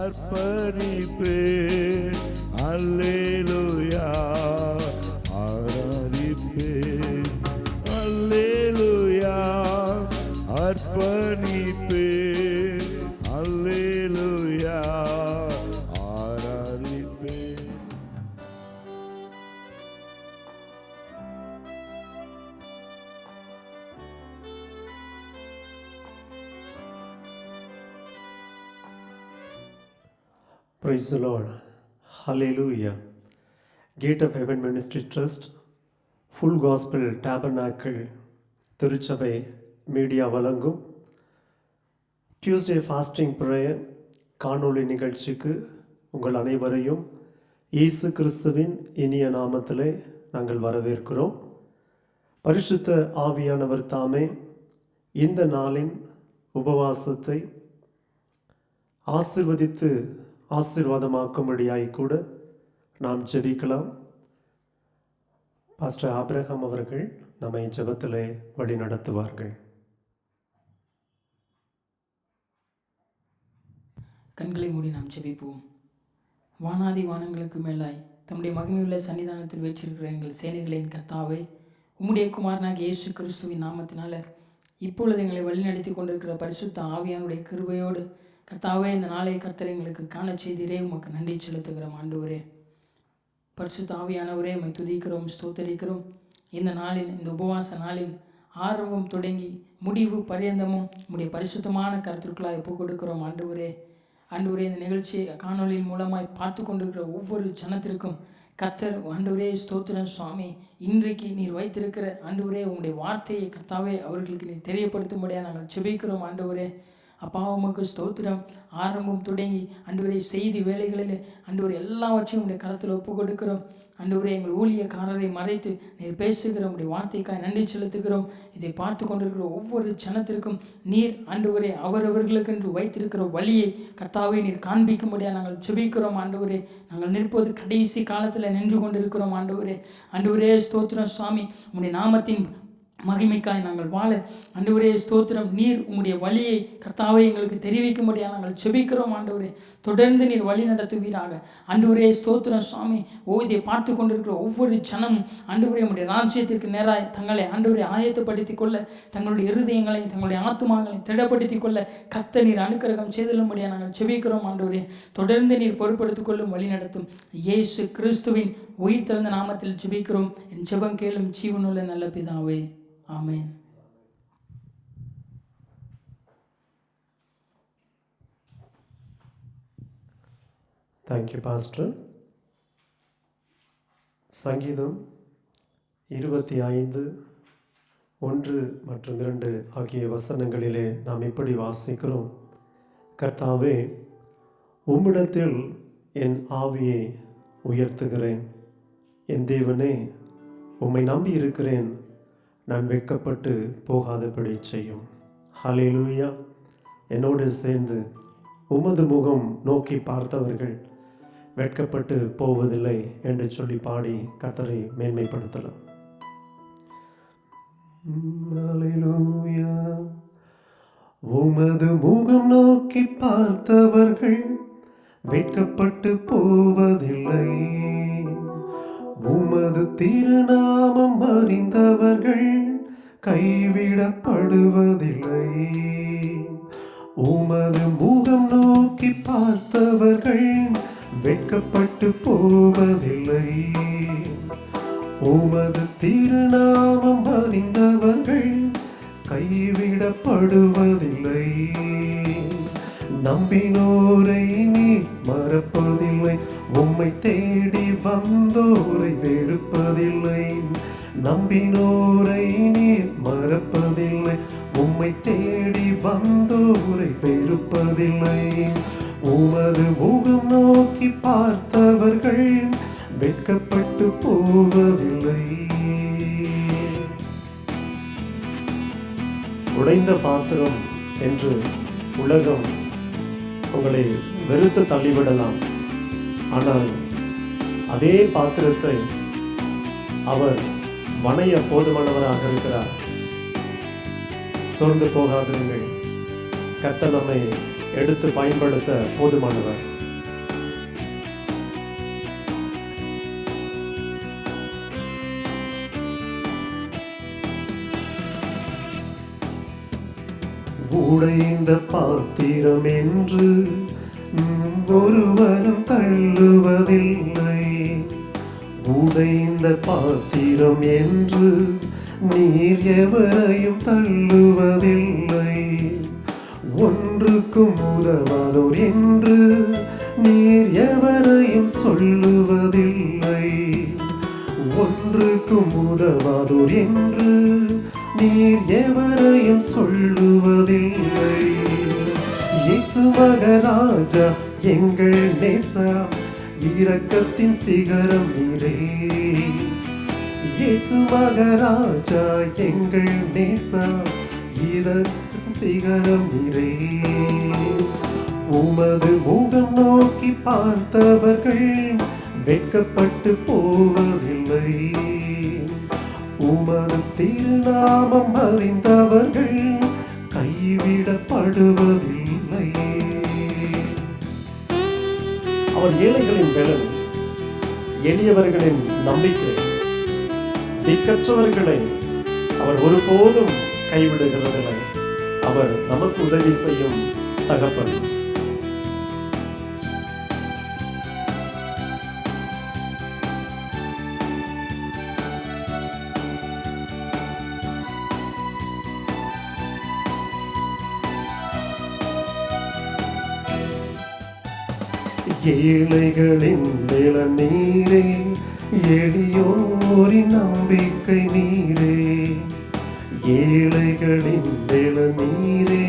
அர்ப்பணிப்பேன். அல்லேலூயா ஆராதிப்பேன். அல்லேலூயா அர்ப்பணிப்பேன். அல்லேலூயா ஆராதிப்பேன். Praise the Lord. Hallelujah. Gate of Heaven Ministry Trust, Full Gospel Tabernacle, திருச்சபை media வழங்கும் Tuesday fasting prayer காணொளி நிகழ்ச்சிக்கு உங்கள் அனைவரையும் இயேசு கிறிஸ்துவின் இனிய நாமத்திலே நாங்கள் வரவேற்கிறோம். பரிசுத்த ஆவியானவர் தாமே இந்த நாளின் உபவாசத்தை ஆசீர்வதித்து ஆசீர்வாதமாக்கும்படியாய் கூட நாம் ஜெபிக்கலாம். பாஸ்டர் ஆபிரகாம் அவர்கள் நம்மை ஜெபத்திலே வழி நடத்துவார்கள். கண்களை மூடி நாம் ஜெபிப்போம். வானாதி வானங்களுக்கு மேலாய் தம்முடைய மகிமையுள்ள சன்னிதானத்தில் வச்சிருக்கிற எங்கள் சேனைகளின் கர்த்தாவே, உம்முடைய குமாரனாகிய இயேசு கிறிஸ்துவின் நாமத்தினால இப்பொழுது எங்களை வழிநடத்தி கொண்டிருக்கிற பரிசுத்த ஆவியானுடைய கிருபையோடு கர்த்தாவே, இந்த நாளை கர்த்தரை எங்களுக்கு காண செய்தீரே, உமக்கு நன்றி செலுத்துகிறோம். ஆண்டவரே, பரிசுத்த ஆவியானவரே, உம்மை துதிக்கிறோம், ஸ்தோத்தரிக்கிறோம். இந்த நாளில், இந்த உபவாச நாளில் ஆரம்பம் தொடங்கி முடிவு பரியந்தமும் உம்முடைய பரிசுத்தமான கருத்திற்குள்ளாய் ஒப்புக் கொடுக்கிறோம். ஆண்டவரே, இந்த நிகழ்ச்சியை காணொலியின் மூலமாய் பார்த்து கொண்டிருக்கிற ஒவ்வொரு ஜனத்திற்கும் கர்த்தர் ஆண்டவரே ஸ்தோத்திரம் சுவாமி. இன்றைக்கு நீர் வைத்திருக்கிற ஆண்டவரே உங்களுடைய வார்த்தையை கர்த்தாவே அவர்களுக்கு நீர் தெரியப்படுத்தும்படியாக நாங்கள் ஜெபிக்கிறோம். ஆண்டவரே அப்பா, உமக்கு ஸ்தோத்திரம். ஆரம்பம் தொடங்கி ஆண்டவரே செய்தி வேலைகளில் ஆண்டவரே எல்லாவற்றையும் உடைய கரத்தில் ஒப்பு கொடுக்கிறோம். ஆண்டவரே, எங்கள் ஊழியக்காரரை மறைத்து நீர் பேசுகிற உடைய வார்த்தைக்காய் நன்றி செலுத்துகிறோம். இதை பார்த்து கொண்டிருக்கிற ஒவ்வொரு ஜனத்திற்கும் நீர் ஆண்டவரே அவரவர்களுக்கென்று வைத்திருக்கிற வழியை கர்த்தாவே நீர் காண்பிக்கும்படியாக நாங்கள் ஜெபிக்கிறோம். ஆண்டவரே, நாங்கள் நிற்பது கடைசி காலத்தில் நின்று கொண்டிருக்கிறோம். ஆண்டவரே ஸ்தோத்திரம் சுவாமி. உம்முடைய நாமத்தின் மகிமைக்காய் நாங்கள் வாழ ஆண்டவரே ஸ்தோத்திரம். நீர் உம்முடைய வழியை கர்த்தாவே எங்களுக்கு தெரிவிக்கும்படியாக நாங்கள் ஜெபிக்கிறோம். ஆண்டவரே, தொடர்ந்து நீர் வழி நடத்துவீராக. ஆண்டவரே ஸ்தோத்திரம் சுவாமி. இதை பார்த்து கொண்டிருக்கிற ஒவ்வொரு ஜனமும் ஆண்டவரே உம்முடைய ராஜ்யத்திற்கு நேராக தங்களை ஆண்டவரை ஆயத்தப்படுத்திக் கொள்ள, தங்களுடைய இருதயங்களை தங்களுடைய ஆத்துமாக்களை திடப்படுத்திக் கொள்ள கர்த்தர் நீர் அனுக்கிரகம் செய்தலும்படியாக நாங்கள் ஜெபிக்கிறோம். ஆண்டவரே, தொடர்ந்து நீர் பொறுப்படுத்திக் கொள்ளும், வழி நடத்தும். இயேசு கிறிஸ்துவின் உயிர் தெழுந்த நாமத்தில் ஜெபிக்கிறோம். என் ஜெபம் கேளும் ஜீவனுள்ள நல்ல பிதாவே, ஆமென். Thank you pastor. சங்கீதம் 25, 1 மற்றும் 2 ஆகிய வசனங்களிலே நாம் இப்படி வாசிக்கிறோம். கர்த்தாவே, உம்மிடத்தில் என் ஆவியை உயர்த்துகிறேன். என் தேவனே, உம்மை நம்பி இருக்கிறேன். நான் வெட்கப்பட்டு போகாதபடி செய்யும். ஹல்லேலூயா. என்னோடு சேர்ந்து உமது முகம் நோக்கி பார்த்தவர்கள் வெட்கப்பட்டு போவதில்லை என்று சொல்லி பாடி கர்த்தரை மேன்மைப்படுத்தலாம். ஹல்லேலூயா. உமது முகம் நோக்கி பார்த்தவர்கள் வெட்கப்பட்டு போவதில்லை. உமது திருநாமம் அறிந்தவர்கள் கைவிடப்படுவதில்லை. உமது முகம் நோக்கி பார்த்தவர்கள் வெட்கப்பட்டு போவதில்லை. உமது திருநாமம் அறிந்தவர்கள் கைவிடப்படுவதில்லை. நம்பினோரை நீ மறப்பதில்லை. உம்மை தேடி வந்தோரை வெறுப்பதில்லை. நம்பினோரை நீர் மறப்பதில்லை. உம்மை தேடி வந்தோரை வெறுப்பதில்லை. உமது முகம் நோக்கி பார்த்தவர்கள் வெட்கப்பட்டு போவதில்லை. உடைந்த பாத்திரம் என்று உலகம் உங்களை வெறுத்து தள்ளிவிடலாம். ஆனால் அதே பாத்திரத்தை அவர் வணைய போதுமானவராக இருக்கிறார். சோர்ந்து போகாதிருங்கள். கர்த்தர் நம்மை எடுத்து பயன்படுத்த போதுமானவர். உடைந்த பாத்திரம் என்று ஒருவரும் தள்ளுவதில்லை. உடைந்த பாத்திரம் என்று நீர் எவரையும் தள்ளுவதில்லை. ஒன்றுக்கும் உதவாதோர் என்று நீர் எவரையும் சொல்லுவதில்லை. ஒன்றுக்கும் உதவாதோர் என்று நீர் எவரையும் சொல்லுவதில்லை. இயேசு மகராஜா எங்கள் நேசா, இரக்கத்தின் சிகரம் நீரே. இயேசு மகராஜா எங்கள் நேசா, இரக்கத்தின் சிகரம் நீரே. உமது முகம் நோக்கி பார்த்தவர்கள் வெட்கப்பட்டு போவதில்லை. உமது திருநாமம் அறிந்தவர்கள் கைவிடப்படுவதில்லை. அவர் ஏழைகளின் பலன், எளியவர்களின் நம்பிக்கை, திக்கற்றவர்களை அவர் ஒருபோதும் கைவிடுகிறதில்லை. அவர் நமக்கு உதவி செய்யும் தகப்பன். ஏழைகளின் நிழல் நீரே, எளியோரின் நம்பிக்கை நீரே. ஏழைகளின் நிழல் நீரே,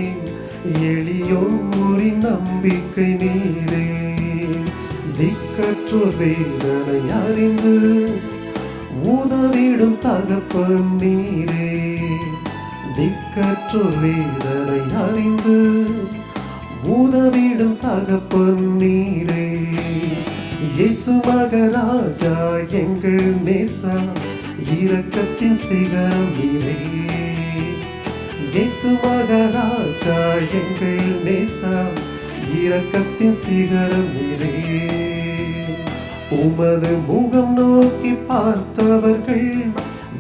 எளியோரின் நம்பிக்கை நீரே. திக்கற்றோர் வேதனை அறிந்து உதவிடும் தகப்பன் நீரே. திக்கற்றோர் வேதனை அறிந்து உதவிடும் தகப்பன் நீரே. இயேசு மகராஜா எங்கள் நேசா, இரக்கத்தின் சிகரம் நீரே. இயேசு மகராஜா எங்கள் நேசா, இரக்கத்தின் சிகரம் நீரே. உமது முகம் நோக்கி பார்த்தவர்கள்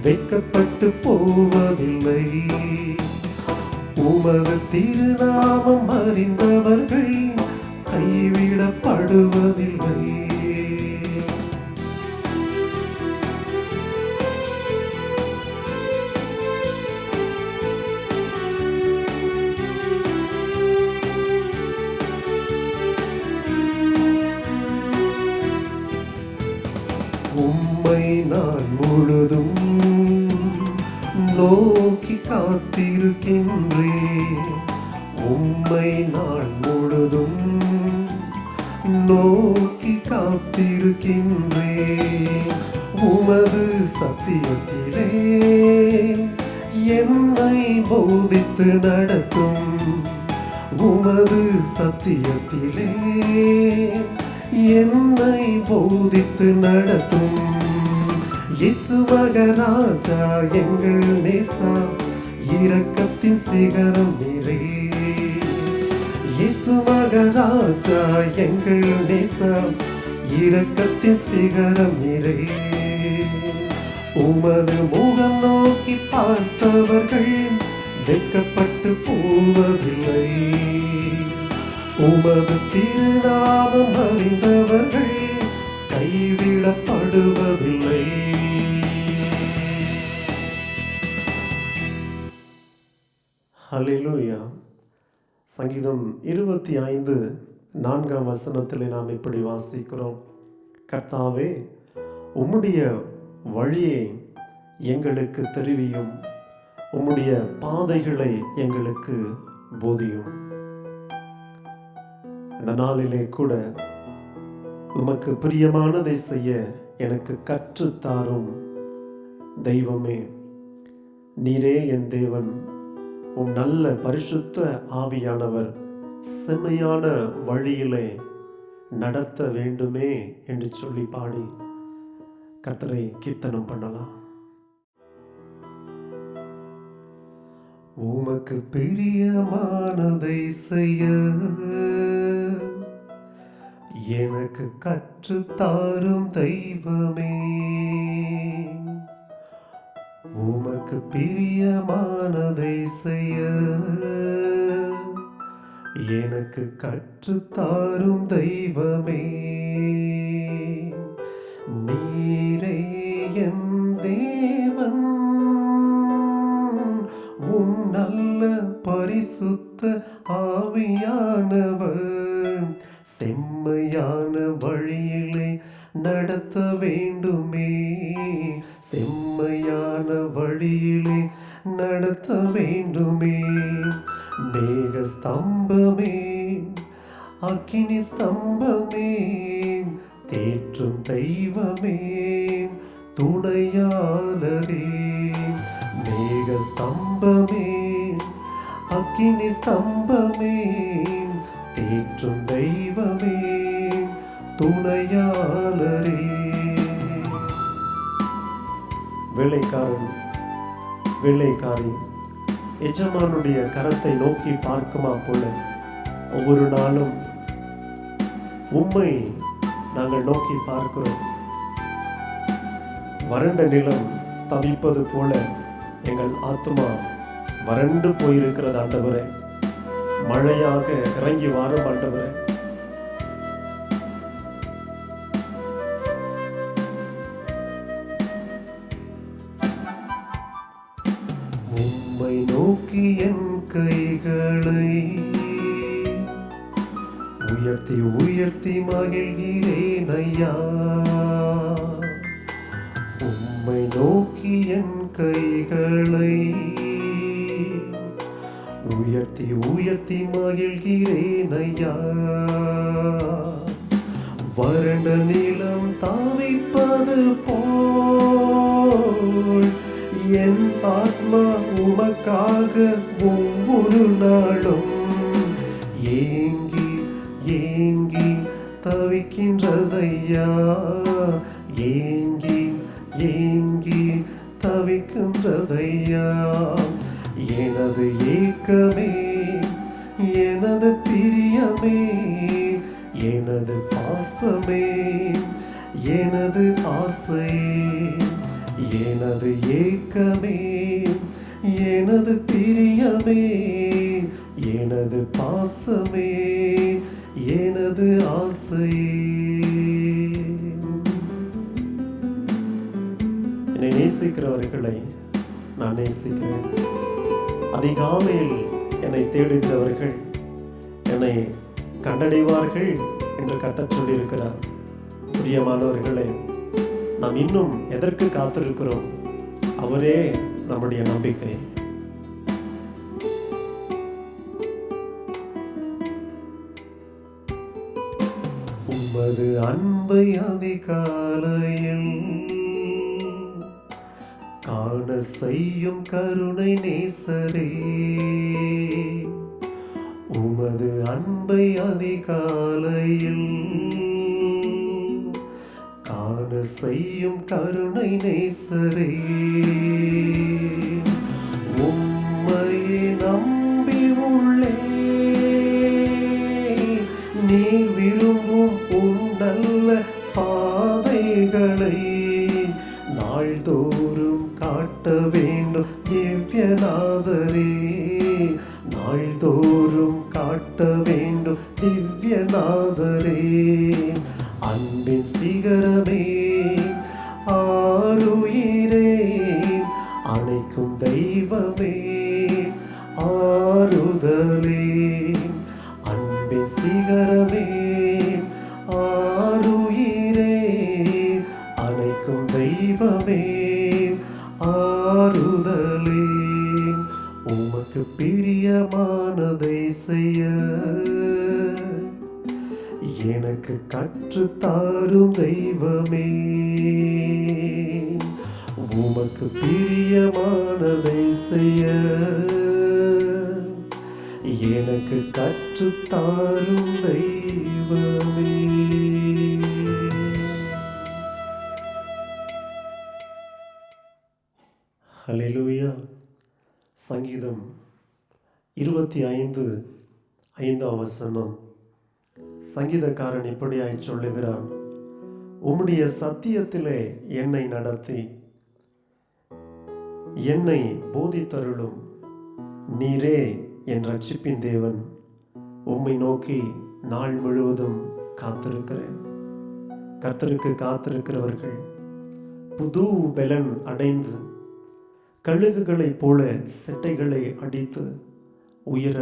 வெட்கப்பட்டு போவதில்லை. உமது திருநாமம் அறிந்தவர்கள் கைவிடப்படுவதில்லை. உம்மை நான் முழுதும் நோக்கி காத்திருக்கின்றேன். உம்மை நான் முழுதும் நோக்கி காத்திருக்கின்றேன். உமது சத்தியத்திலே என்னை போதித்து நடத்தும். உமது சத்தியத்திலே என்னை போதித்து நடத்தும். இயேசு மகராஜா எங்கள் நேசா, இரக்கத்தின் சிகரம் நீரே. இயேசு மகராஜா எங்கள் நேசா, இரக்கத்தின் சிகரம் நீரே. உமது முகம் நோக்கி பார்த்தவர்கள் வெட்கப்பட்டு போவதில்லை. உமது திருநாமம் அறிந்தவர்கள் கைவிடப்படுவதில்லை. ஹல்லேலூயா. சங்கீதம் 25:4 நாம் இப்படி வாசிக்கிறோம். கர்த்தாவே, உம்முடைய வழியை எங்களுக்கு தெரிவியும், உம்முடைய பாதைகளை எங்களுக்கு போதியும். இந்த நாளிலே கூட உமக்கு பிரியமானதை செய்ய எனக்கு கற்றுத்தாரும் தெய்வமே. நீரே என் தேவன், உம் நல்ல பரிசுத்த ஆவியானவர் செம்மையான வழியிலே நடத்த வேண்டுமே என்று சொல்லி பாடி கர்த்தரை கீர்த்தனம் பண்ணலாம். உமக்கு பிரியமானதை செய்ய எனக்கு கற்றுத்தாரும் தெய்வமே. உமக்கு பிரியமானதை செய்ய எனக்கு கற்றுத்தாரும் தெய்வமே, நீரே என் தேவன். உம் நல்ல பரிசுத்த ஆவியானவர் செம்மையான வழியிலே நடத்த வேண்டுமே, செம்மையான வழியிலே நடத்த வேண்டுமே. மேக ஸ்தம்பமே, அக்கினி ஸ்தம்பமே, தேற்றும் தெய்வமே, துணையாளரே. மேக ஸ்தம்பமே, அக்கினி ஸ்தம்பமே, தேற்றும் தெய்வமே, துணையாளரே. வேலைக்காரன் வேலைக்காரி எஜமானுடைய கரத்தை நோக்கி பார்க்குமா போல ஒவ்வொரு நாளும் உம்மை நாங்கள் நோக்கி பார்க்கிறோம். வறண்ட நிலம் தவிப்பது போல எங்கள் ஆத்துமா வறண்டு போயிருக்கிறது ஆண்டவரே. மழையாக இறங்கி வாரும் ஆண்டவரே. உம்மை நோக்கி என் கைகளை உயர்த்தி உயர்த்தி மகிழ்கிறேன் ஐயா. உம்மை நோக்கி என் கைகளை உயர்த்தி உயர்த்தி மகிழ்கிறேன் ஐயா. வறண்ட நிலம் தாவிப்பது போல் என் ஆத்மா உமக்காக ஒவ்வொரு நாளும் ஏங்கி ஏங்கி தவிக்கின்றதையா. ஏங்கி ஏங்கி தவிக்கின்றதையா. எனது ஏக்கமே, எனது பிரியமே, எனது பாசமே, எனது ஆசையே. எனது ஏக்கமே, எனது பிரியமே, எனது பாசமே, எனது ஆசையே. என்னை நேசிக்கிறவர்களை நான் நேசிக்கிறேன். அதிகாலையில் என்னை தேடுகிறவர்கள் என்னை கண்டடைவார்கள் என்று கட்டச் சொல்லியிருக்கிறார். பிரியமானவர்களே, நாம் இன்னும் எதற்கு காத்திருக்கிறோம்? அவரே நம்முடைய நம்பிக்கை. உமது அன்பை அதிகாலையில் காண செய்யும் கருணை நேசரே. உமது அன்பை அதிகாலையில் காண செய்யும் கருணை நேசரே. உம்மையை நம்பி உள்ளே நீர் விரும்பும் உம் நல்ல பாதைகளை நாள்தோறும் காட்ட வேண்டும் திவ்யநாதரே. நாள்தோறும் காட்ட வேண்டும் திவ்யநாதரே. அன்பின் சிகரமே, ஆருயிரே, அணைக்கும் தெய்வமே, ஆறுதலே. அன்பின் சிகரமே, ஆருயிரே, அணைக்கும் தெய்வமே, ஆறுதலே. உமக்கு பிரியமானதை செய்ய எனக்கு கற்றுத்தாரும் தெய்வமே. உமக்கு பிரியமானதை செய்ய எனக்கு கற்றுத்தாரும் தெய்வமே. ஹல்லேலூயா. சங்கீதம் 25:5 சங்கீதக்காரன் இப்படியாய் சொல்லுகிறான். உம்முடைய சத்தியத்திலே என்னை நடத்தி என்னை போதித்தருளும். நீரே என் ரட்சிப்பின் தேவன். உம்மை நோக்கி நாள் முழுவதும் காத்திருக்கிறேன். கர்த்தருக்கு காத்திருக்கிறவர்கள் புது பலன் அடைந்து கழுகுகளைப் போல செட்டைகளை அடித்து உயர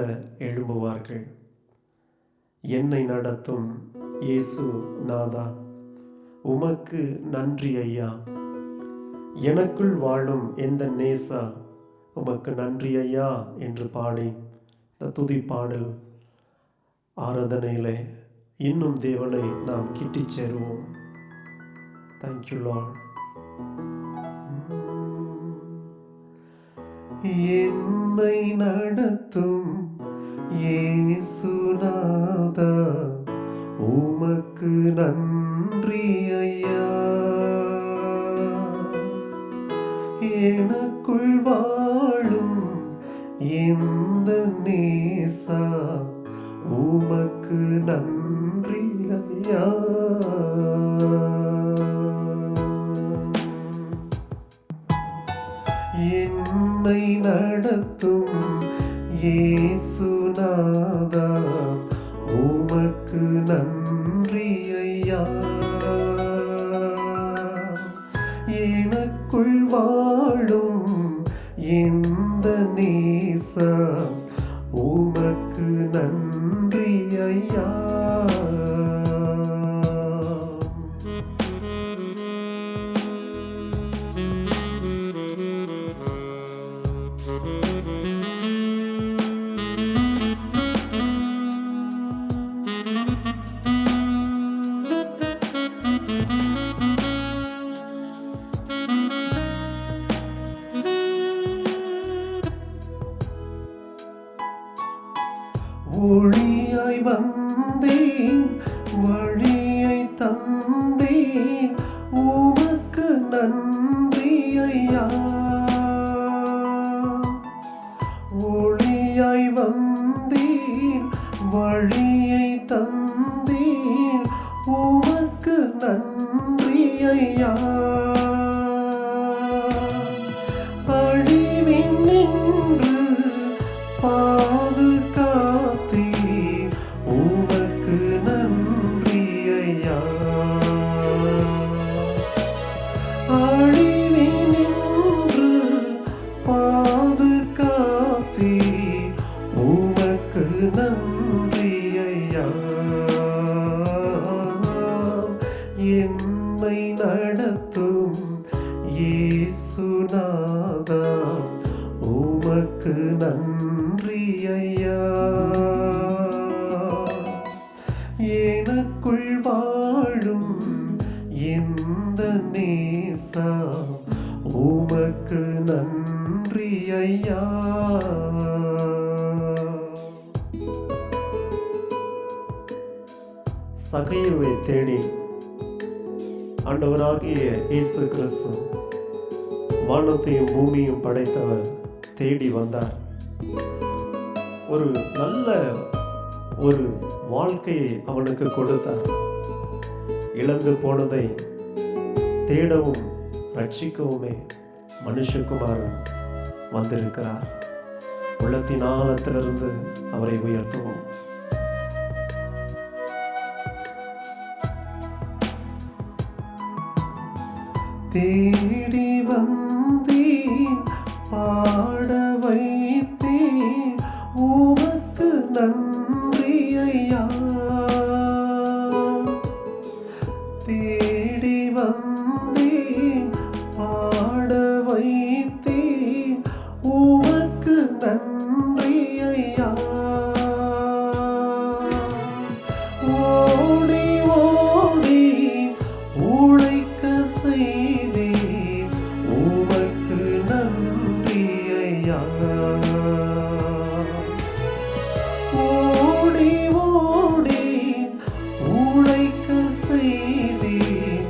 எழும்புவார்கள். என்னை நடத்தும் இயேசு நாதா, உமக்கு நன்றி ஐயா. எனக்குள் வாழும் எந்த நேசா, உமக்கு நன்றி ஐயா என்று பாடி இந்த துதி பாடல் ஆராதனையிலே இன்னும் தேவனை நாம் கிட்டிச் சேருவோம். Thank you Lord. என்னை நடத்தும் இயேசுநாதா, உமக்கு நன்றி ஐயா. எனக்குள் வாழும் இந்த நேசா, உமக்கு நன்றி ஐயா. என்னை நடத்தும் இயேசுநாதா, உமக்கு நன்றி ஐயா. எனக்குள் வாழும் இந்த நேசா, உமக்கு நன்றி ஐயா. ஒளியாய் வந்தேன், வழியை தந்தேன், உமக்கு நன்றி ஐயா. ஒளியாய் வந்தேன், வழியை தந்தேன், உமக்கு நன்றி ஐயா. அழிவின் நின்று பாதுகாத்தே, உமக்கு நன்றி ஐயா. அழிவின் நின்று பாதுகாத்தே, உமக்கு நன்றி ஐயா. என்னை நடத்தும் இயேசுநாதா, உமக்கு நன்றி ஐயா. எனக்குள் வாழும் இந்த நேசா, உமக்கு நன்றி ஐயா. சகையுவை தேடி ஆண்டவராகிய இயேசு கிறிஸ்து வானத்தையும் பூமியும் படைத்தவர் தேடி வந்தார். ஒரு நல்ல ஒரு வாழ்க்கையை அவனுக்கு கொடுத்தார். இழந்து போனதை தேடவும் ரட்சிக்கவுமே மனுஷகுமாரன் வந்திருக்கிறார். உள்ளத்தின் ஆழத்திலிருந்து அவரை உயர்த்துவோம். தேடி வந்தேன், பாட வைத்தேன், உமக்கு நன்றி ஐயா. தேடி வந்தேன், பாட வைத்தேன், உமக்கு நன்றி ஐயா. ஓடி ஓடி உழைக்க செய்தேன், உமக்கு நன்றி ஐயா. ஓடி ஓடி உழைக்க செய்தேன்,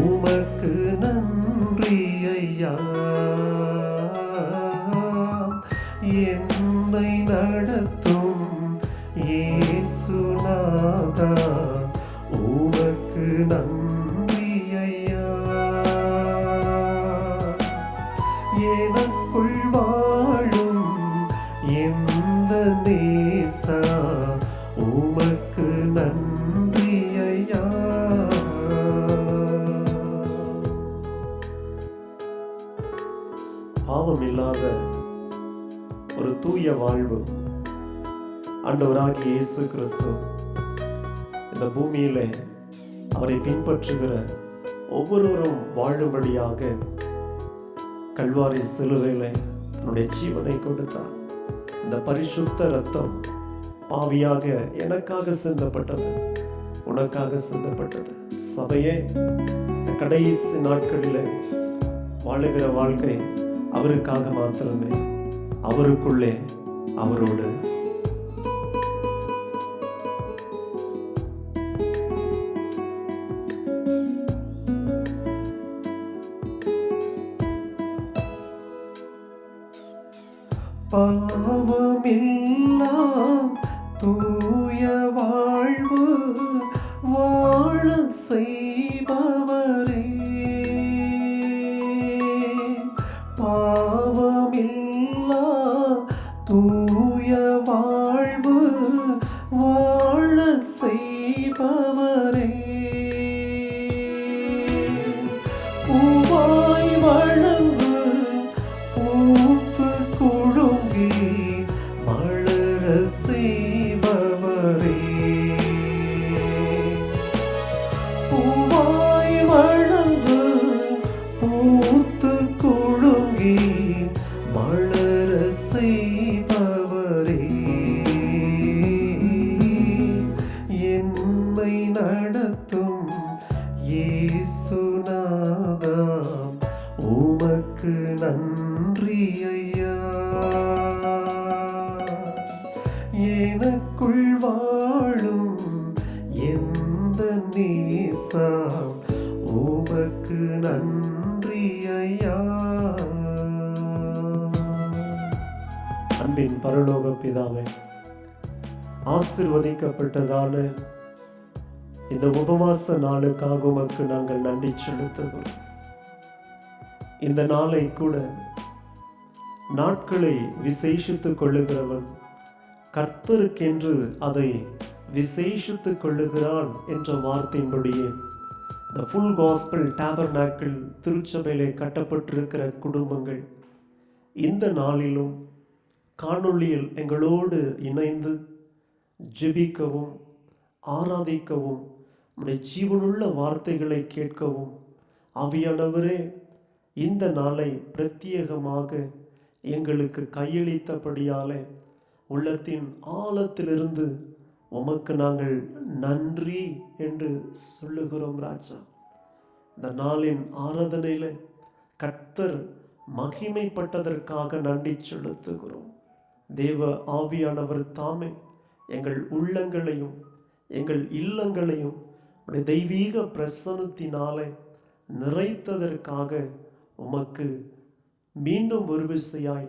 உமக்கு நன்றி ஐயா. என்னை நடத்தும் இயேசுநாதா, உமக்கு நன்றி ஐயா. எனக்குள் வாழும் இந்த நேசா, ஆண்டவராகிய இயேசு கிறிஸ்து இந்த பூமியிலே அவரை பின்பற்றுகிற ஒவ்வொருவரும் வாழும்படியாக கல்வாரி சிலுவையிலே தன்னுடைய ஜீவனை கொடுத்தார். இந்த பரிசுத்த இரத்தம் பாவியாக எனக்காக சிந்தப்பட்டது, உனக்காக சிந்தப்பட்டது. சபையே, இந்த கடைசி நாட்களிலே வாழுகிற வாழ்க்கை அவருக்காக மாத்திரமே, அவருக்குள்ளே அவரோடு. பாவமில்லா தூய வாழ்வு வாழ செய்பவரே, பாவமில்லா தூய வாழ்வு வாழ செய்பவரே, பூவாய் வளர்ந்து பூத்து குழுங்கி மலர செய்பவரே, பூவாய் வளர்ந்து பூத்து குழுங்கி மலர செய்பவரே, என்னை நடத்தும் இயேசுநாதா, உமக்கு நன்றி ஐயா. எனக்குள் வாழும் எந்த நேசா, உமக்கு நன்றி ஐயா. அன்பின் பரலோக பிதாவே, ஆசீர்வதிக்கப்பட்டதான இந்த உபவாச நாளுக்காக உமக்கு நாங்கள் நன்றி செலுத்துகிறோம். இந்த நாளை கூட நாட்களை விசேஷித்துக் கொள்ளுகிறவன் கர்த்தருக்கென்று அதை விசேஷித்துக் கொள்ளுகிறான் என்ற வார்த்தையின்படியே இந்த ஃபுல் காஸ்பல் டேபர்நாக்கிள் திருச்சபையிலே கட்டப்பட்டிருக்கிற குடும்பங்கள் இந்த நாளிலும் காணொளியில் எங்களோடு இணைந்து ஜெபிக்கவும் ஆராதிக்கவும் நம்முடைய ஜீவனுள்ள வார்த்தைகளை கேட்கவும் ஆவியானவரே இந்த நாளை பிரத்யேகமாக எங்களுக்கு கையளித்தபடியாலே உள்ளத்தின் ஆழத்திலிருந்து உமக்கு நாங்கள் நன்றி என்று சொல்லுகிறோம் ராஜா. இந்த நாளின் ஆராதனையில கர்த்தர் மகிமைப்பட்டதற்காக நன்றி செலுத்துகிறோம். தேவ ஆவியானவர் தாமே எங்கள் உள்ளங்களையும் எங்கள் இல்லங்களையும் தெய்வீக பிரசன்னத்தினாலே நிறைத்ததற்காக உமக்கு மீண்டும் ஒரு விசையாய்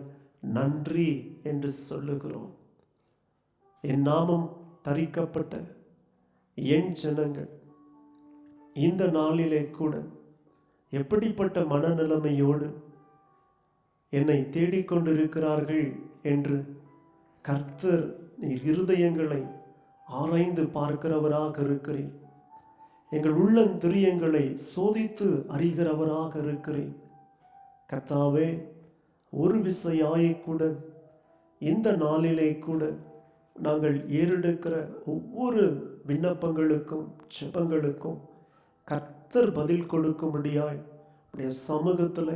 நன்றி என்று சொல்லுகிறோம். என் நாமம் தரிக்கப்பட்ட என் ஜனங்கள் இந்த நாளிலே கூட எப்படிப்பட்ட மனநிலைமையோடு என்னை தேடிக்கொண்டிருக்கிறார்கள் என்று கர்த்தர் நீர் இருதயங்களை ஆராய்ந்து பார்க்கிறவராக இருக்கிறேன். எங்கள் உள்ளந்திரியங்களை சோதித்து அறிகிறவராக இருக்கிறேன். கர்த்தாவே, ஒரு விசையாய் கூட இந்த நாளிலே கூட நாங்கள் ஏறெடுக்கிற ஒவ்வொரு விண்ணப்பங்களுக்கும் ஜெபங்களுக்கும் கர்த்தர் பதில் கொடுக்கும்படியாய் உடைய சமூகத்தில்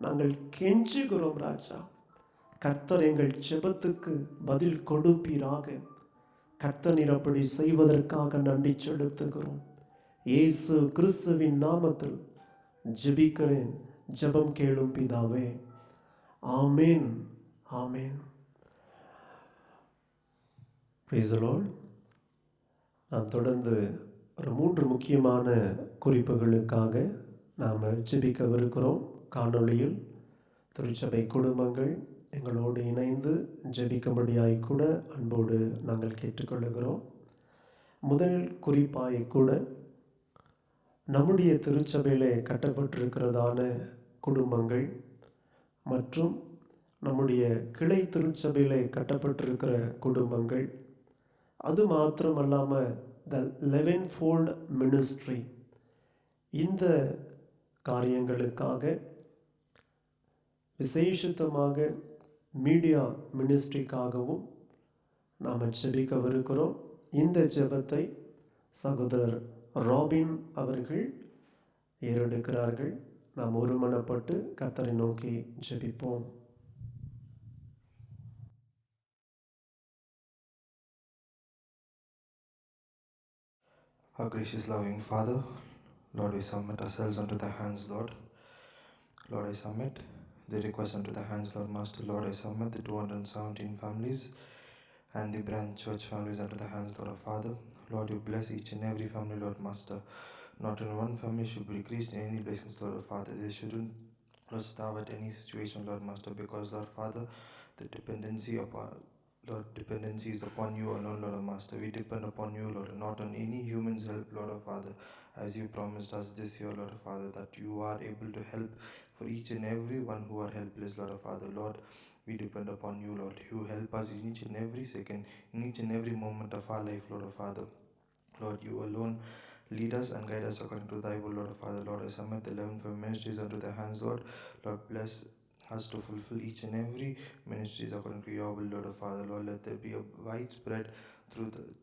நாங்கள் கெஞ்சுகிறோம் ராஜா. கர்த்தர் எங்கள் ஜெபத்துக்கு பதில் கொடுப்பீராக. கர்த்தர் நீர் அப்படி செய்வதற்காக நன்றி செலுத்துகிறோம். இயேசு கிறிஸ்துவின் நாமத்தில் ஜெபிக்கிறேன். ஜெபம் கேளும் பிதாவே. ஆமேன், ஆமேன். Praise the lord. நாம் தொடர்ந்து ஒரு 3 முக்கியமான குறிப்புகளுக்காக நாம் ஜெபிக்கவிருக்கிறோம். காணொளியில் திருச்சபை குடும்பங்கள் எங்களோடு இணைந்து ஜெபிக்கும்படியாய் கூட அன்போடு நாங்கள் கேட்டுக்கொள்கிறோம். முதல் குறிப்பாய் கூட நம்முடைய திருச்சபையிலே கட்டப்பட்டிருக்கிறதான குடும்பங்கள் மற்றும் நம்முடைய கிளை திருச்சபையிலே கட்டப்பட்டிருக்கிற குடும்பங்கள், அது மாத்திரமல்லாமல் த 11-fold மினிஸ்ட்ரி, இந்த காரியங்களுக்காக விசேஷித்தமாக மீடியா மினிஸ்ட்ரிக்காகவும் நாம் ஜெபிக்கவிருக்கிறோம். இந்த ஜெபத்தை சகோதரர் ராபின் அவர்கள் ஏறெடுக்கிறார்கள். நாம் ஒருமனப்பட்டு கர்த்தரை நோக்கி ஜெபிப்போம். Our gracious, loving Father, Lord, we submit ourselves unto thy hands, Lord. Lord, I submit the request unto thy hands, Lord Master. Lord, I submit the 217 families and the branch church families unto the hands, Lord, our Father. Lord, you bless each and every family, Lord Master. Not in one family should be decreased in any blessings, Lord, our Father. They shouldn't, Lord, starve at any situation, Lord Master, because, Lord Father, the dependency is upon you alone, Lord our Master. We depend upon you, Lord, not on any human's help, Lord our Father, as you promised us this year, Lord our Father, that you are able to help for each and every one who are helpless, Lord our Father. Lord, we depend upon you, Lord. You help us in each and every second, in each and every moment of our life, Lord our Father. Lord, you alone lead us and guide us according to thy will, Lord our Father. Lord, I submit the 11 ministries unto thy hands, Lord. Lord, bless us to fulfill each and every ministries according to your will, Lord our Father. Lord, let there be a widespread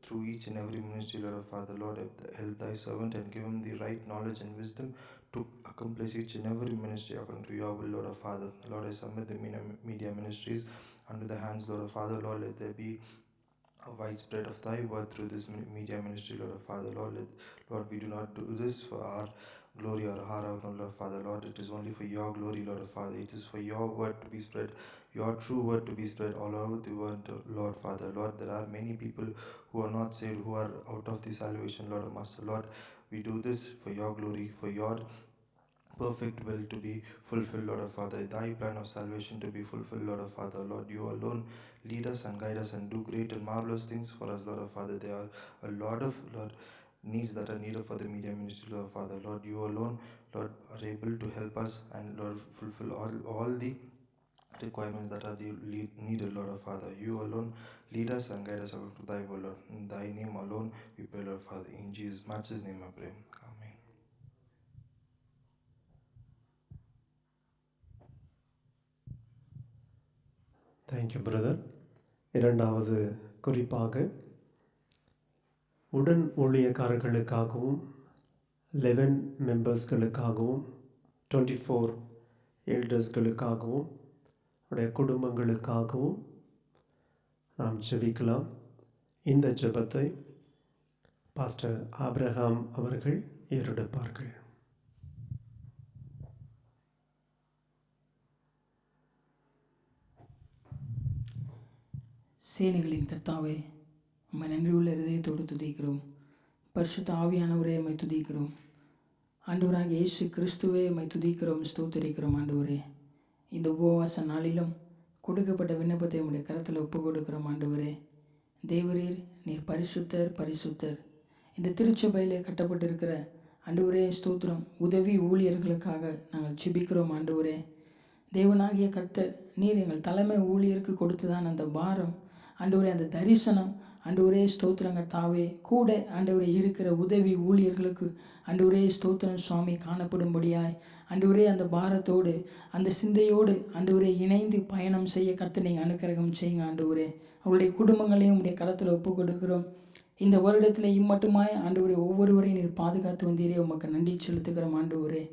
through each and every ministry, Lord our Father. Lord, help thy servant and give him the right knowledge and wisdom to accomplish each and every ministry according to your will, Lord our Father. Lord, I submit the media ministries under the hands, Lord our Father. Lord, let there be a widespread of thy word through this media ministry, Lord our Father. Lord, we do not do this for our glory or our honor, Lord our Father. Lord, it is only for your glory, Lord our Father. It is for your word to be spread, your true word to be spread all over the world, Lord Father. Lord, there are many people who are not saved, who are out of the salvation, Lord Master. Lord, we do this for your glory, for your perfect will to be fulfilled, Lord our Father. Thy plan of salvation to be fulfilled, Lord our Father. Lord, you alone lead us and guide us and do great and marvelous things for us, Lord our Father. There are a lot of, Lord, needs that are needed for the media ministry, Lord our Father. Lord, you alone, Lord, are able to help us and, Lord, fulfill all the requirements that are needed, Lord our Father. You alone lead us and guide us according to thy will, Lord. In thy name alone we pray, Lord Father. In Jesus' matchless name I pray. Amen. Thank you brother. இரண்டாவது குறிப்பாக உடன் ஊழியக்காரர்களுக்காகவும் 11 மெம்பர்ஸ்களுக்காகவும் 24 எல்டர்ஸ்களுக்காகவும் அவருடைய குடும்பங்களுக்காகவும் நாம் ஜெபிக்கலாம். இந்த ஜெபத்தை pastor Abraham அவர்கள் ஏறெடுப்பார்கள். சேனைகளின் கர்த்தாவே, உம்மை நன்றியுள்ள இருதயத்தோடு துதிக்கிறோம். பரிசுத்த ஆவியானவரே, உம்மை துதிக்கிறோம். ஆண்டவராக இயேசு கிறிஸ்துவே, உம்மை துதிக்கிறோம், ஸ்தோத்திரிக்கிறோம். ஆண்டவரே, இந்த உபவாச நாளிலும் கொடுக்கப்பட்ட விண்ணப்பத்தை உம்முடைய கரத்தில் ஒப்பு கொடுக்கிறோம். ஆண்டவரே, தேவரீர் நீர் பரிசுத்தர், பரிசுத்தர். இந்த திருச்சபையிலே கட்டப்பட்டிருக்கிற ஆண்டவரே ஸ்தோத்திரம், உதவி ஊழியர்களுக்காக நாங்கள் ஜெபிக்கிறோம். ஆண்டவரே, தேவனாகிய கர்த்தர் நீர் எங்கள் தலைமை ஊழியருக்கு கொடுத்துதான் அந்த பாரம், ஆண்டவரே அந்த தரிசனம், ஆண்டவரே ஸ்தோத்திரங்கள் தாவே கூட ஆண்டவரே இருக்கிற உதவி ஊழியர்களுக்கு ஆண்டவரே ஸ்தோத்திரம் சுவாமி காணப்படும்படியாய் ஆண்டவரே அந்த பாரத்தோடு அந்த சிந்தையோடு ஆண்டவரே இணைந்து பயணம் செய்ய கர்த்தர் நீங்கள் அனுக்கிரகம் செய்யுங்க. ஆண்டவரே, அவருடைய குடும்பங்களையும் உடைய கரத்தில் ஒப்பு கொடுக்கிறோம். இந்த வருடத்தில் இம்மட்டுமாய் ஆண்டவரே ஒவ்வொருவரையும் நீர் பாதுகாத்து வந்தீரே, உமக்கு நன்றி செலுத்துகிறோம். ஆண்டவரே,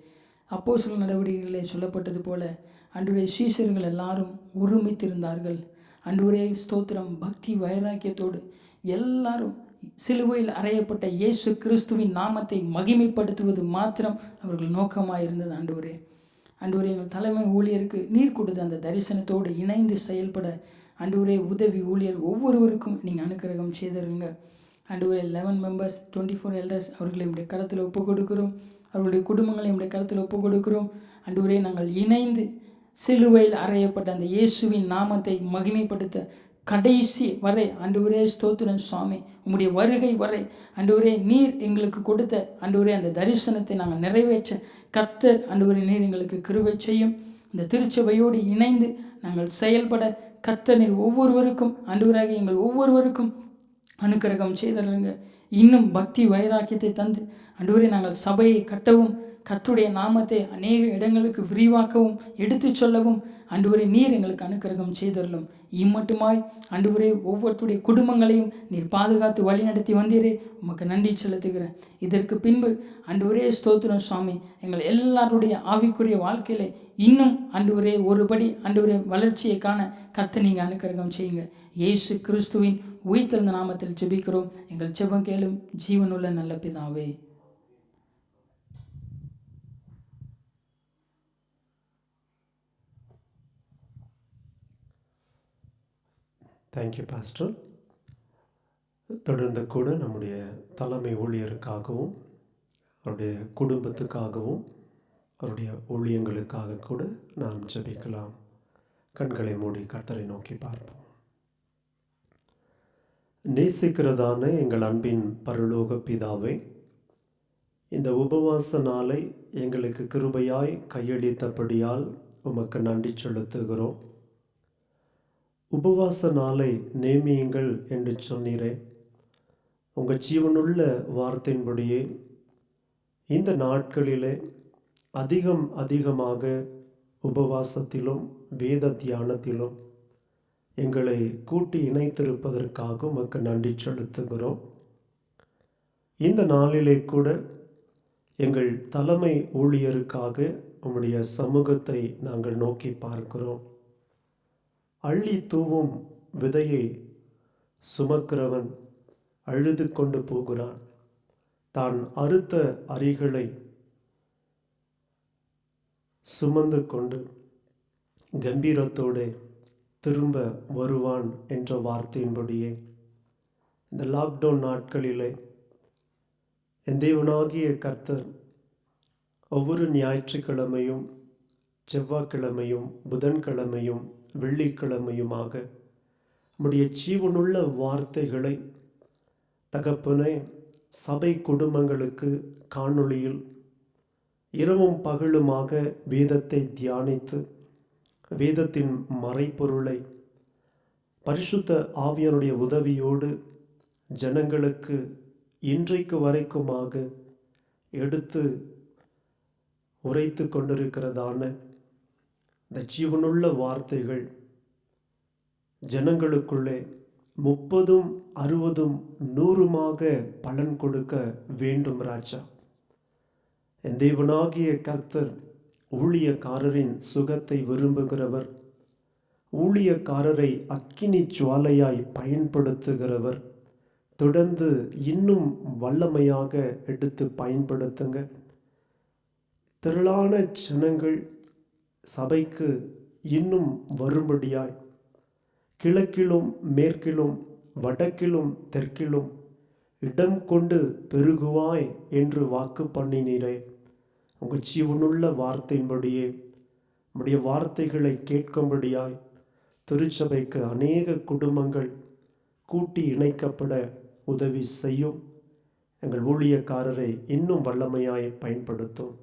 அப்போஸ்தல நடவடிக்கைகளிலே சொல்லப்பட்டது போல ஆண்டவரே சீஷர்கள் எல்லாரும் ஒருமித்திருந்தார்கள். ஆண்டவரே ஸ்தோத்திரம், பக்தி வைராக்கியத்தோடு எல்லாரும் சிலுவையில் அறையப்பட்ட இயேசு கிறிஸ்துவின் நாமத்தை மகிமைப்படுத்துவது மாத்திரம் அவர்கள் நோக்கமாக இருந்தது. ஆண்டவரே, எங்கள் தலைமை ஊழியருக்கு நீர் கொடுத்த அந்த தரிசனத்தோடு இணைந்து செயல்பட ஆண்டவரே உதவி ஊழியர் ஒவ்வொருவருக்கும் நீங்கள் அனுக்கிரகம் செய்திருங்க. ஆண்டவரே, 11 மெம்பர்ஸ் 24 எல்டர்ஸ் அவர்களை உடைய கரத்தில் ஒப்பு கொடுக்கிறோம். அவர்களுடைய குடும்பங்களை உடைய கரத்தில் ஒப்பு கொடுக்கிறோம். ஆண்டவரே, நாங்கள் இணைந்து சிலுவையில் அறையப்பட்ட அந்த இயேசுவின் நாமத்தை மகிமைப்படுத்த கடைசி வரை ஆண்டவரே ஸ்தோத்திரம் சுவாமி, உம்முடைய வருகை வரை ஆண்டவரே நீர் எங்களுக்கு கொடுத்த ஆண்டவரே அந்த தரிசனத்தை நாங்கள் நிறைவேற்ற கர்த்தர் ஆண்டவரே நீர் எங்களுக்கு கிருபை செய்யும். இந்த திருச்சபையோடு இணைந்து நாங்கள் செயல்பட கர்த்தர் நீர் ஒவ்வொருவருக்கும் ஆண்டவராக எங்கள் ஒவ்வொருவருக்கும் அனுக்கிரகம் செய்தருங்க. இன்னும் பக்தி வைராக்கியத்தை தந்து ஆண்டவரே நாங்கள் சபையை கட்டவும் கர்த்தருடைய நாமத்தை அநேக இடங்களுக்கு விரிவாக்கவும் எடுத்து சொல்லவும் ஆண்டவரே நீர் எங்களுக்கு அனுக்கிரகம் செய்தருளும். இம்மட்டுமாய் ஆண்டவரே ஒவ்வொருத்தருடைய குடும்பங்களையும் நீர் பாதுகாத்து வழி நடத்தி வந்தீரே, உமக்கு நன்றி செலுத்துகிறேன். இதற்கு பின்பு ஆண்டவரே ஸ்தோத்திரம் சுவாமி, எங்கள் எல்லாருடைய ஆவிக்குரிய வாழ்க்கையில இன்னும் ஆண்டவரே ஒருபடி ஆண்டவரே வளர்ச்சியை காண கர்த்தர் நீங்கள் அனுக்கிரகம் செய்யுங்க. இயேசு கிறிஸ்துவின் உயிர்த்தெழுந்த நாமத்தில் ஜெபிக்கிறோம். எங்கள் ஜெபம் கேளும் ஜீவனுள்ள நல்ல பிதாவே. Thank you pastor. தொடர்ந்து கூட நம்முடைய தலைமை ஊழியருக்காகவும் அவருடைய குடும்பத்துக்காகவும் அவருடைய ஊழியங்களுக்காக கூட நாம் ஜெபிக்கலாம். கண்களை மூடி கர்த்தரை நோக்கி பார்ப்போம். நேசிக்கிறதான எங்கள் அன்பின் பரலோக பிதாவே, இந்த உபவாச நாளை எங்களுக்கு கிருபையாய் கையளித்தபடியால் உமக்கு நன்றி செலுத்துகிறோம். உபவாச நாளை நேமியுங்கள் என்று சொன்னீரே, உங்கள் ஜீவனுள்ள வார்த்தையின்படியே இந்த நாட்களிலே அதிகமாக உபவாசத்திலும் வேத தியானத்திலும் எங்களை கூட்டி இணைத்திருப்பதற்காக உமக்கு நன்றி செலுத்துகிறோம். இந்த நாளிலே கூட எங்கள் தலைமை ஊழியருக்காக உம்முடைய சமூகத்தை நாங்கள் நோக்கி பார்க்கிறோம். அள்ளி தூவும் விதையை சுமக்கிறவன் அழுது கொண்டு போகிறான். தான் அறுத்த அரிகளை சுமந்து கொண்டு கம்பீரத்தோடு திரும்ப வருவான் என்ற வார்த்தையின்படியே இந்த லாக்டவுன் நாட்களிலே என் தேவனாகிய கர்த்தர் ஒவ்வொரு ஞாயிற்றுக்கிழமையும் செவ்வாய்க்கிழமையும் புதன்கிழமையும் வெள்ளிக்கிழமையுமாக நம்முடைய ஜீவனுள்ள வார்த்தைகளை தகப்பனே சபை குடும்பங்களுக்கு காணொளியில் இரவும் பகலுமாக வேதத்தை தியானித்து வேதத்தின் மறைப்பொருளை பரிசுத்த ஆவியானுடைய உதவியோடு ஜனங்களுக்கு இன்றைக்கு வரைக்குமாக எடுத்து உரைத்து கொண்டிருக்கிறதான இந்த ஜீவனுள்ள வார்த்தைகள் ஜனங்களுக்குள்ளே 30, 60, 100 பலன் கொடுக்க வேண்டும் ராஜா. என் தேவனாகிய கர்த்தர் ஊழியக்காரரின் சுகத்தை விரும்புகிறவர், ஊழியக்காரரை அக்கினி ஜுவாலையாய் பயன்படுத்துகிறவர். தொடர்ந்து இன்னும் வல்லமையாக எடுத்து பயன்படுத்துங்க. திரளான ஜனங்கள் சபைக்கு இன்னும் வரும்படியாய் கிழக்கிலும் மேற்கிலும் வடக்கிலும் தெற்கிலும் இடம் கொண்டு பெருகுவாய் என்று வாக்கு பண்ணினீரே. உங்கள் ஜீவனுள்ள வார்த்தையின்படியே நம்முடைய வார்த்தைகளை கேட்கும்படியாய் திருச்சபைக்கு அநேக குடும்பங்கள் கூட்டி இணைக்கப்பட உதவி செய்யும். எங்கள் ஊழியக்காரரை இன்னும் வல்லமையாய் பயன்படுத்தும்.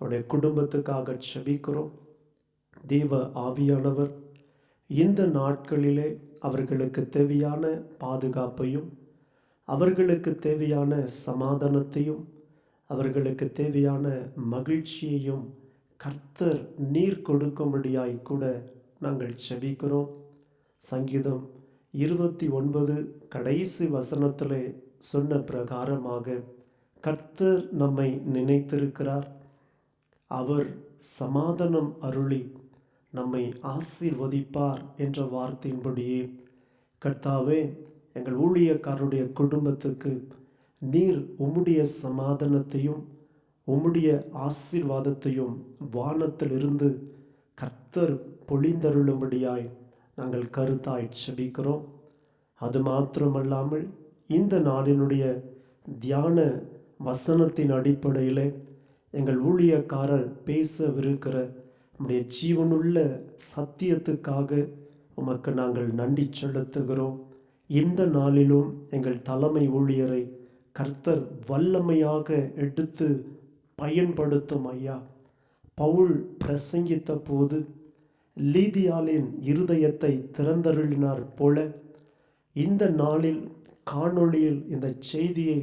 அவருடைய குடும்பத்துக்காக செபிக்கிறோம். தேவ ஆவியானவர் இந்த நாட்களிலே அவர்களுக்கு தேவையான பாதுகாப்பையும் அவர்களுக்கு தேவையான சமாதானத்தையும் அவர்களுக்கு தேவையான மகிழ்ச்சியையும் கர்த்தர் நீர் கொடுக்கும்படியாய் கூட நாங்கள் செபிக்கிறோம். சங்கீதம் 29 கடைசி வசனத்திலே சொன்ன பிரகாரமாக கர்த்தர் நம்மை நினைத்திருக்கிறார். அவர் சமாதானம் அருளி நம்மை ஆசீர்வதிப்பார் என்ற வார்த்தையின்படியே கர்த்தாவே, எங்கள் ஊழியக்காரருடைய குடும்பத்துக்கு நீர் உம்முடைய சமாதானத்தையும் உம்முடைய ஆசீர்வாதத்தையும் வானத்திலிருந்து கர்த்தர் பொழிந்தருளும்படியாய் நாங்கள் கருத்தாய் செபிக்கிறோம். அது மாத்திரமல்லாமல் இந்த நாளினுடைய தியான வசனத்தின் அடிப்படையில் எங்கள் ஊழியக்காரர் பேசவிருக்கிற நம்முடைய ஜீவனுள்ள சத்தியத்துக்காக உமக்கு நாங்கள் நன்றி செலுத்துகிறோம். இந்த நாளிலும் எங்கள் தலைமை ஊழியரை கர்த்தர் வல்லமையாக எடுத்து பயன்படுத்தும் ஐயா. பவுல் பிரசங்கித்த போது லீதியாளின் இருதயத்தை திறந்தருளினார் போல இந்த நாளில் காணொளியில் இந்த செய்தியை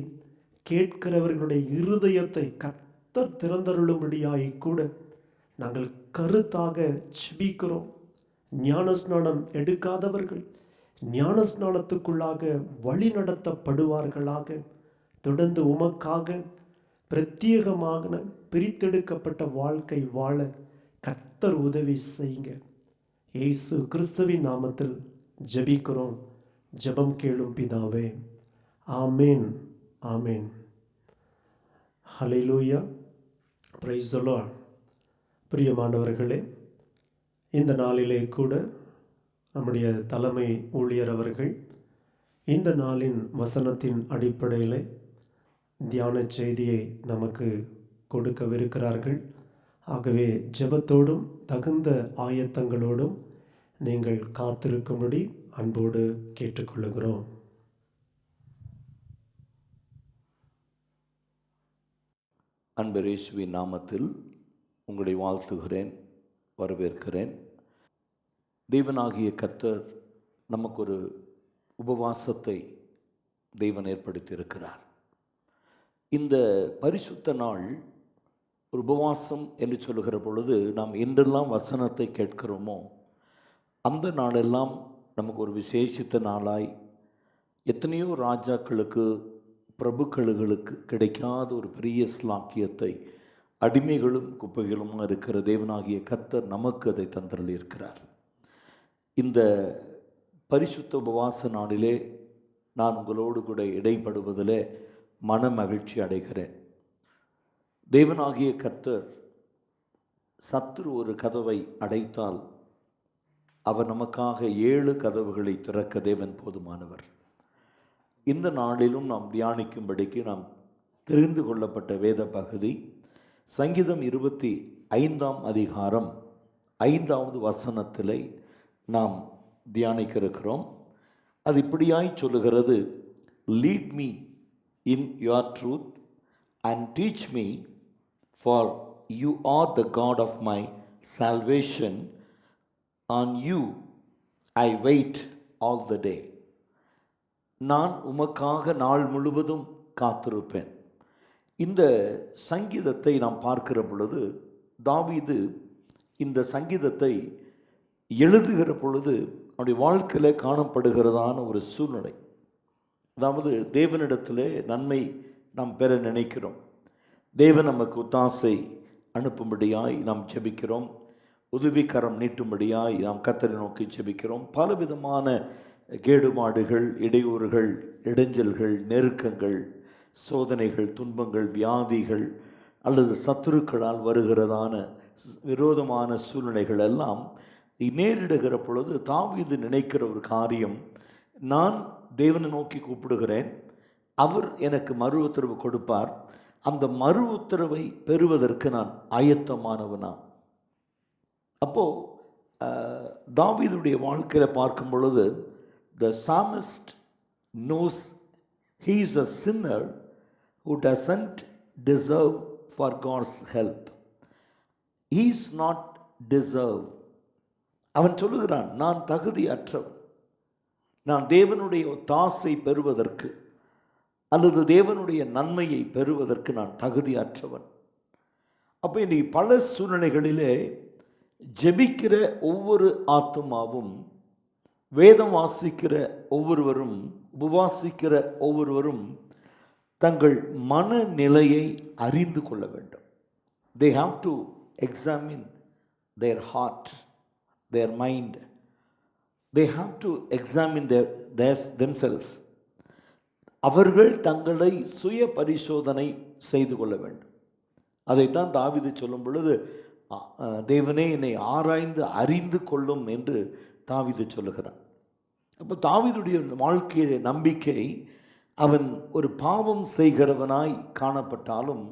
கேட்கிறவர்களுடைய இருதயத்தை கர்த்தர் கர்த்தர் திறந்தருளும்படியாய் கூட நாங்கள் கருத்தாக செபிக்கிறோம். ஞானஸ்நானம் எடுக்காதவர்கள் ஞானஸ்நானத்துக்குள்ளாக வழி நடத்தப்படுவார்களாக. தொடர்ந்து உமக்காக பிரத்யேகமான பிரித்தெடுக்கப்பட்ட வாழ்க்கை வாழ கர்த்தர் உதவி செய்யுங்க. இயேசு கிறிஸ்துவின் நாமத்தில் ஜெபிக்கிறோம். ஜெபம் கேளும் பிதாவே. ஆமேன், ஆமேன். ஹல்லேலூயா, பிரைஸ் தி லார்ட். பிரியமானவர்களே, இந்த நாளிலே கூட நம்முடைய தலைமை ஊழியர் அவர்கள் இந்த நாளின் வசனத்தின் அடிப்படையில் தியான செய்தியை நமக்கு கொடுக்கவிருக்கிறார்கள். ஆகவே ஜெபத்தோடும் தகுந்த ஆயத்தங்களோடும் நீங்கள் காத்திருக்கும்படி அன்போடு கேட்டுக்கொள்கிறோம். அன்பர் இயேசுவின் நாமத்தில் உங்களை வாழ்த்துகிறேன், வரவேற்கிறேன். தேவனாகிய கர்த்தர் நமக்கு ஒரு உபவாசத்தை தேவன் ஏற்படுத்தியிருக்கிறார். இந்த பரிசுத்த நாள் ஒரு உபவாசம் என்று சொல்லுகிற பொழுது நாம் என்றெல்லாம் வசனத்தை கேட்கிறோமோ அந்த நாளெல்லாம் நமக்கு ஒரு விசேஷித்த நாளாய், எத்தனையோ ராஜாக்களுக்கு பிரபுக்களுக்கு கிடைக்காத ஒரு பெரிய ஸ்லாக்கியத்தை அடிமைகளும் குப்பைகளும் இருக்கிற தேவனாகிய கர்த்தர் நமக்கு அதை தந்தருளியிருக்கிறார். இந்த பரிசுத்த உபவாச நாளிலே நான் உங்களோடு கூட இடைப்படுவதிலே மன மகிழ்ச்சி அடைகிறேன். தேவனாகிய கர்த்தர் சத்துரு ஒரு கதவை அடைத்தால் அவர் நமக்காக 7 கதவுகளை திறக்க தேவன் போதுமானவர். இந்த நாளிலும் நாம் தியானிக்கும்படிக்கு நாம் தெரிந்து கொள்ளப்பட்ட வேத பகுதி சங்கீதம் 25ஆம் அதிகாரம் 5வது வசனத்திலே நாம் தியானிக்க இருக்கிறோம். அது இப்படியாய் சொல்லுகிறது, lead me in your truth and teach me, for you are the God of my salvation. On you I wait all the day. நான் உமக்காக நாள் முழுவதும் காத்திருப்பேன். இந்த சங்கீதத்தை நாம் பார்க்கிற பொழுது தாவீது இந்த சங்கீதத்தை எழுதுகிற பொழுது அவருடைய வாழ்க்கையில் காணப்படுகிறதான ஒரு சூழ்நிலை, அதாவது தேவனிடத்திலே நன்மை நாம் பெற நினைக்கிறோம். தேவன் நமக்கு ஒத்தாசை அனுப்பும்படியாய் நாம் ஜெபிக்கிறோம். உதவிக்கரம் நீட்டும்படியாய் நாம் கர்த்தரை நோக்கி ஜெபிக்கிறோம். பலவிதமான கேடுபாடுகள், இடையூறுகள், இடைஞ்சல்கள், நெருக்கங்கள், சோதனைகள், துன்பங்கள், வியாதிகள் அல்லது சத்துருக்களால் வருகிறதான விரோதமான சூழ்நிலைகள் எல்லாம் நேரிடுகிற பொழுது தாவீது நினைக்கிற ஒரு காரியம், நான் தேவனை நோக்கி கூப்பிடுகிறேன், அவர் எனக்கு மறு உத்தரவு கொடுப்பார், அந்த மறு உத்தரவை பெறுவதற்கு நான் ஆயத்தமானவனா. அப்போது தாவீதுடைய வாழ்க்கையில் பார்க்கும் பொழுது the psalmist knows he is a sinner who doesn't deserve for God's help. He is not deserve. அவன் சொல்லுகிறான், நான் தகுதி அற்றவன், நான் தேவனுடைய ஒத்தாசை பெறுவதற்கு அல்லது தேவனுடைய நன்மையை பெறுவதற்கு நான் தகுதி அற்றவன். அப்போ இன்னைக்கு பல சூழ்நிலைகளிலே ஜெபிக்கிற ஒவ்வொரு ஆத்துமாவும், வேதம் வாசிக்கிற ஒவ்வொருவரும், உபவாசிக்கிற ஒவ்வொருவரும் தங்கள் மனநிலையை அறிந்து கொள்ள வேண்டும். They have to examine their heart, their mind. They have to examine themselves. அவர்கள் தங்களை சுய பரிசோதனை செய்து கொள்ள வேண்டும். அதைத்தான் தாவீது சொல்லும் பொழுது, தேவனே என்னை ஆராய்ந்து அறிந்து கொள்ளும் என்று தாவீது சொல்லுகிறான். அப்போ தாவீதுடைய வாழ்க்கைய நம்பிக்கை, அவன் ஒரு பாவம் செய்கிறவனாய் காணப்பட்டாலும்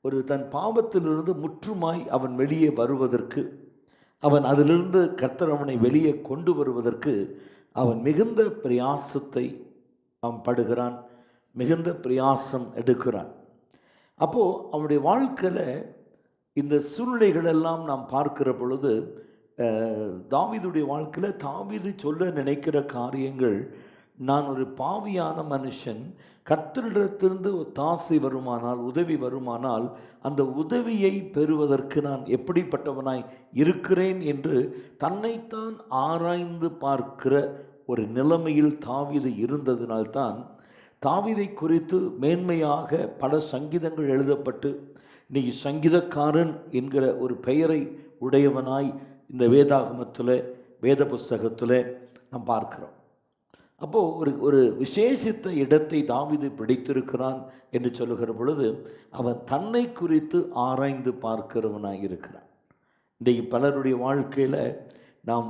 ஒரு தன் பாவத்திலிருந்து முற்றுமாய் அவன் வெளியே வருவதற்கு, அவன் அதிலிருந்து கர்த்தர் அவனை வெளியே கொண்டு வருவதற்கு அவன் மிகுந்த பிரயாசத்தை அவன் படுகிறான், மிகுந்த பிரயாசம் எடுக்கிறான். அப்போது அவனுடைய வாழ்க்கையில் இந்த சூழ்நிலைகளெல்லாம் நாம் பார்க்கிற பொழுது தாவீதுடைய வாழ்க்கையில் தாவீது சொல்ல நினைக்கிற காரியங்கள் நான் ஒரு பாவியான மனுஷன், கர்த்தரிடத்திலிருந்து ஒரு தாசை வருமானால், உதவி வருமானால், அந்த உதவியை பெறுவதற்கு நான் எப்படிப்பட்டவனாய் இருக்கிறேன் என்று தன்னைத்தான் ஆராய்ந்து பார்க்கிற ஒரு நிலைமையில் தாவீது இருந்ததினால்தான் தாவீதை குறித்து மேன்மையாக பல சங்கீதங்கள் எழுதப்பட்டு இன்றைக்கி சங்கீதக்காரன் என்கிற ஒரு பெயரை உடையவனாய் இந்த வேதாகமத்தில், வேத புஸ்தகத்தில் நாம் பார்க்கிறோம். அப்போது ஒரு விசேஷித்த இடத்தை தாவீது பிடித்திருக்கிறான் என்று சொல்லுகிற பொழுது அவன் தன்னை குறித்து ஆராய்ந்து பார்க்கிறவனாக இருக்கிறான். இன்றைக்கு பலருடைய வாழ்க்கையில் நாம்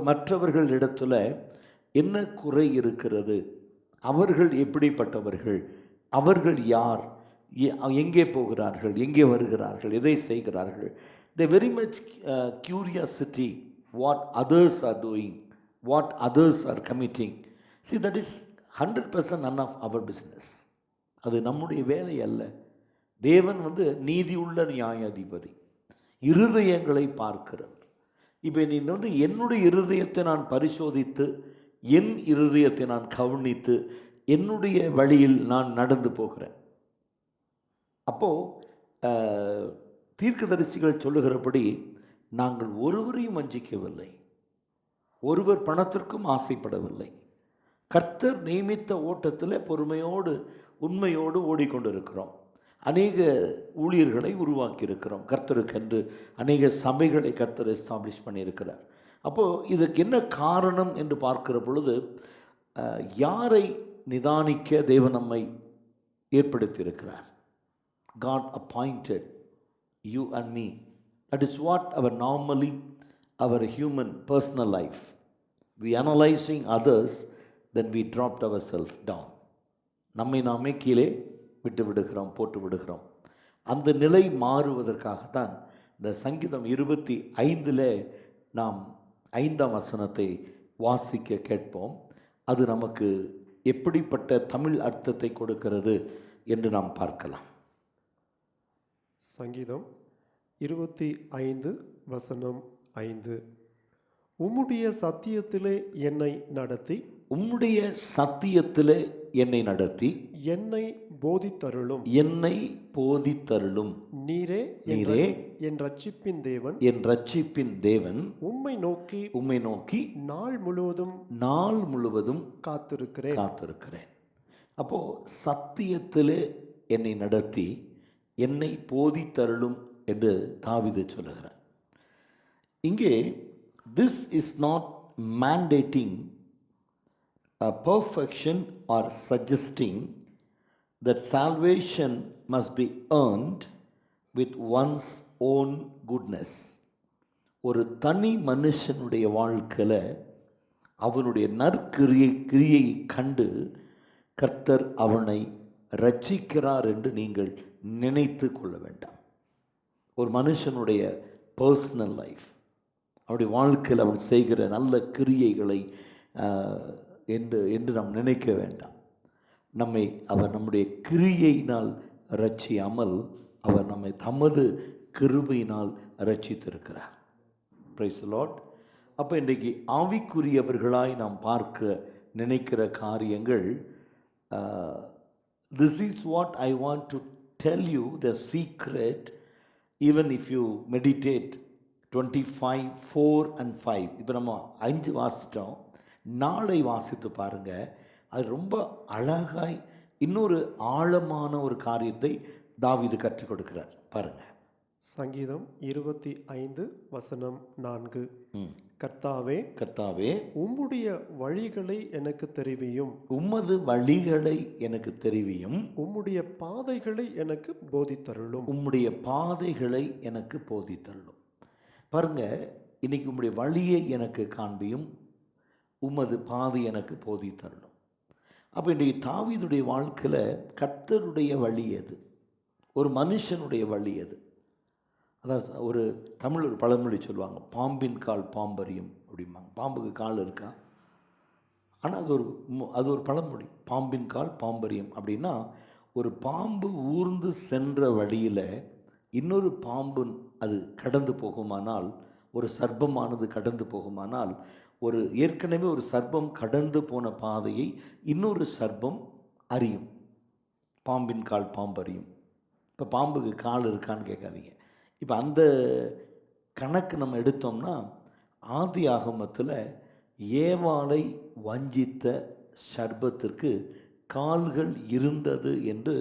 மற்றவர்களிடத்துல என்ன குறை இருக்கிறது, அவர்கள் எப்படிப்பட்டவர்கள், அவர்கள் யார், எங்கே போகிறார்கள், எங்கே வருகிறார்கள், எதை செய்கிறார்கள், they very much curiosity what others are doing, what others are committing. See, that is 100% none of our business. அது நம்முடைய வேலை அல்ல. தேவன் நீதியுள்ள நியாயாதிபதி, இருதயங்களை பார்க்கிறவர். இப்போ நீ என்னுடைய இருதயத்தை நான் பரிசோதித்து, என் இருதயத்தை நான் கவனித்து, என்னுடைய வழியில் நான் நடந்து போகிறேன். அப்போது தீர்க்கதரிசிகள் சொல்லுகிறபடி நாங்கள் ஒருவரையும் வஞ்சிக்கவில்லை, ஒருவர் பணத்திற்கும் ஆசைப்படவில்லை. கர்த்தர் நியமித்த ஓட்டத்தில் பொறுமையோடு உண்மையோடு ஓடிக்கொண்டிருக்கிறோம். அநேக ஊழியர்களை உருவாக்கியிருக்கிறோம். கர்த்தருக்கென்று அநேக சபைகளை கர்த்தர் எஸ்டாப்ளிஷ் பண்ணியிருக்கிறார். அப்போது இதுக்கு என்ன காரணம் என்று பார்க்கிற பொழுது, யாரை நிதானிக்க தேவன் நம்மை ஏற்படுத்தியிருக்கிறார். God appointed you and me. That is what our human personal life. We analyzing others, then we dropped ourselves down. நம்மை நாமே கீழே விட்டு விடுகிறோம், போட்டு விடுகிறோம். அந்த நிலை மாறுவதற்காகத்தான் இந்த சங்கீதம் 25 நாம் 5ஆம் வசனத்தை வாசிக்க கேட்போம். அது நமக்கு எப்படிப்பட்ட தமிழ் அர்த்தத்தை கொடுக்கிறது என்று நாம் பார்க்கலாம். சங்கீதம் 25 வசனம் 5. உம்முடைய சத்தியத்திலே என்னை நடத்தி, உம்முடைய சத்தியத்திலே என்னை நடத்தி, என்னை போதித்தருளும், என்னை போதித்தருளும். நீரே நீரே என் ரட்சிப்பின் தேவன், என் ரட்சிப்பின் தேவன். உம்மை நோக்கி நாள் முழுவதும் காத்திருக்கிறேன். அப்போ சத்தியத்திலே என்னை நடத்தி என்னை போதித்தருளும் என்று தாவீது சொல்லுகிறார். இங்கே this is not mandating a perfection or suggesting that salvation must be earned with one's own goodness. ஒரு தனி மனுஷனுடைய வாழ்க்கையில் அவனுடைய நற்கிரியை கண்டு கர்த்தர் அவனை ரட்சிக்கிறார் என்று நீங்கள் நினைத்து கொள்ள வேண்டாம். ஒரு மனுஷனுடைய பர்சனல் லைஃப், அவனுடைய வாழ்க்கையில் அவன் செய்கிற நல்ல கிரியைகளை என்று நாம் நினைக்க வேண்டாம். அவர் நம்முடைய கிரியையினால் ரட்சியாமல் அவர் நம்மை தமது கிருபையினால் ரட்சித்திருக்கிறார். Price the Lord. அப்போ இன்றைக்கு ஆவிக்குரியவர்களாய் நாம் பார்க்க நினைக்கிற காரியங்கள், this is what I want to tell you, the secret. Even if you meditate 25, 4 and 5, இப்போ நம்ம 5 வாசித்தோம், நாளை வாசித்து பாருங்கள். அது ரொம்ப அழகாய் இன்னொரு ஆழமான ஒரு காரியத்தை தாவீது கற்றுக் கொடுக்கிறார். பாருங்கள், சங்கீதம் 25 வசனம் 4. கர்த்தாவே உம்முடைய வழிகளை எனக்கு தெரிவியும், உமது வழிகளை எனக்கு தெரிவியும், உம்முடைய பாதைகளை எனக்கு போதித்தருளும், உம்முடைய பாதைகளை எனக்கு போதித்தருளும். பாருங்க, இன்னைக்கு உம்முடைய வழியை எனக்கு காண்பியும், உமது பாதை எனக்கு போதித்தருளும். அப்போ இன்றைக்கு தாவீதுடைய வாழ்க்கையில் கர்த்தருடைய வழி எது, ஒரு மனுஷனுடைய வழி எது? அதான் ஒரு தமிழ் ஒரு பழமொழி சொல்லுவாங்க, பாம்பின் கால் பாம்பரியும் அப்படிம்பாங்க. பாம்புக்கு கால் இருக்கா, ஆனால் அது ஒரு பழமொழி. பாம்பின் கால் பாம்பரியும் அப்படின்னா, ஒரு பாம்பு ஊர்ந்து சென்ற வழியில் இன்னொரு பாம்பு அது கடந்து போகுமானால், ஒரு சர்ப்பமானது கடந்து போகுமானால், ஏற்கனவே ஒரு சர்ப்பம் கடந்து போன பாதையை இன்னொரு சர்ப்பம் அறியும். பாம்பின் கால் பாம்பு அறியும். இப்போ பாம்புக்கு கால் இருக்கான்னு கேட்காதீங்க. இப்போ அந்த கணக்கு நம்ம எடுத்தோம்னா ஆதி ஆகமத்தில் ஏவாளை வஞ்சித்த சர்ப்பத்திற்கு கால்கள் இருந்தது என்று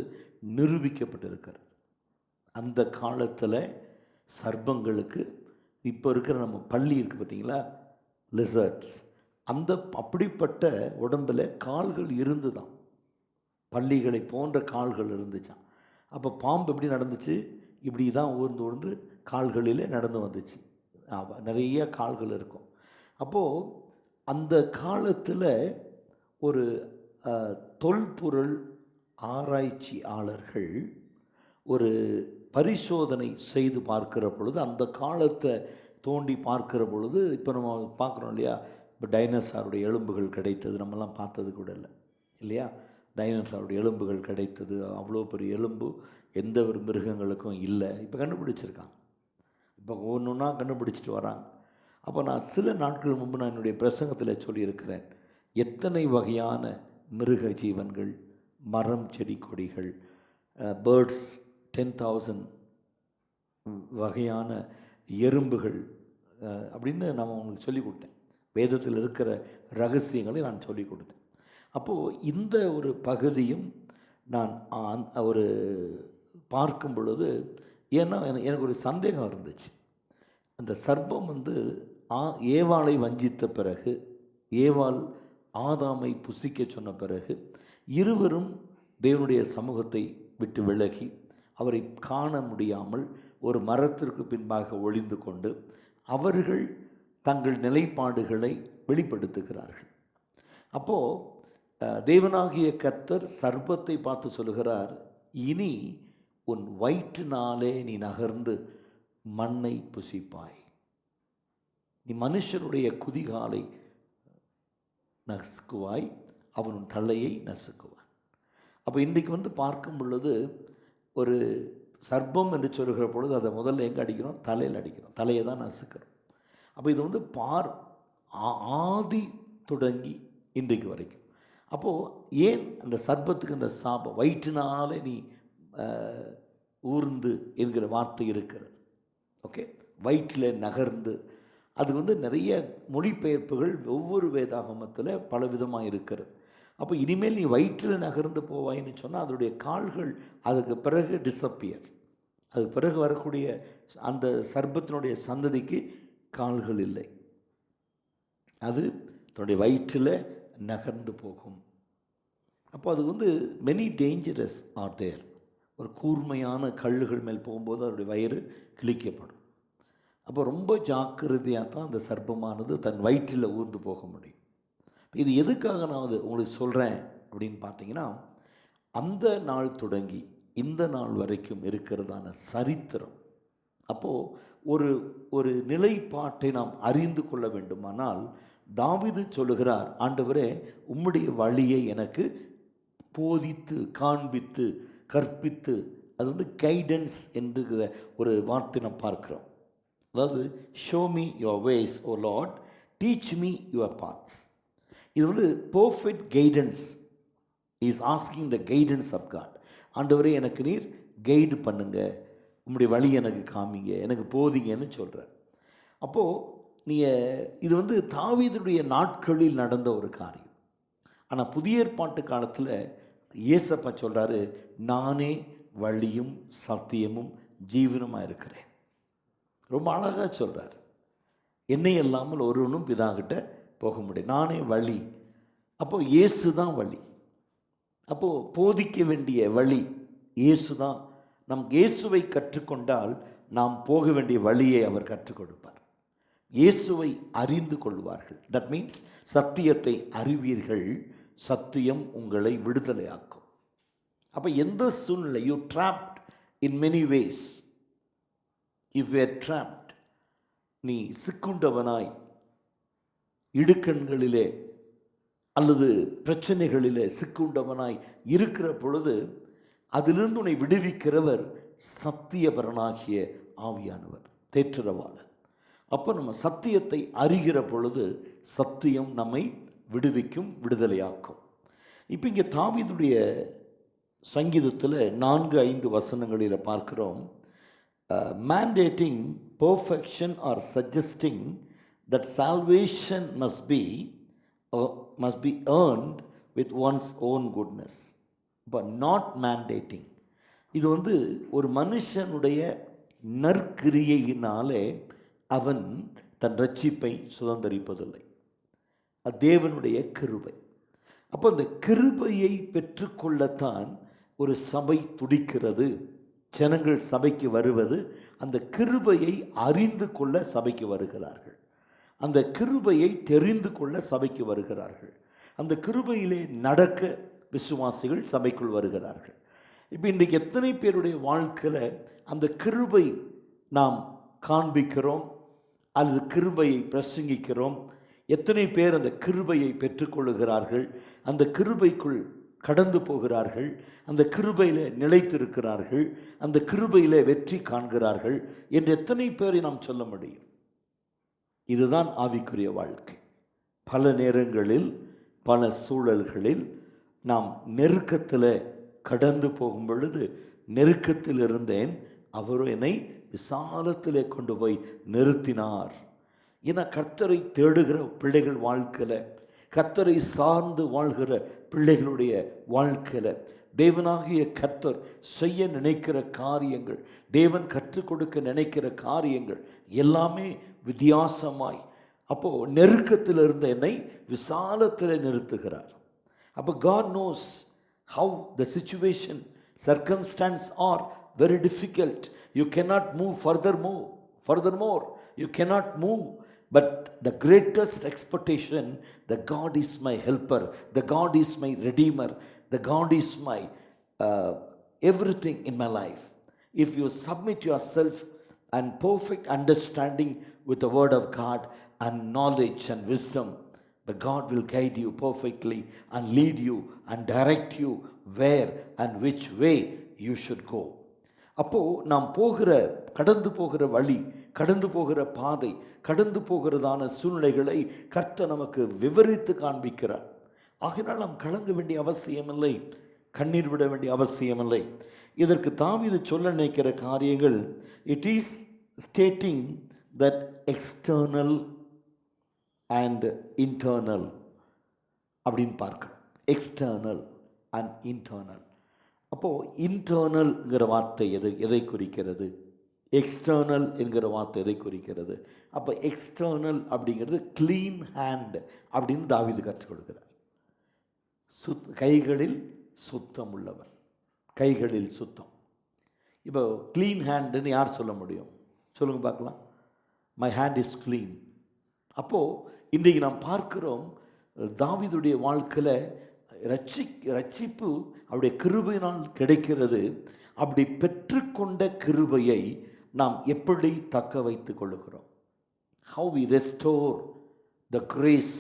நிரூபிக்கப்பட்டிருக்கிறது. அந்த காலத்தில் சர்ப்பங்களுக்கு இப்போ இருக்கிற நம்ம பள்ளி இருக்குது பார்த்தீங்களா, லிசர்ட்ஸ், அப்படிப்பட்ட உடம்பில் கால்கள் இருந்து தான், பள்ளிகளை போன்ற கால்கள் இருந்துச்சான். அப்போ பாம்பு எப்படி நடந்துச்சு, இப்படி தான் ஊர்ந்து கால்களிலே நடந்து வந்துச்சு. நிறைய கால்கள் இருக்கும். அப்போது அந்த காலத்தில் ஒரு தொல்பொருள் ஆராய்ச்சியாளர்கள் ஒரு பரிசோதனை செய்து பார்க்கிற பொழுது, அந்த காலத்தை தோண்டி பார்க்கிற பொழுது, இப்போ நம்ம பார்க்குறோம் இல்லையா, இப்போ டைனோசாருடைய எலும்புகள் கிடைத்தது, நம்மலாம் பார்த்தது கூட இல்லை இல்லையா, டைனோசாருடைய எலும்புகள் கிடைத்தது. அவ்வளோ பெரிய எலும்பு எந்த ஒரு மிருகங்களுக்கும் இல்லை. இப்போ கண்டுபிடிச்சிருக்காங்க, இப்போ ஒன்று ஒன்றா கண்டுபிடிச்சிட்டு வராங்க. அப்போ நான் சில நாட்கள் முன்பு நான் என்னுடைய பிரசங்கத்தில் சொல்லியிருக்கிறேன், எத்தனை வகையான மிருக ஜீவன்கள், மரம் செடி கொடிகள், பேர்ட்ஸ், 10,000 வகையான எறும்புகள் அப்படின்னு நான் உங்களுக்கு சொல்லிக் கொடுத்தேன். வேதத்தில் இருக்கிற ரகசியங்களை நான் சொல்லிக் கொடுத்தேன். அப்போது இந்த ஒரு பகுதியும் நான் ஒரு பார்க்கும் பொழுது, ஏன்னா எனக்கு ஒரு சந்தேகம் இருந்துச்சு. அந்த சர்ப்பம் ஏவாளை வஞ்சித்த பிறகு, ஏவாள் ஆதாமை புசிக்க சொன்ன பிறகு, இருவரும் தேவனுடைய சமூகத்தை விட்டு விலகி அவரை காண முடியாமல் ஒரு மரத்திற்கு பின்பாக ஒளிந்து கொண்டு அவர்கள் தங்கள் நிலைப்பாடுகளை வெளிப்படுத்துகிறார்கள். அப்போது தேவனாகிய கர்த்தர் சர்ப்பத்தை பார்த்து சொல்லுகிறார், இனி உன் வயிற்றினாலே நீ நகர்ந்து மண்ணை புசிப்பாய், நீ மனுஷனுடைய குதிகாலை நசுக்குவாய், அவன் தலையை நசுக்குவான். அப்போ இன்றைக்கு பார்க்கும் பொழுது ஒரு சர்ப்பம் என்று சொல்கிற பொழுது அதை முதல்ல எங்கே அடிக்கிறோம், தலையில் அடிக்கிறோம், தலையை தான் நசுக்கிறோம். அப்போ இது ஆதி தொடங்கி இன்றைக்கு வரைக்கும். அப்போது ஏன் அந்த சர்ப்பத்துக்கு அந்த சாபம், வயிற்றினாலே நீ ஊர்ந்து என்கிற வார்த்தை இருக்கிறது. ஓகே, வயிற்றில் நகர்ந்து, அது நிறைய மொழிபெயர்ப்புகள் ஒவ்வொரு வேதாகமத்தில் பல விதமாக இருக்கிறது. அப்போ இனிமேல் நீ வயிற்றில் நகர்ந்து போவாயின்னு சொன்னால் அதனுடைய கால்கள் அதுக்கு பிறகு டிஸப்பியர், அதுக்கு பிறகு வரக்கூடிய அந்த சர்ப்பத்தினுடைய சந்ததிக்கு கால்கள் இல்லை, அது தன்னுடைய வயிற்றில் நகர்ந்து போகும். அப்போ அது மெனி டேஞ்சரஸ் ஆர் தேர். ஒரு கூர்மையான கல்லுகள் மேல் போகும்போது அதனுடைய வயிறு கிழிக்கப்படும். அப்போ ரொம்ப ஜாக்கிரதையாக தான் அந்த சர்ப்பமானது தன் வயிற்றில் ஊர்ந்து போக முடியும். இது எதுக்காக நான் உங்களுக்கு சொல்கிறேன் அப்படின்னு பார்த்தீங்கன்னா, அந்த நாள் தொடங்கி இந்த நாள் வரைக்கும் இருக்கிறதான சரித்திரம். அப்போது ஒரு நிலைப்பாட்டை நாம் அறிந்து கொள்ள வேண்டுமானால், தாவீது சொல்லுகிறார், ஆண்டவரே உம்முடைய வழியை எனக்கு போதித்து காண்பித்து கற்பித்து, அது கைடன்ஸ் என்கிற ஒரு வார்த்தை நாம் பார்க்கிறோம். அதாவது show me your ways O lord, teach me your paths. இது perfect guidance, is asking the guidance of God. ஆண்டவரே எனக்கு நீர் கைடு பண்ணுங்க, உம்முடைய வழி எனக்கு காமிங்க, எனக்கு போதிங்கன்னு சொல்கிறார். அப்போது இது தாவீதுடைய நாட்களில் நடந்த ஒரு காரியம். ஆனால் புதிய ஏற்பாட்டு காலத்தில் இயேசப்பா சொல்கிறாரு, நானே வழியும் சத்தியமும் ஜீவனுமாக இருக்கிறேன். ரொம்ப அழகாக சொல்கிறார், என்னை இல்லாமல் ஒருவனும் பிதாகிட்ட போக முடியும், நானே வழி. அப்போது இயேசு தான் வழி. அப்போது போதிக்க வேண்டிய வழி இயேசு தான். நமக்கு இயேசுவை கற்றுக்கொண்டால் நாம் போக வேண்டிய வழியை அவர் கற்றுக் கொடுப்பார். இயேசுவை அறிந்து கொள்வார்கள். தட் மீன்ஸ் சத்தியத்தை அறிவீர்கள், சத்தியம் உங்களை விடுதலையாக்கும். அப்போ எந்த சூழ்நிலை, you trapped in many ways, if you are trapped, நீ சிக்குண்டவனாய் இடுக்கண்களிலே அல்லது பிரச்சனைகளிலே சிக்குண்டவனாய் இருக்கிற பொழுது, அதிலிருந்து உன்னை விடுவிக்கிறவர் சத்தியபரனாகிய ஆவியானவர், தேற்றரவாளர். அப்போ நம்ம சத்தியத்தை அறிகிற பொழுது சத்தியம் நம்மை விடுவிக்கும், விடுதலையாக்கும். இப்போ இங்கே தாவீதுடைய சங்கீதத்தில் 4-5 வசனங்களில் பார்க்கிறோம், mandating perfection or suggesting that salvation must be earned with one's own goodness, but not mandating. இது ஒரு மனுஷனுடைய நற்கிரியையினாலே அவன் தன் ரட்சிப்பை சுதந்தரிப்பதில்லை. அது தேவனுடைய கிருபை. அப்போ அந்த கிருபையை பெற்றுக்கொள்ளத்தான் ஒரு சபை துடிக்கிறது. ஜனங்கள் சபைக்கு வருவது அந்த கிருபையை அறிந்து கொள்ள சபைக்கு வருகிறார்கள். அந்த கிருபையை தெரிந்து கொள்ள சபைக்கு வருகிறார்கள். அந்த கிருபையிலே நடக்க விசுவாசிகள் சபைக்குள் வருகிறார்கள். இப்போ இன்றைக்கு எத்தனை பேருடைய வாழ்க்கையில் அந்த கிருபை நாம் காண்பிக்கிறோம் அல்லது கிருபையை பிரசங்கிக்கிறோம்? எத்தனை பேர் அந்த கிருபையை பெற்றுக்கொள்ளுகிறார்கள், அந்த கிருபைக்குள் கடந்து போகிறார்கள், அந்த கிருபையில் நிலைத்திருக்கிறார்கள், அந்த கிருபையில் வெற்றி காண்கிறார்கள் என்று எத்தனை பேரை நாம் சொல்ல முடியும்? இதுதான் ஆவிக்குரிய வாழ்க்கை. பல நேரங்களில் பல சூழல்களில் நாம் நெருக்கத்தில் கடந்து போகும் பொழுது, நெருக்கத்தில் இருந்தேன், அவர் என்னை விசாலத்திலே கொண்டு போய் நிறுத்தினார். ஏன்னா கர்த்தரை தேடுகிற பிள்ளைகள் வாழ்க்கையில், கர்த்தரை சார்ந்து வாழ்கிற பிள்ளைகளுடைய வாழ்க்கையில் தேவனாகிய கர்த்தர் செய்ய நினைக்கிற காரியங்கள், தேவன் கற்றுக் கொடுக்க நினைக்கிற காரியங்கள் எல்லாமே வித்தியாசமாய், அப்போது நெருக்கத்தில் இருந்த என்னை விசாலத்தில் நிறுத்துகிறார். அப்போ God knows how the situation, circumstance are very difficult. You cannot move furthermore you cannot move, but the greatest expectation, the God is my helper, the God is my redeemer, the God is my everything in my life. If you submit yourself and perfect understanding with the word of God and knowledge and wisdom, the God will guide you perfectly and lead you and direct you where and which way you should go. அப்போது நாம் கடந்து போகிற வழி, கடந்து போகிற பாதை, கடந்து போகிறதான சூழ்நிலைகளை கர்த்தர் நமக்கு விவரித்து காண்பிக்கிறார். ஆகினால் நாம் கலங்க வேண்டிய அவசியமில்லை, கண்ணீர் விட வேண்டிய அவசியமில்லை. இதற்கு தாவீது சொல்ல நினைக்கிற காரியங்கள், it is stating that external and internal அப்படின்னு பார்க்கணும். External and internal. அப்போது இன்டர்னல்ங்கிற வார்த்தை எதை குறிக்கிறது, எக்ஸ்டர்னல் என்கிற வார்த்தை எதை குறிக்கிறது? அப்போ எக்ஸ்டர்னல் அப்படிங்கிறது க்ளீன் ஹேண்ட் அப்படின்னு தாவீது கற்றுக் கொடுக்கிறார். கைகளில் சுத்தம் உள்ளவன், கைகளில் சுத்தம். இப்போ க்ளீன் ஹேண்டுன்னு யார் சொல்ல முடியும்? சொல்லுங்கள் பார்க்கலாம். My hand is clean. அப்போது இன்றைக்கு நாம் பார்க்கிறோம், தாவீதுடைய வாழ்க்கையில் ரட்சிப்பு அவருடைய கிருபையினால் கிடைக்கிறது. அப்படி பெற்றுக்கொண்ட கிருபையை நாம் எப்படி தக்க வைத்துக் கொள்ளுகிறோம்? How we restore the grace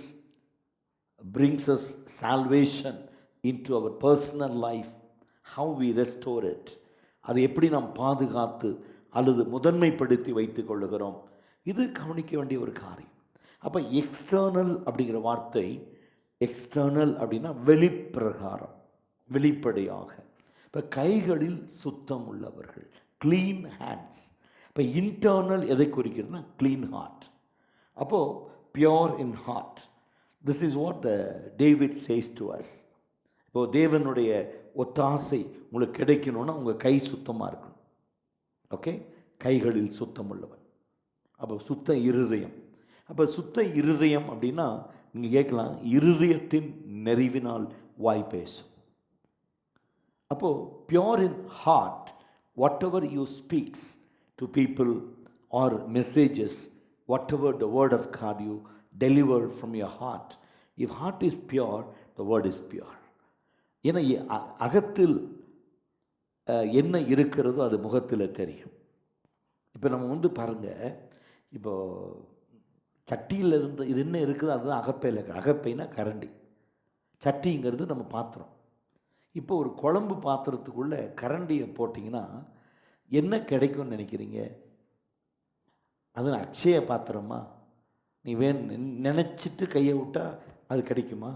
brings us salvation into our personal life. How we restore it, அதை எப்படி நாம் பாதுகாத்து அல்லது முதன்மைப்படுத்தி வைத்துக் கொள்ளுகிறோம்? இது கவனிக்க வேண்டிய ஒரு காரியம். அப்போ எக்ஸ்டர்னல் அப்படிங்கிற வார்த்தை, எக்ஸ்டர்னல் அப்படின்னா வெளிப்பிரகாரம், வெளிப்படையாக. இப்போ கைகளில் சுத்தம் உள்ளவர்கள், க்ளீன் ஹேண்ட்ஸ். இப்போ இன்டர்னல் எதை குறிக்கிறதுனா க்ளீன் ஹார்ட். அப்போது pure in heart, this is what the David says to us. இப்போது தேவனுடைய ஒத்தாசை உங்களுக்கு கிடைக்கணும்னா உங்கள் கை சுத்தமாக இருக்கணும். ஓகே, கைகளில் சுத்தம் உள்ளவன். அப்போ சுத்த இருதயம். அப்போ சுத்த இருதயம் அப்படின்னா நீங்கள் கேட்கலாம், இருதயத்தின் நெறிவினால் வாய் பேசும். அப்போது pure in heart, whatever you speaks to people are messages, whatever the word of God you delivered from your heart, if heart is pure, the word is pure. ஏன்னா அகத்தில் என்ன இருக்கிறதோ அது முகத்தில் தெரியும். இப்போ நம்ம பாருங்கள், இப்போது சட்டியில் இருந்து இது என்ன இருக்குது அதுதான் அகப்பையில். அகப்பைனா கரண்டி, சட்டிங்கிறது நம்ம பாத்திரம். இப்போ ஒரு குழம்பு பாத்திரத்துக்குள்ளே கரண்டியை போட்டிங்கன்னா என்ன கிடைக்கும்னு நினைக்கிறீங்க? அது அக்ஷய பாத்திரமா? நீ நினச்சிட்டு கையை விட்டால் அது கிடைக்குமா?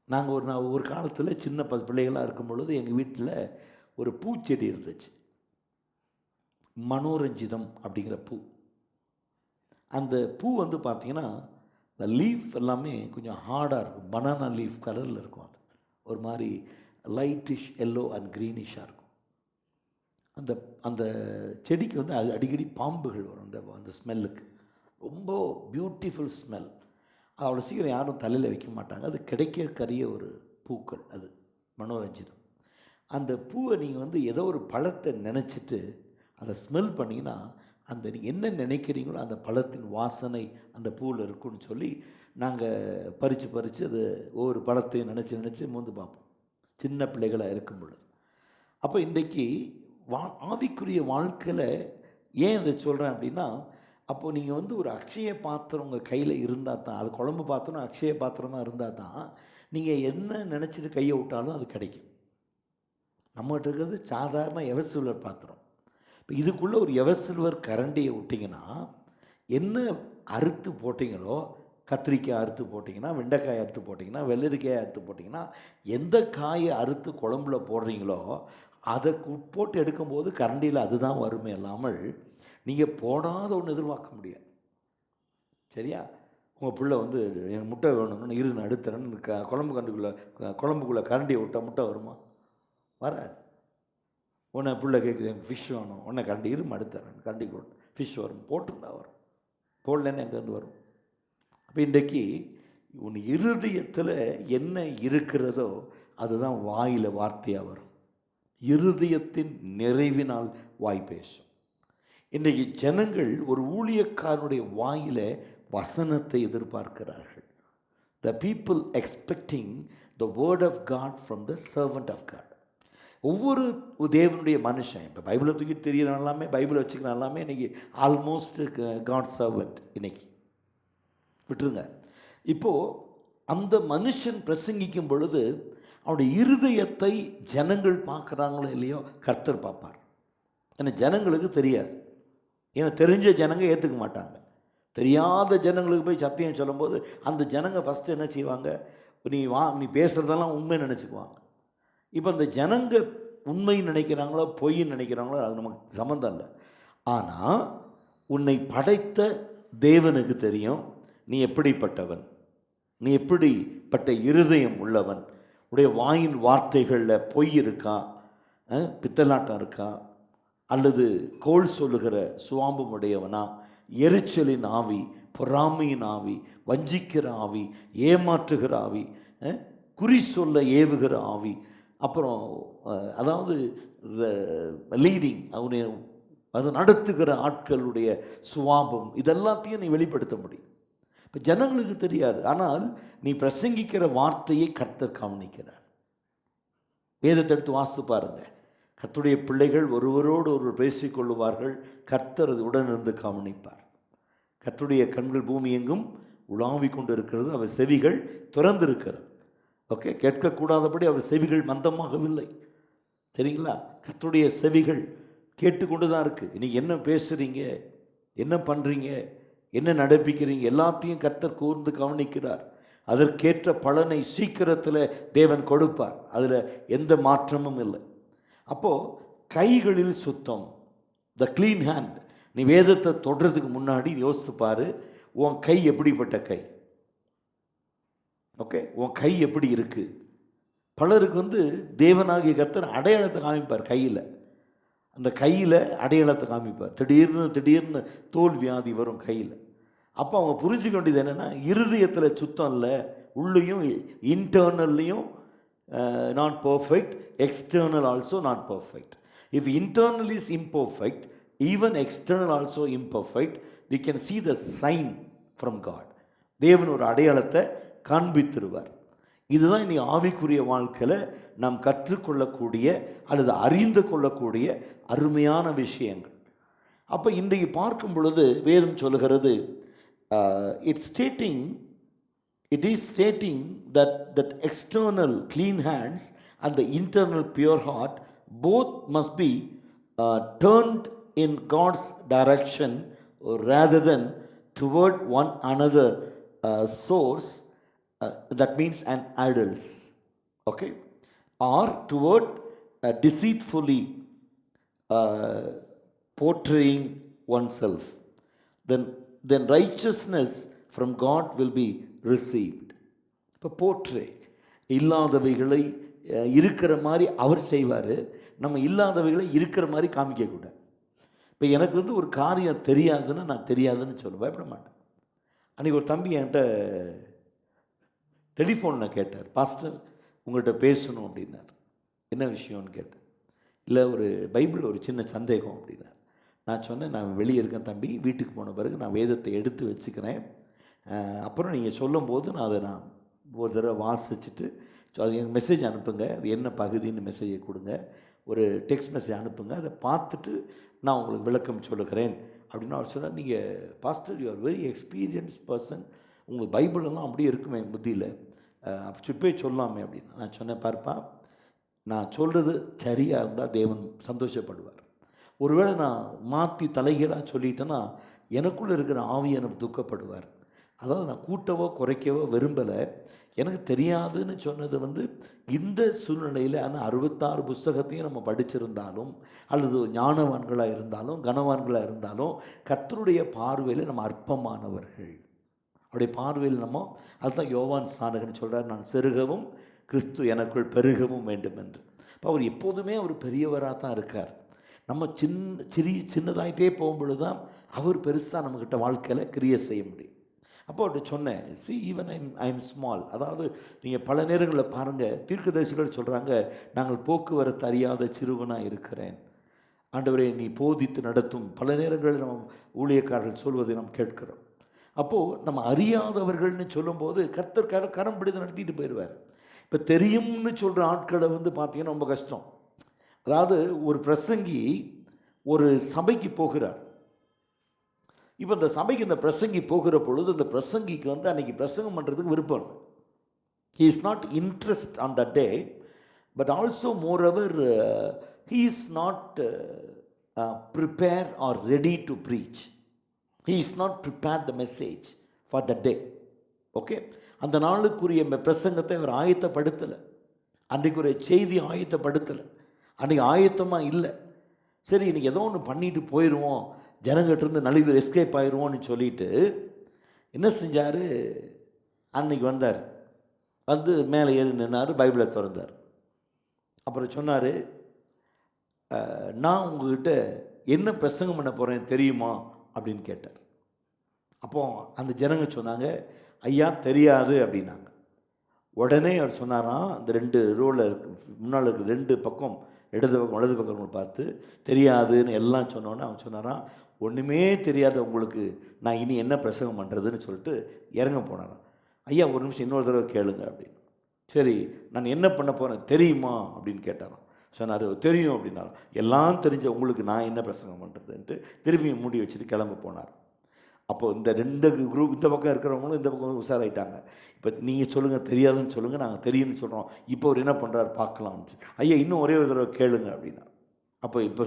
நாங்கள் ஒரு காலத்தில் சின்ன பிள்ளைகளாக இருக்கும் பொழுது எங்கள் வீட்டில் ஒரு பூச்செடி இருந்துச்சு, மனோரஞ்சிதம் அப்படிங்கிற பூ. அந்த பூ வந்து பார்த்திங்கன்னா இந்த லீஃப் எல்லாமே கொஞ்சம் ஹார்டாக இருக்கும், பனானா லீஃப் கலரில் இருக்கும். அது ஒரு மாதிரி லைட்டிஷ் எல்லோ அண்ட் க்ரீனிஷாக இருக்கும். அந்த அந்த செடிக்கு வந்து அடிக்கடி பாம்புகள் வரும். அந்த ஸ்மெல்லுக்கு ரொம்ப பியூட்டிஃபுல் ஸ்மெல். அவ்வளோ சீக்கிரம் யாரும் தலையில் வைக்க மாட்டாங்க. அது கிடைக்கக்கூடிய ஒரு பூக்கள் அது மனோரஞ்சிதம். அந்த பூவை நீங்கள் வந்து ஏதோ ஒரு பழத்தை நினச்சிட்டு அதை ஸ்மெல் பண்ணிங்கன்னா அந்த நீங்கள் என்ன நினைக்கிறீங்களோ அந்த பழத்தின் வாசனை அந்த பூவில் இருக்குன்னு சொல்லி நாங்கள் பறித்து அது ஒவ்வொரு பழத்தையும் நினச்சி மூந்து பார்ப்போம் சின்ன பிள்ளைகளாக இருக்கும் பொழுது. அப்போ இன்றைக்கி ஆவிக்குரிய வாழ்க்கையில் ஏன் இதை சொல்கிறேன் அப்படின்னா, அப்போது நீங்கள் வந்து ஒரு அக்ஷய பாத்திரம் உங்கள் கையில் இருந்தால் தான், அது குழம்பு பாத்திரம் அக்ஷய பாத்திரமாக இருந்தால் தான் நீங்கள் என்ன நினச்சிட்டு கையை விட்டாலும் அது கிடைக்கும். நம்மகிட்ட இருக்கிறது சாதாரண எவசில்வர் பாத்திரம். இப்போ இதுக்குள்ளே ஒரு எவசில்வர் கரண்டியை விட்டிங்கன்னா என்ன அறுத்து போட்டிங்களோ, கத்திரிக்காய் அறுத்து போட்டிங்கன்னா, வெண்டைக்காய் அறுத்து போட்டிங்கன்னா, வெள்ளரிக்காய் அறுத்து போட்டிங்கன்னா, எந்த காயை அறுத்து குழம்புல போடுறீங்களோ அதை போட்டு எடுக்கும்போது கரண்டியில் அதுதான் வருமே இல்லாமல் நீங்கள் போடாத ஒன்று எதிர்பார்க்க முடியாது. சரியா? உங்கள் பிள்ளை வந்து எனக்கு முட்டை வேணும்னு நான் அடுத்துறேன்னு இந்த குழம்புக்குள்ளே கரண்டியை விட்டால் முட்டை வருமா? வராது. உன்னை பிள்ளை கேட்குது எனக்கு ஃபிஷ் வேணும், உன்னை கரண்டி அடுத்துறேன் கரண்டி ஃபிஷ் வரும், போட்டுருந்தா வரும், போடலன்னு எங்கேருந்து வரும்? அப்போ இன்றைக்கி உன் இருதயத்தில் என்ன இருக்கிறதோ அதுதான் வாயில் வார்த்தையாக வரும். இருதயத்தின் நிறைவினால் வாய் பேசும். இன்றைக்கி ஜனங்கள் ஒரு ஊழியக்காரனுடைய வாயில் வசனத்தை எதிர்பார்க்கிறார்கள். The people expecting the word of God from the servant of God. ஒவ்வொரு தேவனுடைய மனுஷன் இப்போ பைபிளை தூக்கிட்டு தெரியிற எல்லாமே, பைபிளை வச்சுக்கிற எல்லாமே இன்றைக்கி ஆல்மோஸ்ட் காட் சர்வெண்ட். இன்றைக்கி விட்டுருங்க. இப்போது அந்த மனுஷன் பிரசங்கிக்கும் பொழுது அவனுடைய இருதயத்தை ஜனங்கள் பார்க்குறாங்களோ இல்லையோ கர்த்தர் பார்ப்பார். ஏன்னா ஜனங்களுக்கு தெரியாது. ஏன்னா தெரிஞ்ச ஜனங்க ஏற்றுக்க மாட்டாங்க. தெரியாத ஜனங்களுக்கு போய் சத்தியம் சொல்லும்போது அந்த ஜனங்க ஃபஸ்ட்டு என்ன செய்வாங்க, நீ பேசுகிறதெல்லாம் உண்மை நினச்சிக்குவாங்க. இப்போ அந்த ஜனங்க உண்மைன்னு நினைக்கிறாங்களோ பொய்ன்னு நினைக்கிறாங்களோ அது நமக்கு சம்மந்தம் இல்லை. ஆனால் உன்னை படைத்த தேவனுக்கு தெரியும் நீ எப்படிப்பட்டவன், நீ எப்படிப்பட்ட இருதயம் உள்ளவன், உடைய வாயின் வார்த்தைகளில் பொய் இருக்கா, பித்தலாட்டம் இருக்கா, அல்லது கோல் சொல்லுகிற சுவாம்பம் உடையவனா, எரிச்சலின் ஆவி, பொறாமையின் ஆவி, வஞ்சிக்கிற ஆவி, ஏமாற்றுகிற ஆவி, குறி சொல்ல ஏவுகிற ஆவி, அப்புறம் அதாவது லீடிங் அவனை அது நடத்துகிற ஆட்களுடைய சுவாபம், இதெல்லாத்தையும் நீ வெளிப்படுத்த முடியும். இப்போ ஜனங்களுக்கு தெரியாது. ஆனால் நீ பிரசங்கிக்கிற வார்த்தையை கர்த்தர் கவனிக்கிறார். வேதத்தை எடுத்து வாசித்து பாருங்கள். கர்த்தருடைய பிள்ளைகள் ஒருவரோடு ஒருவர் பேசிக்கொள்ளுவார்கள், கர்த்தர் அது உடனிருந்து கவனிப்பார். கர்த்தருடைய கண்கள் பூமி எங்கும் உலாவிக் கொண்டு இருக்கிறது, அவர் செவிகள் திறந்திருக்கிறது. ஓகே, கேட்கக்கூடாதபடி அவர் செவிகள் மந்தமாகவில்லை. சரிங்களா? கர்த்தருடைய செவிகள் கேட்டுக்கொண்டு தான் இருக்குது. இன்றைக்கி என்ன பேசுகிறீங்க, என்ன பண்ணுறீங்க, என்ன நடப்பிக்கிறீங்க, எல்லாத்தையும் கர்த்தர் கூர்ந்து கவனிக்கிறார். அதற்கேற்ற பலனை சீக்கிரத்தில் தேவன் கொடுப்பார். அதில் எந்த மாற்றமும் இல்லை. அப்போது கைகளில் சுத்தம், த க்ளீன் ஹேண்ட். நீ வேதத்தை தொடுறதுக்கு முன்னாடி யோசிப்பார், உன் கை எப்படிப்பட்ட கை. ஓகே, உன் கை எப்படி இருக்குது. பலருக்கு வந்து தேவனாகிய கர்த்தர் அடையாளத்தை காமிப்பார் கையில். அந்த கையில் அடையாளத்தை காமிப்பார். திடீர்னு தோல் வியாதி வரும் கையில். அப்போ அவங்க புரிஞ்சுக்க வேண்டியது என்னென்னா, இருதயத்தில் சுத்தம் இல்லை, உள்ளேயும் இன்டர்னல்லையும் not perfect, external also not perfect. If internal is imperfect, even external also imperfect, you can see the sign from God. தேவன் ஒரு அடையாளத்தை காண்பித்திருவார். இதுதான் இனி ஆவிக்குரிய வாழ்க்கையில் நாம் கற்றுக்கொள்ளக்கூடிய அல்லது அறிந்து கொள்ளக்கூடிய அருமையான விஷயங்கள். அப்போ இன்றைக்கு பார்க்கும் பொழுது வேதம் சொல்லுகிறது, it is stating that external clean hands and the internal pure heart both must be turned in God's direction rather than toward one another source, that means an idols, okay, or toward deceitfully portraying oneself, then righteousness from God will be received. இப்போ portray இல்லாதவைகளை இருக்கிற மாதிரி அவர் செய்வார், நம்ம இல்லாதவைகளை இருக்கிற மாதிரி காமிக்கக்கூடாது. இப்போ எனக்கு வந்து ஒரு காரியம் தெரியாதுன்னா நான் தெரியாதுன்னு சொல்லுவேன், பயப்பட மாட்டேன். அன்றைக்கி ஒரு தம்பி என்கிட்ட டெலிஃபோனில் கேட்டார், பாஸ்டர் உங்கள்கிட்ட பேசணும் அப்படின்னார். என்ன விஷயம்னு கேட்டேன். இல்லை ஒரு பைபிள் ஒரு சின்ன சந்தேகம் அப்படின்னார். நான் சொன்னேன், நான் வெளியே இருக்கேன் தம்பி, வீட்டுக்கு போன பிறகு நான் வேதத்தை எடுத்து வச்சுக்கிறேன், அப்புறம் நீங்கள் சொல்லும்போது நான் அதை நான் ஒரு தடவை வாசிச்சுட்டு அது எனக்கு மெசேஜ் அனுப்புங்க, அது என்ன பகுதின்னு மெசேஜை கொடுங்க, ஒரு டெக்ஸ்ட் மெசேஜ் அனுப்புங்க, அதை பார்த்துட்டு நான் உங்களுக்கு விளக்கம் சொல்லுகிறேன் அப்படின்னு அவர் சொன்னார். நீங்கள் pastor you are very experience person, உங்களுக்கு பைபிளெல்லாம் அப்படியே இருக்குமே புத்தியில், அப்படி போய் சொல்லாமே அப்படின்னு. நான் சொன்னேன், பார்ப்பா நான் சொல்கிறது சரியாக இருந்தால் தேவன் சந்தோஷப்படுவார். ஒருவேளை நான் மாற்றி தலைகீழாக சொல்லிட்டேன்னா எனக்குள்ளே இருக்கிற ஆவி எனக்கு துக்கப்படுவார். அதாவது நான் கூட்டவோ குறைக்கவோ விரும்பலை. எனக்கு தெரியாதுன்னு சொன்னது வந்து இந்த சூழ்நிலையில், ஆனால் 66 புஸ்தகத்தையும் நம்ம படிச்சிருந்தாலும் அல்லது ஞானவான்களாக இருந்தாலும் கனவான்களாக இருந்தாலும் கர்த்தருடைய பார்வையில் நம்ம அற்பமானவர்கள். அவருடைய பார்வையில் நம்ம, அதுதான் யோவான் ஸ்நானகன் சொல்கிறார், நான் செருகவும் கிறிஸ்து எனக்குள் பெருகவும் வேண்டும் என்று. இப்போ அவர் எப்போதுமே அவர் பெரியவராக தான் இருக்கார். நம்ம சின்னதாகிட்டே போகும்பொழுது தான் அவர் பெருசாக நம்மக்கிட்ட வாழ்க்கையில் கிரியேட் செய்ய முடியும். அப்போ அவர்கிட்ட சொன்னேன், சி ஈவன் ஐம் ஸ்மால். அதாவது நீங்கள் பல நேரங்களில் பாருங்கள், தீர்க்கதரிசிகள் சொல்கிறாங்க, நாங்கள் போக்குவரத்து அறியாத சிறுவனாக இருக்கிறேன், ஆண்டவரே நீ போதித்து நடத்தும். பல நேரங்களில் நம்ம ஊழியக்காரர்கள் சொல்வதை நாம் கேட்கிறோம். அப்போது நம்ம அறியாதவர்கள்னு சொல்லும்போது கர்த்தர் கரம் பிடித்து நடத்திட்டு போயிடுவார். இப்போ தெரியும்னு சொல்கிற ஆட்களை வந்து பார்த்தீங்கன்னா ரொம்ப கஷ்டம். அதாவது ஒரு பிரசங்கி ஒரு சபைக்கு போகிறார். இப்போ இந்த சபைக்கு இந்த பிரசங்கி போகிற பொழுது இந்த பிரசங்கிக்கு வந்து அன்றைக்கி பிரசங்கம் பண்ணுறதுக்கு விருப்பம் இல்லை. He is not interest on that day, but also more ever he is not prepare are ready to preach. He is not prepare the message for the day. Okay, அந்த நாளுக்குரிய பிரசங்கத்தை அவர் ஆயத்தப்படுத்தலை, அன்றைக்குரிய செய்தி ஆயத்தப்படுத்தலை, அன்றைக்கி ஆயத்தமாக இல்லை. சரி இன்றைக்கி ஏதோ ஒன்று பண்ணிட்டு போயிடுவோம், ஜனங்கிட்டிருந்து நலிவு எஸ்கேப் ஆயிடுவோன்னு சொல்லிட்டு என்ன செஞ்சார், அன்னைக்கு வந்தார், வந்து மேலே ஏறி நின்னார், பைபிளை திறந்தார். அப்புறம் சொன்னார், நான் உங்ககிட்ட என்ன பிரசங்கம் பண்ண போகிறேன் தெரியுமா அப்படின்னு கேட்டார். அப்போது அந்த ஜனங்க சொன்னாங்க, ஐயா தெரியாது அப்படின்னாங்க. உடனே அவர் சொன்னாராம், அந்த 2 ரோவில் முன்னால் இருக்கிற 2 பக்கம் இடது பக்கம் வலது பக்கம் பார்த்து தெரியாதுன்னு எல்லாம் சொன்னோன்னே அவன் சொன்னாரான், ஒன்றுமே தெரியாத உங்களுக்கு நான் இனி என்ன பிரசங்கம் பண்ணுறதுன்னு சொல்லிட்டு இறங்க போனாரான். ஐயா ஒரு நிமிஷம் இன்னொரு தடவை கேளுங்க அப்படின்னு. சரி நான் என்ன பண்ண போகிறேன் தெரியுமா அப்படின்னு கேட்டாரான். சொன்னார் தெரியும் அப்படின்னாலும். எல்லாம் தெரிஞ்ச உங்களுக்கு நான் என்ன பிரசங்கம் பண்ணுறதுன்ட்டு திரும்பி மூடி வச்சுட்டு கிளம்ப போனார். அப்போது இந்த 2 குரூப், இந்த பக்கம் இருக்கிறவங்களும் இந்த பக்கம் உஷாராயிட்டாங்க. இப்போ நீங்கள் சொல்லுங்கள் தெரியாதுன்னு சொல்லுங்கள், நாங்கள் தெரியும்னு சொல்கிறோம், இப்போ அவர் என்ன பண்ணுறாரு பார்க்கலாம்னு. ஐயா இன்னும் ஒரே ஒரு தடவை கேளுங்க அப்படின்னா. அப்போ இப்போ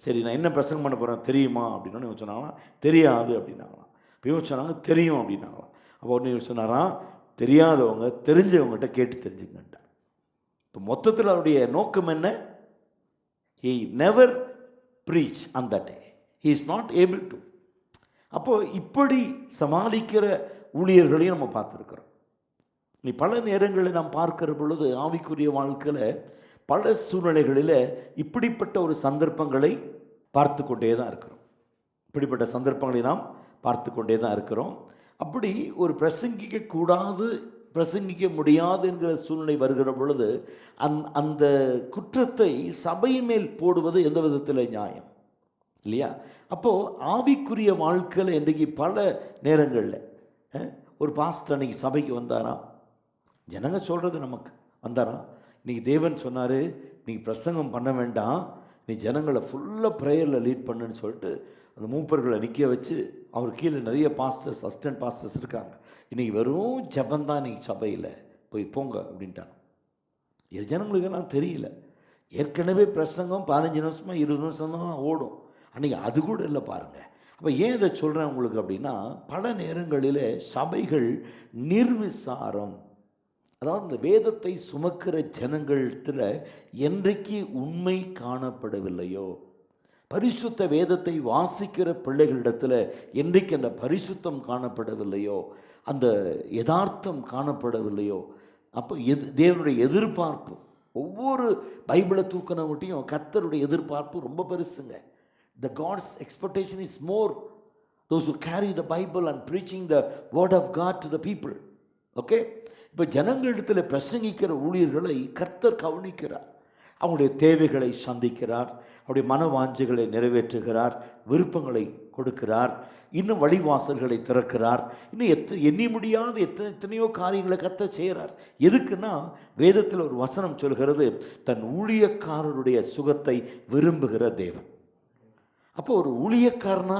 சரி நான் என்ன பிரசங்கம் பண்ண போகிறேன் தெரியுமா அப்படின்னு இவங்க சொன்னாங்களாம், தெரியாது அப்படின்னாங்களாம். இப்போ இவங்க சொன்னாங்க தெரியும் அப்படின்னாங்களாம். அப்போ ஒன்று இவங்க சொன்னாராம், தெரியாதவங்க தெரிஞ்சவங்ககிட்ட கேட்டு தெரிஞ்சுக்கிட்டார். இப்போ மொத்தத்தில் அவருடைய நோக்கம் என்ன, he never preach on that day, he is not able to. அப்போது இப்படி சமாளிக்கிற ஊழியர்களையும் நம்ம பார்த்துருக்குறோம். நீ பல நேரங்களில் நாம் பார்க்கிற பொழுது ஆவிக்குரிய வாழ்க்கையில் பல சூழ்நிலைகளில் இப்படிப்பட்ட ஒரு சந்தர்ப்பங்களை பார்த்து கொண்டே தான் இருக்கிறோம். இப்படிப்பட்ட சந்தர்ப்பங்களை நாம் பார்த்து கொண்டே தான் இருக்கிறோம். அப்படி ஒரு பிரசங்கிக்கக்கூடாது, பிரசங்கிக்க முடியாது என்கிற சூழ்நிலை வருகிற பொழுது அந்த குற்றத்தை சபையின் மேல் போடுவது எந்த விதத்தில் நியாயம் இல்லையா? அப்போது ஆவிக்குரிய வாழ்க்கையில் இன்றைக்கு பல நேரங்களில் ஒரு பாஸ்டர் அன்றைக்கி சபைக்கு வந்தாராம், ஜனங்க சொல்கிறது நமக்கு வந்தாராம், இன்றைக்கி தேவன் சொன்னார் நீங்கள் பிரசங்கம் பண்ண வேண்டாம், நீ ஜனங்களை ஃபுல்லாக ப்ரேயரில் லீட் பண்ணுன்னு சொல்லிட்டு அந்த மூப்பர்களை நிற்க வச்சு, அவர் கீழே நிறைய பாஸ்டர்ஸ் அசிஸ்டன்ட் பாஸ்டர்ஸ் இருக்காங்க, இன்றைக்கி வெறும் ஜபந்தான் இன்றைக்கி சபையில் போய் போங்க அப்படின்ட்டாங்க. ஜனங்களுக்கெல்லாம் தெரியல, ஏற்கனவே பிரசங்கம் 15 நிமிஷமாக 20 நிமிஷம் தான் ஓடும், அன்றைக்கி அது கூட இல்லை பாருங்கள். அப்போ அப்போ ஏன் இதை சொல்கிறேன் உங்களுக்கு அப்படின்னா, பல நேரங்களில் சபைகள் நிர்விசாரம், அதாவது இந்த வேதத்தை சுமக்கிற ஜனங்கள்கிட்ட என்றைக்கு உண்மை காணப்படவில்லையோ, பரிசுத்த வேதத்தை வாசிக்கிற பிள்ளைகளிடத்தில் என்றைக்கு அந்த பரிசுத்தம் காணப்படவில்லையோ, அந்த யதார்த்தம் காணப்படவில்லையோ, அப்போ தேவனுடைய எதிர்பார்ப்பு, ஒவ்வொரு பைபிளை தூக்கினவங்கட்டையும் கர்த்தருடைய எதிர்பார்ப்பு ரொம்ப பெருசுங்க. The God's expectation is more those who carry the Bible and preaching the word of God to the people. Okay, இப்போ ஜனங்களிடத்தில் பிரசங்கிக்கிற ஊழியர்களை கர்த்தர் கவனிக்கிறார். அவங்களுடைய தேவைகளை சந்திக்கிறார், அவருடைய மனவாஞ்சைகளை நிறைவேற்றுகிறார், விருப்பங்களை கொடுக்கிறார், இன்னும் வழிவாசல்களை திறக்கிறார், இன்னும் எண்ணி முடியாத எத்தனையோ காரியங்களை கர்த்தர் செய்கிறார். எதுக்குன்னா, வேதத்தில் ஒரு வசனம் சொல்கிறது, தன் ஊழியக்காரருடைய சுகத்தை விரும்புகிற தேவன். அப்போ ஒரு ஊழியக்காரனா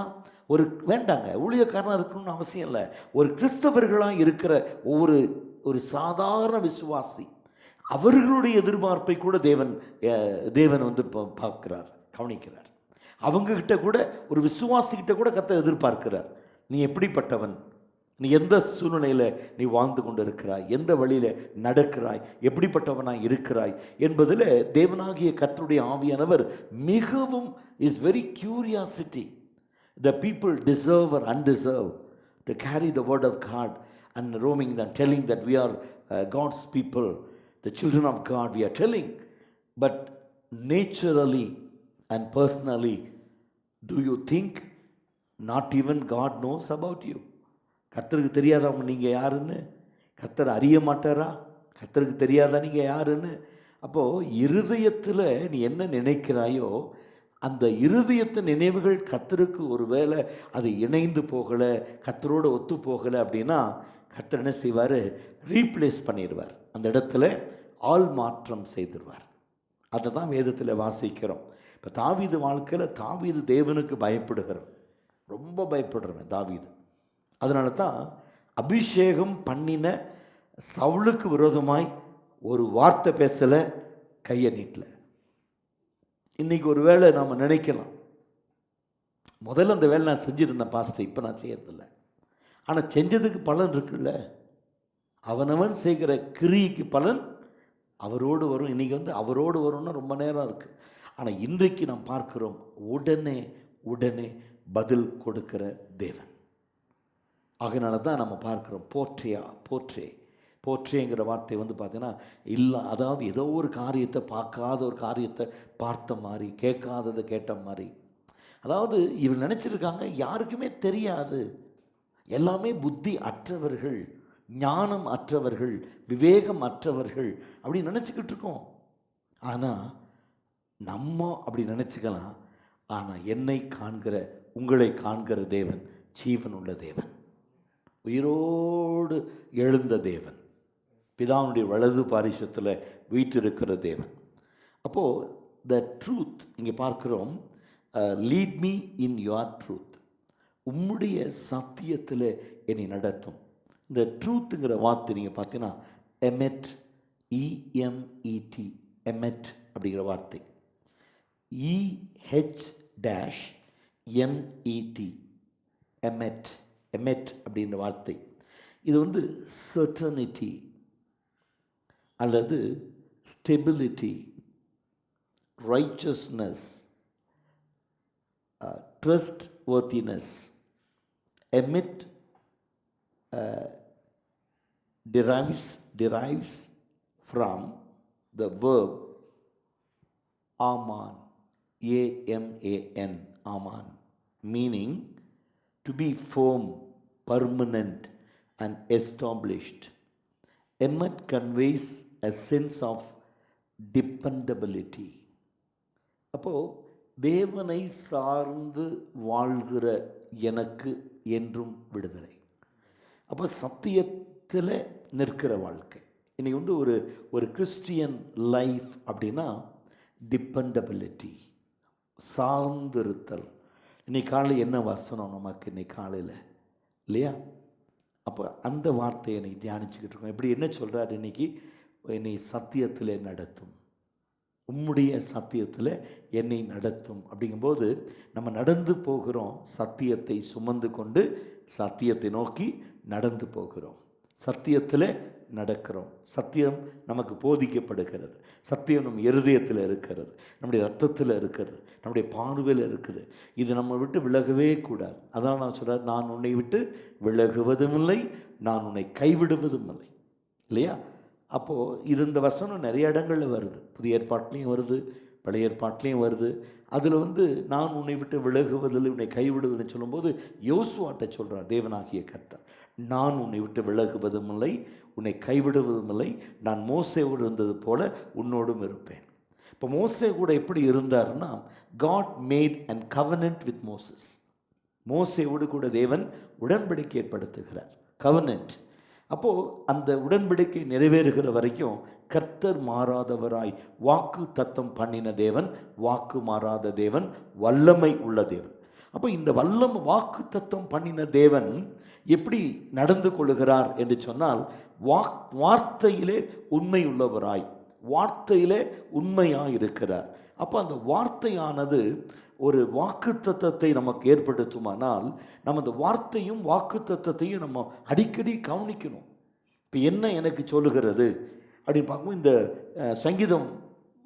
வேண்டாங்க, ஊழியக்காரனாக இருக்கணும்னு அவசியம் இல்லை. ஒரு கிறிஸ்தவர்களாக இருக்கிற ஒரு சாதாரண விசுவாசி, அவர்களுடைய எதிர்பார்ப்பை கூட தேவன் வந்து பார்க்கிறார், கவனிக்கிறார். அவங்கக்கிட்ட கூட, ஒரு விசுவாசிக்கிட்ட கூட கர்த்தர் எதிர்பார்க்கிறார். நீ எப்படிப்பட்டவன், நீ எந்த சூழ்நிலையில் நீ வாழ்ந்து கொண்டு இருக்கிறாய், எந்த வழியில் நடக்கிறாய், எப்படிப்பட்டவனாய் இருக்கிறாய் என்பதில் தேவனாகிய கர்த்தருடைய ஆவியானவர் மிகவும் is very curiosity. The people deserve or undeserve to carry the word of God and roaming and telling that we are God's people, the children of God, we are telling. But naturally and personally, do you think not even God knows about you? கர்த்தருக்கு தெரியாதா நீங்கள் யாருன்னு? கர்த்தர் அறிய மாட்டாரா? கர்த்தருக்கு தெரியாதா நீங்கள் யாருன்னு? அப்போது இருதயத்தில் நீ என்ன நினைக்கிறாயோ, அந்த இருதயத்து நினைவுகள் கர்த்தருக்கு ஒருவேளை அது இணைந்து போகலை, கர்த்தரோடு ஒத்து போகலை அப்படின்னா, கர்த்தர் என்ன செய்வார்? ரீப்ளேஸ் பண்ணிடுவார். அந்த இடத்துல ஆள் மாற்றம் செய்திருவார். அதை தான் வேதத்தில் வாசிக்கிறோம். இப்போ தாவீது வாழ்க்கையில் தாவீது தேவனுக்கு பயப்படுகிறவன், ரொம்ப பயப்படுறவன் தாவீது. அதனால தான் அபிஷேகம் பண்ணின சவுலுக்கு விரோதமாய் ஒரு வார்த்தை பேசலை, கையை நீட்டல. இன்றைக்கி ஒரு வேளை நாம் நினைக்கலாம், முதல்ல அந்த வேலை நான் செஞ்சுருந்தேன் பாஸ்டர், இப்போ நான் செய்யறதில்ல. ஆனால் செஞ்சதுக்கு பலன் இருக்குல்ல, அவனவன் செய்கிற கிரிக்கு பலன் அவரோடு வரும். இன்றைக்கி வந்து அவரோடு வரும்னா ரொம்ப நேரம் இருக்குது. ஆனால் இன்றைக்கு நாம் பார்க்கிறோம், உடனே உடனே பதில் கொடுக்கிற தேவன். அதனால தான் நம்ம பார்க்குறோம், போற்றேங்கிற வார்த்தை வந்து பார்த்தீங்கன்னா இல்லை, அதாவது ஏதோ ஒரு காரியத்தை பார்க்காத ஒரு காரியத்தை பார்த்த மாதிரி, கேட்காததை கேட்ட மாதிரி. அதாவது இவங்க நினச்சிருக்காங்க யாருக்குமே தெரியாது, எல்லாமே புத்தி அற்றவர்கள், ஞானம் அற்றவர்கள், விவேகம் அற்றவர்கள் அப்படின்னு நினச்சிக்கிட்டு இருக்கோம். ஆனால் நம்ம அப்படி நினச்சிக்கலாம். ஆனால் என்னை காண்கிற, உங்களை காண்கிற தேவன் ஜீவனுள்ள தேவன், உயிரோடு எழுந்த தேவன், பிதாவுடைய வலது பாரிசத்தில் வீற்றிருக்கிற தேவன். அப்போது த ட்ரூத் இங்கே பார்க்குறோம், lead me in your truth, உம்முடைய சத்தியத்தில் என்னை நடத்தும். இந்த ட்ரூத்துங்கிற வார்த்தை நீங்கள் பார்த்தீங்கன்னா எமெட், இஎம்இடி, எமெட் அப்படிங்கிற வார்த்தை, EH-MET, எமெட், எமெட் அப்படின்ற வார்த்தை. இது வந்து சர்டனிட்டி அல்லது stability, righteousness, trust worthiness. Emit derives from the verb aman, A-M-A-N, aman, meaning to be firm, permanent and established. Emmet conveys a sense of dependability. அப்போது தேவனை சார்ந்து வாழ்கிற எனக்கு என்றும் விடுதலை. அப்போ சத்தியத்தில் நிற்கிற வாழ்க்கை. இன்றைக்கி வந்து ஒரு கிறிஸ்டியன் லைஃப் அப்படின்னா டிபெண்டபிலிட்டி, சார்ந்திருத்தல். இன்றைக்கி காலையில் என்ன வசனம் நமக்கு இன்றைக்கி காலையில் இல்லையா? அப்போ அந்த வார்த்தையை என்னை தியானிச்சுக்கிட்டு இருக்கோம். இப்படி என்ன சொல்கிறார்? இன்றைக்கி என்னை சத்தியத்தில் நடத்தும். உம்முடைய சத்தியத்தில் என்னை நடத்தும். அப்படிங்கும்போது நம்ம நடந்து போகிறோம், சத்தியத்தை சுமந்து கொண்டு சத்தியத்தை நோக்கி நடந்து போகிறோம், சத்தியத்தில் நடக்கிறோம். சத்தியம் நமக்கு போதிக்கப்படுகிறது, சத்தியம் நம் இருதயத்தில் இருக்கிறது, நம்முடைய ரத்தத்தில் இருக்கிறது, நம்முடைய பார்வையில் இருக்குது. இது நம்ம விட்டு விலகவே கூடாது. அதான் நான் சொல்கிறேன், நான் உன்னை விட்டு விலகுவதும் இல்லை, நான் உன்னை கைவிடுவதும் இல்லை. இல்லையா? அப்போது இது இந்த வசனம் நிறைய இடங்களில் வருது. புதிய ஏற்பாட்லேயும் வருது, பழைய ஏற்பாட்லேயும் வருது. அதில் நான் உன்னை விட்டு விலகுவதில் உன்னை கைவிடுவதுன்னு சொல்லும்போது யோசுவாட்ட சொல்கிறார் தேவனாகிய கர்த்தர், நான் உன்னை விட்டு விலகுவதும் இல்லை, உன்னை கைவிடுவதும் இல்லை, நான் மோசேவோடு இருந்தது போல உன்னோடும் இருப்பேன். இப்போ மோசே கூட எப்படி இருந்தார்னா, God made and covenant with Moses. மோசேவோடு கூட தேவன் உடன்படிக்கை ஏற்படுத்துகிறார், கவனன்ட். அப்போது அந்த உடன்படிக்கை நிறைவேறுகிற வரைக்கும் கர்த்தர் மாறாதவராய் வாக்கு தத்தம் பண்ணின தேவன், வாக்கு மாறாத தேவன், வல்லமை உள்ள தேவன். அப்போ இந்த வாக்கு தத்தம் பண்ணின தேவன் எப்படி நடந்து கொள்ளுகிறார் என்று சொன்னால், வார்த்தையிலே உண்மை உள்ளவராய், வார்த்தையிலே உண்மையாக இருக்கிறார். அப்போ அந்த வார்த்தையானது ஒரு வாக்கு தத்தத்தை நமக்கு ஏற்படுத்துமானால், நம்ம அந்த வார்த்தையும் வாக்கு தத்தத்தையும் நம்ம அடிக்கடி கவனிக்கணும். இப்போ என்ன எனக்கு சொல்லுகிறது அப்படின்னு பார்க்கும்போது, இந்த சங்கீதம்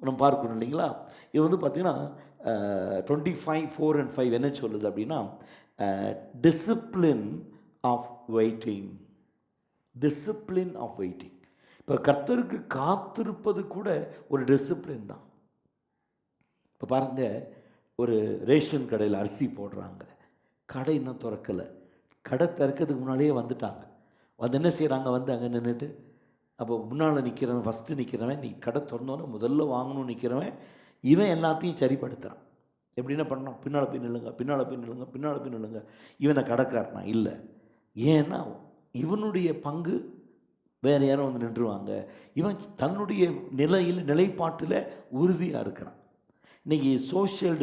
நம்ம பார்க்கணும் இல்லைங்களா? இது பார்த்திங்கன்னா 25:4-5 என்ன சொல்லுது அப்படின்னா, discipline of waiting. Discipline of waiting. இப்போ கர்த்தருக்கு காத்திருப்பது கூட ஒரு டிசிப்ளின் தான். இப்போ பாருங்கள், ஒரு ரேஷன் கடையில் அரிசி போடுறாங்க, கடை இன்னும் திறக்கலை, கடை திறக்கிறதுக்கு முன்னாலேயே வந்துட்டாங்க. என்ன செய்கிறாங்க, அங்கே நின்றுட்டு, அப்போ முன்னால் நிற்கிறவன், ஃபஸ்ட்டு நிற்கிறவன், நீ கடை திறந்தோன்னே முதல்ல வாங்கணும்னு நிற்கிறவன், இவன் எல்லாத்தையும் சரிப்படுத்துகிறான். எப்படின்னா பண்ணணும், பின்னால் போய் நில்லுங்க, பின்னால் போய் நில்லுங்க, பின்னால் போய் நில்லுங்க. இவனை கடைக்காரனா இல்லை, ஏன்னா இவனுடைய பங்கு வேறு யாரும் நின்றுவாங்க. இவன் தன்னுடைய நிலைப்பாட்டில் உறுதியாக இருக்கிறான். இன்றைக்கி சோஷியல்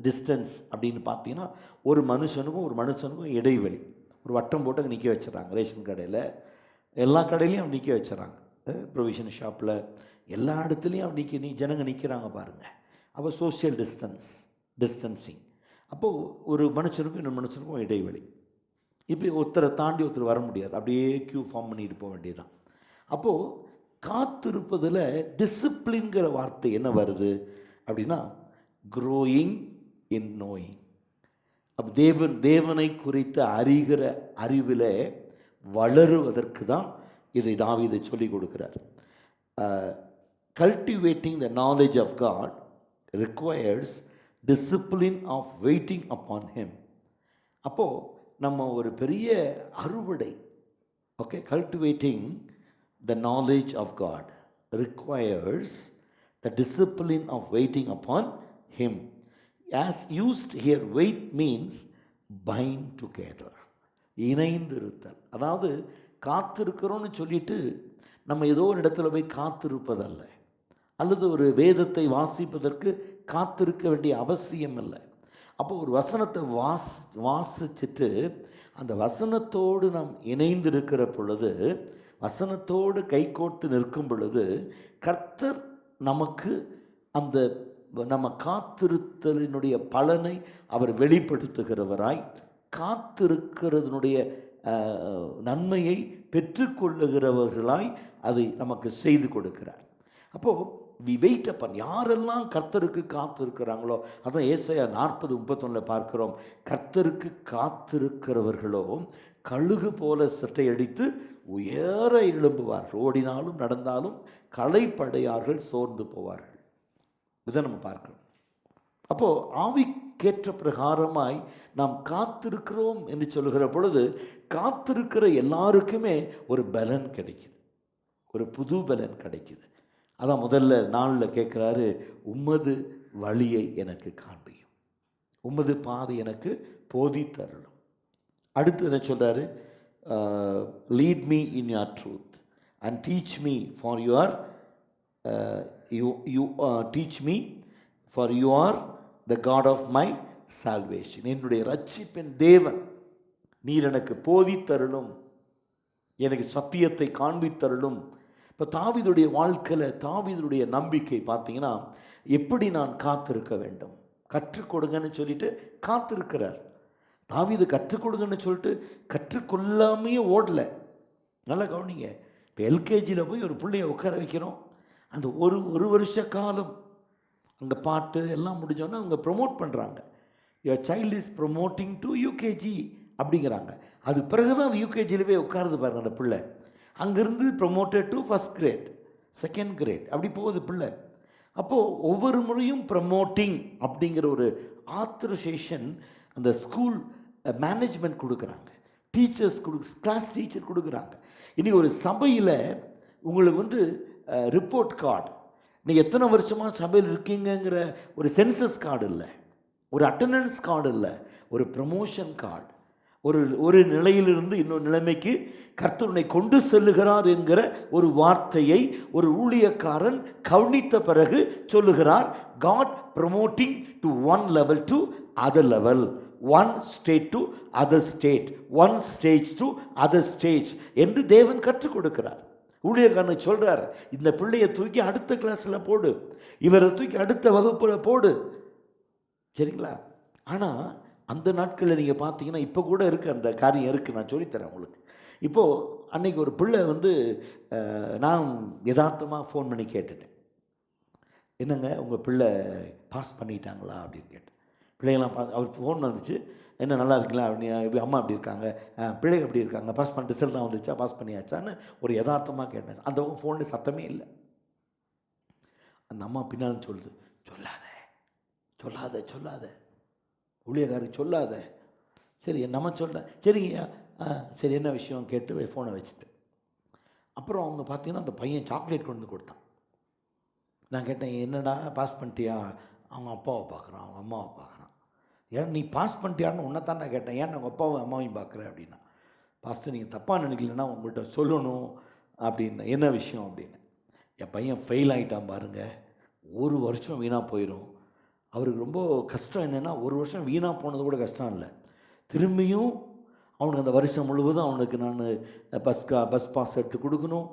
டிஸ்டன்ஸ் அப்படின்னு பார்த்தீங்கன்னா, ஒரு மனுஷனுக்கும் இடைவெளி ஒரு வட்டம் போட்டு நிற்க வச்சுறாங்க. ரேஷன் கடையில், எல்லா கடையிலையும் அவன் நிற்க வச்சுறாங்க, ப்ரொவிஷன் ஷாப்பில், எல்லா இடத்துலையும் அவன் ஜனங்க நிற்கிறாங்க பாருங்கள். அப்போ சோஷியல் டிஸ்டன்சிங். அப்போது ஒரு மனுஷனுக்கும் இன்னொரு மனுஷனுக்கும் இடைவெளி. இப்படி ஒருத்தரை தாண்டி ஒருத்தர் வர முடியாது, அப்படியே க்யூ ஃபார்ம் பண்ணிட்டு போக வேண்டியதுதான். அப்போது காத்திருப்பதில் டிசிப்ளின்கிற வார்த்தை என்ன வருது அப்படின்னா, க்ரோயிங் இன் நோயிங். அப்போ தேவனை குறித்து அறிகிற அறிவில் வளருவதற்கு தான் இதை தாவீது சொல்லிக் கொடுக்கிறார். Cultivating the knowledge of God requires discipline of waiting upon him. அப்போது நம்ம ஒரு பெரிய அறுவடை, okay, cultivating the knowledge of God requires the discipline of waiting upon Him. As used here, wait means bind together. இணைந்திருத்தல். அதாவது காத்திருக்கிறோன்னு சொல்லிட்டு நம்ம ஏதோ ஒரு இடத்துல போய் காத்திருப்பதல்ல, அல்லது ஒரு வேதத்தை வாசிப்பதற்கு காத்திருக்க வேண்டிய அவசியம் இல்லை. அப்போ ஒரு வசனத்தை வாசிச்சுட்டு அந்த வசனத்தோடு நாம் இணைந்திருக்கிற பொழுது, வசனத்தோடு கைகோர்த்து நிற்கும் பொழுது, கர்த்தர் நமக்கு அந்த நம்ம காத்திருத்தலினுடைய பலனை அவர் வெளிப்படுத்துகிறவராய், காத்திருக்கிறதுனுடைய நன்மையை பெற்றுக்கொள்ளுகிறவர்களாய் அதை நமக்கு செய்து கொடுக்கிறார். அப்போது வி வெயிட் அப்பன். யாரெல்லாம் கர்த்தருக்கு காத்திருக்கிறாங்களோ, அதான் ஏசாயா 40:31 பார்க்கிறோம், கர்த்தருக்கு காத்திருக்கிறவர்களோ கழுகு போல சட்டை அடித்து உயர எழும்புவார்கள், ஓடினாலும் நடந்தாலும் களைப்படையார்கள், சோர்ந்து போவார்கள். இதை நம்ம பார்க்கிறோம். அப்போது ஆவிக்கேற்ற பிரகாரமாய் நாம் காத்திருக்கிறோம் என்று சொல்லுகிற பொழுது, காத்திருக்கிற எல்லாருக்குமே ஒரு பலன் கிடைக்குது, ஒரு புது பலன் கிடைக்குது. அதான் முதல்ல நாளில் கேட்குறாரு, உம்மது வழியை எனக்கு காண்பியும், உம்மது பாதை எனக்கு போதித்தரணும். அடுத்து என்ன சொல்கிறாரு, lead me in your truth and teach me for your teach me for you are the God of my salvation. என்னுடைய ரட்சிப்பின் தேவன் நீர் எனக்கு போதித்தருளும், எனக்கு சத்தியத்தை காண்பித்தருளும். இப்போ தாவீதுடைய வாழ்க்கையில் தாவீதுடைய நம்பிக்கை பார்த்தீங்கன்னா, எப்படி நான் காத்திருக்க வேண்டும், கற்றுக் கொடுங்கன்னு சொல்லிட்டு காத்திருக்கிறார். தாவீது கற்றுக் கொடுங்கன்னு சொல்லிட்டு கற்றுக்கொள்ளாமையே ஓடலை. நல்லா கவனிங்க. இப்போ எல்கேஜியில் போய் ஒரு பிள்ளைய உட்கார வைக்கிறோம். அந்த ஒரு வருஷ காலம் அங்கே பாட்டு எல்லாம் முடிஞ்சோன்னா அவங்க ப்ரொமோட் பண்ணுறாங்க. Your child is promoting to UKG அப்படிங்கிறாங்க. அது பிறகு தான் அந்த யூகேஜியில் போய் உட்காருது பாருங்க அந்த பிள்ளை. அங்கேருந்து promoted to first great, second grade, அப்படி போகுது பிள்ளை. அப்போது ஒவ்வொரு முறையும் ப்ரமோட்டிங் அப்படிங்கிற ஒரு ஆத்தரைசேஷன் அந்த ஸ்கூல் மேனேஜ்மெண்ட் கொடுக்குறாங்க, டீச்சர்ஸ் கிளாஸ் டீச்சர் கொடுக்குறாங்க. இன்றைக்கி ஒரு சபையில் உங்களுக்கு ரிப்போர்ட் கார்டு, நீங்கள் எத்தனை வருஷமாக சபையில் இருக்கீங்கிற ஒரு சென்சஸ் கார்டு இல்லை, ஒரு அட்டண்டன்ஸ் கார்டு இல்லை, ஒரு ப்ரமோஷன் கார்டு. ஒரு நிலையிலிருந்து இன்னொரு நிலைமைக்கு கர்த்தர் கொண்டு செல்லுகிறார் என்கிற ஒரு வார்த்தையை ஒரு ஊழியக்காரன் கவனித்த பிறகு சொல்லுகிறார். God promoting to one level to other level, one state to other state, one stage to other stage என்று தேவன் கற்றுக் கொடுக்கிறார். ஊழியக்காரன் சொல்கிறார், இந்த பிள்ளையை தூக்கி அடுத்த கிளாஸில் போடு, இவரை தூக்கி அடுத்த வகுப்பில் போடு, சரிங்களா? ஆனால் அந்த நாட்களில் நீங்கள் பார்த்தீங்கன்னா இப்போ கூட இருக்குது, அந்த காரியம் இருக்குது. நான் சொல்லித்தரேன் உங்களுக்கு. இப்போது அன்றைக்கி ஒரு பிள்ளை நான் யதார்த்தமாக ஃபோன் பண்ணி கேட்டுட்டேன், என்னங்க உங்கள் பிள்ளை பாஸ் பண்ணிட்டாங்களா அப்படின்னு கேட்டேன். பிள்ளைங்களாம் அவர் ஃபோன் வந்துச்சு, என்ன நல்லா இருக்குங்களா அப்படின்னு, அம்மா அப்படி இருக்காங்க, பிள்ளைங்க எப்படி இருக்காங்க, பாஸ் பண்ணிட்டு ரிசல்ட்லாம் வந்துச்சா, பாஸ் பண்ணியாச்சான்னு ஒரு யதார்த்தமாக கேட்டேன். அந்த ஃபோனில் சத்தமே இல்லை. அந்த அம்மா பின்னாலும் சொல்லுது, சொல்லாத சொல்லாத சொல்லாத, ஊழியக்காரருக்கு சொல்லாத. சரி நம்ம சொல்கிறேன், சரிங்க சரி என்ன விஷயம் கேட்டு ஃபோனை வச்சுட்டு, அப்புறம் அவங்க பார்த்தீங்கன்னா அந்த பையன் சாக்லேட் கொண்டு கொடுத்தான். நான் கேட்டேன், என்னடா பாஸ் பண்ணிட்டியா? அவங்க அப்பாவை பார்க்குறான், அவங்க அம்மாவை பார்க்குறான். ஏன்னா நீ பாஸ் பண்ணிட்டியான்னு உன்னை தான் நான் கேட்டேன், ஏன் அவங்க அப்பாவும் அம்மாவையும் பார்க்குறேன் அப்படின்னா, பாஸ்டர் நீங்கள் தப்பாக நினைக்கலன்னா உங்கள்கிட்ட சொல்லணும் அப்படின்னு. என்ன விஷயம் அப்படின்னு, என் பையன் ஃபெயில் ஆகிட்டான் பாருங்கள், ஒரு வருஷம் வீணாக போயிடும். அவருக்கு ரொம்ப கஷ்டம் என்னென்னா, ஒரு வருஷம் வீணாக போனது கூட கஷ்டம் இல்லை, திரும்பியும் அவனுக்கு அந்த வருஷம் முழுவதும் அவனுக்கு நான் பஸ் பாஸ் எடுத்து கொடுக்கணும்.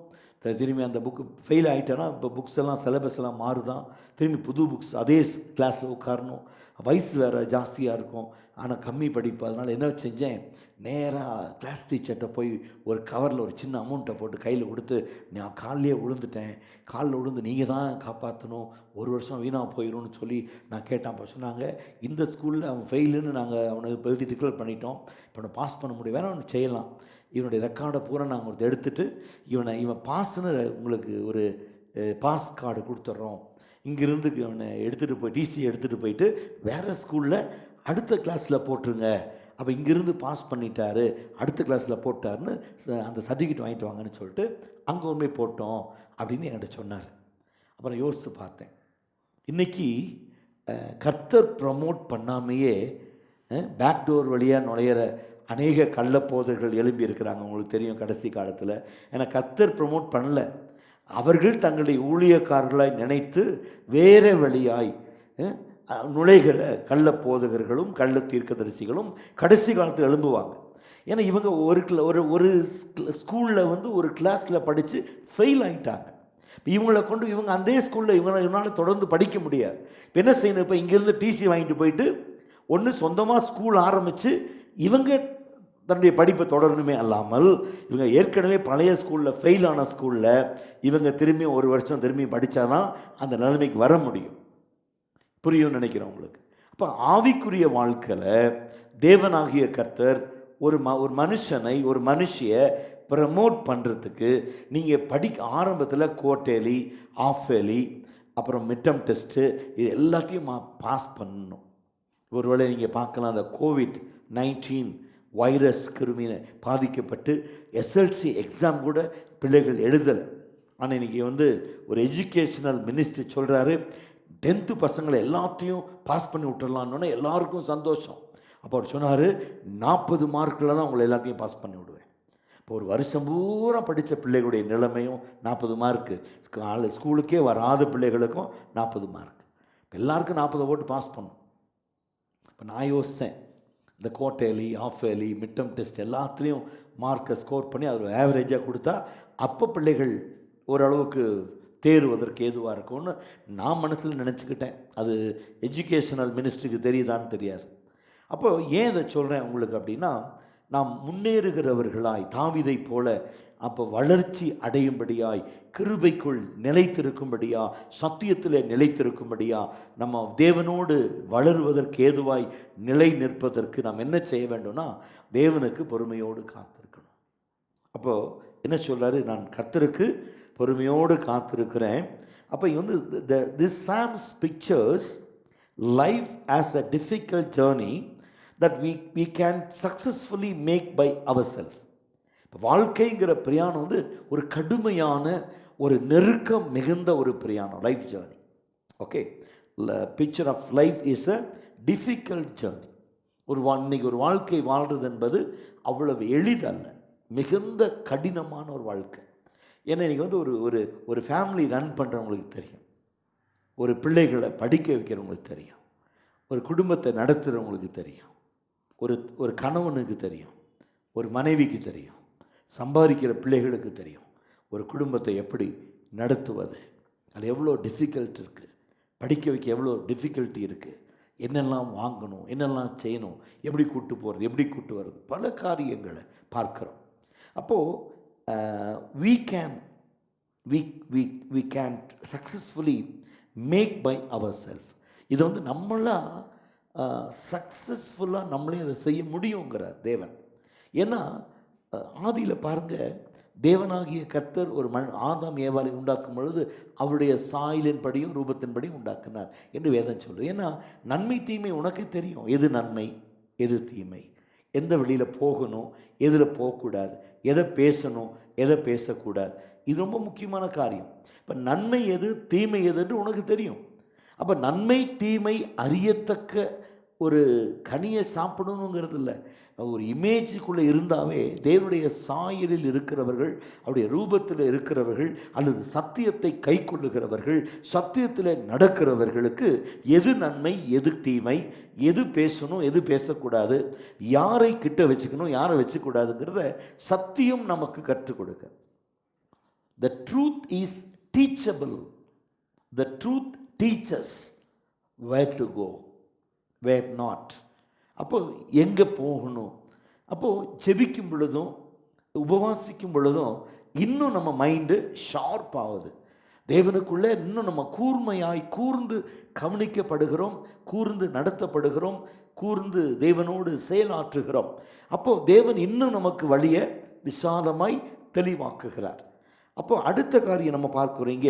திரும்பி அந்த புக்கு ஃபெயில் ஆகிட்டேன்னா இப்போ புக்ஸ் எல்லாம் சிலபஸ் எல்லாம் மாறுதான், திரும்பி புது புக்ஸ் அதே கிளாஸில் உட்காரணும், வயசு வேறு ஜாஸ்தியாக இருக்கும், ஆனால் கம்மி படிப்பு. அதனால் என்ன செஞ்சேன், நேராக கிளாஸ் டீச்சர்கிட்ட போய் ஒரு கவரில் ஒரு சின்ன அமௌண்ட்டை போட்டு கையில் கொடுத்து, நான் காலிலே விழுந்துட்டேன், காலில் விழுந்து நீங்கள் தான் காப்பாற்றணும், ஒரு வருஷம் வீணாக போயிடும்னு சொல்லி நான் கேட்டேன். அப்போ சொன்னாங்க, இந்த ஸ்கூலில் அவன் ஃபெயிலுன்னு நாங்கள் அவனை எழுதி டிக்ளேர் பண்ணிட்டோம், இப்போ அவனை பாஸ் பண்ண முடியும், வேணா ஒன்று செய்யலாம், இவனுடைய ரெக்கார்டை பூரா நாங்கள் எடுத்துகிட்டு இவன் பாஸ்ன்னு உங்களுக்கு ஒரு பாஸ் கார்டு கொடுத்துட்றோம், இங்கிருந்து இவனை எடுத்துகிட்டு போய் டிசி எடுத்துகிட்டு போயிட்டு வேறு ஸ்கூலில் அடுத்த கிளாஸில் போட்டுருங்க, அப்போ இங்கேருந்து பாஸ் பண்ணிட்டாரு அடுத்த கிளாஸில் போட்டாருன்னு அந்த சர்டிஃபிகேட் வாங்கிட்டு வாங்கன்னு சொல்லிட்டு அங்கே உண்மை போட்டோம் அப்படின்னு என்கிட்ட சொன்னார். அப்புறம் யோசித்து பார்த்தேன், இன்றைக்கி கர்த்தர் ப்ரமோட் பண்ணாமையே பேக்டோர் வழியாக நுழையிற அநேக கள்ளப்போதர்கள் எழும்பி இருக்கிறாங்க. உங்களுக்கு தெரியும் கடைசி காலத்தில். ஏன்னா கர்த்தர் ப்ரமோட் பண்ணல, அவர்கள் தங்களுடைய ஊழியக்காரர்களாய் நினைத்து வேறு வழியாய் நுழைகிற கள்ள போதகர்களும் கள்ள தீர்க்கதரிசிகளும் கடைசி காலத்தில் எழும்புவாங்க. ஏன்னா இவங்க ஒரு ஸ்கூலில் ஒரு கிளாஸில் படித்து ஃபெயில் ஆகிட்டாங்க. இவங்களை கொண்டு இவங்க அந்த ஸ்கூலில் இவங்களால தொடர்ந்து படிக்க முடியாது. இப்போ என்ன செய்யணும், இப்போ இங்கேருந்து டிசி வாங்கிட்டு போயிட்டு ஒன்று சொந்தமாக ஸ்கூல் ஆரம்பித்து இவங்க தன்னுடைய படிப்பை தொடரணுமே அல்லாமல், இவங்க ஏற்கனவே பழைய ஸ்கூலில் ஃபெயில் ஆன ஸ்கூலில் இவங்க திரும்பி ஒரு வருஷம் திரும்பி படித்தா தான் அந்த நிலைமைக்கு வர முடியும். புரியும் நினைக்கிறேன் உங்களுக்கு. அப்போ ஆவிக்குரிய வாழ்க்கையில் தேவனாகிய கர்த்தர் ஒரு மனுஷனை ஒரு மனுஷியை ப்ரமோட் பண்ணுறதுக்கு நீங்கள் ஆரம்பத்தில் குவார்ட்டர்லி, ஆஃபேலி, அப்புறம் மிட்டம் டெஸ்ட்டு, இது எல்லாத்தையும் பாஸ் பண்ணணும். ஒருவேளை நீங்கள் பார்க்கலாம், அந்த COVID-19 வைரஸ் கிருமியை பாதிக்கப்பட்டு எஸ்எல்சி எக்ஸாம் கூட பிள்ளைகள் எழுதலை. ஆனால் இன்றைக்கி ஒரு எஜுகேஷ்னல் மினிஸ்டர் சொல்கிறாரு, 10th பசங்களை எல்லாத்தையும் பாஸ் பண்ணி விட்டுடலான்னு எல்லாருக்கும் சந்தோஷம். அப்போ அவர் சொன்னார், 40 மார்க்கில் தான் உங்களை எல்லாத்தையும் பாஸ் பண்ணி விடுவேன். இப்போ ஒரு வருஷம் பூரா படித்த பிள்ளைகளுடைய நிலைமையும் 40 மார்க்கு, ஸ்கூலுக்கே வராத பிள்ளைகளுக்கும் 40 மார்க், இப்போ எல்லாருக்கும் 40 ஓட்டு பாஸ் பண்ணும். இப்போ நான் யோசித்தேன், இந்த குவார்ட்டர்லி, ஆஃபேலி, மிட்டம் டெஸ்ட் எல்லாத்துலேயும் மார்க்கை ஸ்கோர் பண்ணி அது ஆவரேஜாக கொடுத்தா அப்போ பிள்ளைகள் ஓரளவுக்கு தேறுவதற்கு ஏதுவாக இருக்கும்னு நான் மனசில் நினச்சிக்கிட்டேன். அது எஜுகேஷனல் மினிஸ்ட்ரிக்கு தெரியுதான்னு தெரியாது. அப்போ ஏன் இதை சொல்கிறேன் உங்களுக்கு அப்படின்னா, நாம் முன்னேறுகிறவர்களாய் தாவீதை போல அப்போ வளர்ச்சி அடையும்படியாய், கிருபைக்குள் நிலைத்திருக்கும்படியா, சத்தியத்தில் நிலைத்திருக்கும்படியா, நம்ம தேவனோடு வளருவதற்கு ஏதுவாய் நிலை நிற்பதற்கு நாம் என்ன செய்ய வேண்டும்னா, தேவனுக்கு பொறுமையோடு காத்திருக்கணும். அப்போது என்ன சொல்கிறாரு, நான் கர்த்தருக்கு பொறுமையோடு காத்திருக்கிறேன். அப்போ வந்து this psalms pictures life as a difficult journey that we can successfully make by ourselves. இப்போ வாழ்க்கைங்கிற பிரயாணம் வந்து ஒரு கடுமையான, ஒரு நெருக்கம் மிகுந்த ஒரு பிரயாணம், life journey. Okay, picture of life is a difficult journey. இன்னைக்கு ஒரு வாழ்க்கை வாழ்கிறது என்பது அவ்வளவு எளிதல்ல, மிகுந்த கடினமான ஒரு வாழ்க்கை. ஏன்னா இன்றைக்கி வந்து ஒரு ஃபேமிலி ரன் பண்ணுறவங்களுக்கு தெரியும், ஒரு பிள்ளைகளை படிக்க வைக்கிறவங்களுக்கு தெரியும், ஒரு குடும்பத்தை நடத்துகிறவங்களுக்கு தெரியும், ஒரு கணவனுக்கு தெரியும், ஒரு மனைவிக்கு தெரியும், சம்பாதிக்கிற பிள்ளைகளுக்கு தெரியும் ஒரு குடும்பத்தை எப்படி நடத்துவது, அது எவ்வளோ டிஃபிகல்ட் இருக்குது, படிக்க வைக்க எவ்வளோ டிஃபிகல்ட்டி இருக்குது, என்னெல்லாம் வாங்கணும், என்னெல்லாம் செய்யணும், எப்படி கூட்டு போகிறது, எப்படி கூட்டு வர்றது, பல காரியங்களை பார்க்குறோம். அப்போது we can successfully make by ourselves. இதை வந்து நம்மளாக சக்ஸஸ்ஃபுல்லாக நம்மளே அதை செய்ய முடியுங்கிறார் தேவன். ஏன்னா ஆதியில் பாருங்கள், தேவனாகிய கர்த்தர் ஒரு ஆதாம் ஏவாளை உண்டாக்கும் பொழுது அவருடைய சாயலின்படியும் ரூபத்தின்படியும் உண்டாக்குனார் என்று வேதம் சொல்லுது. ஏன்னா நன்மை தீமை உனக்கு தெரியும், எது நன்மை எது தீமை, எந்த வழியில் போகணும் எதில் போகக்கூடாது, எதை பேசணும் எதை பேசக்கூடாது, இது ரொம்ப முக்கியமான காரியம். இப்போ நன்மை எது தீமை எதுன்னு உனக்கு தெரியும். அப்போ நன்மை தீமை அறியத்தக்க ஒரு கனியை சாப்பிடணுங்கிறது இல்லை, ஒரு இமேஜுக்குள்ளே இருந்தாவே தேவனுடைய சாயலில் இருக்கிறவர்கள், அவருடைய ரூபத்தில் இருக்கிறவர்கள், அல்லது சத்தியத்தை கை கொள்ளுகிறவர்கள், சத்தியத்தில் நடக்கிறவர்களுக்கு எது நன்மை எது தீமை, எது பேசணும் எது பேசக்கூடாது, யாரை கிட்ட வச்சுக்கணும் யாரை வச்சுக்கூடாதுங்கிறத சத்தியம் நமக்கு கற்றுக் கொடுக்க. The truth is teachable. The truth teaches where to go, where not. அப்போது எங்கே போகணும், அப்போது ஜெபிக்கும் பொழுதும் உபவாசிக்கும் பொழுதும் இன்னும் நம்ம மைண்டு ஷார்ப் ஆகுது, தேவனுக்குள்ளே இன்னும் நம்ம கூர்மையாய் கூர்ந்து கவனிக்கப்படுகிறோம், கூர்ந்து நடத்தப்படுகிறோம், கூர்ந்து தேவனோடு செயலாற்றுகிறோம். அப்போது தேவன் இன்னும் நமக்கு வழியை விசாலமாய் தெளிவாக்குகிறார். அப்போது அடுத்த காரியம் நம்ம பார்க்குறீங்க,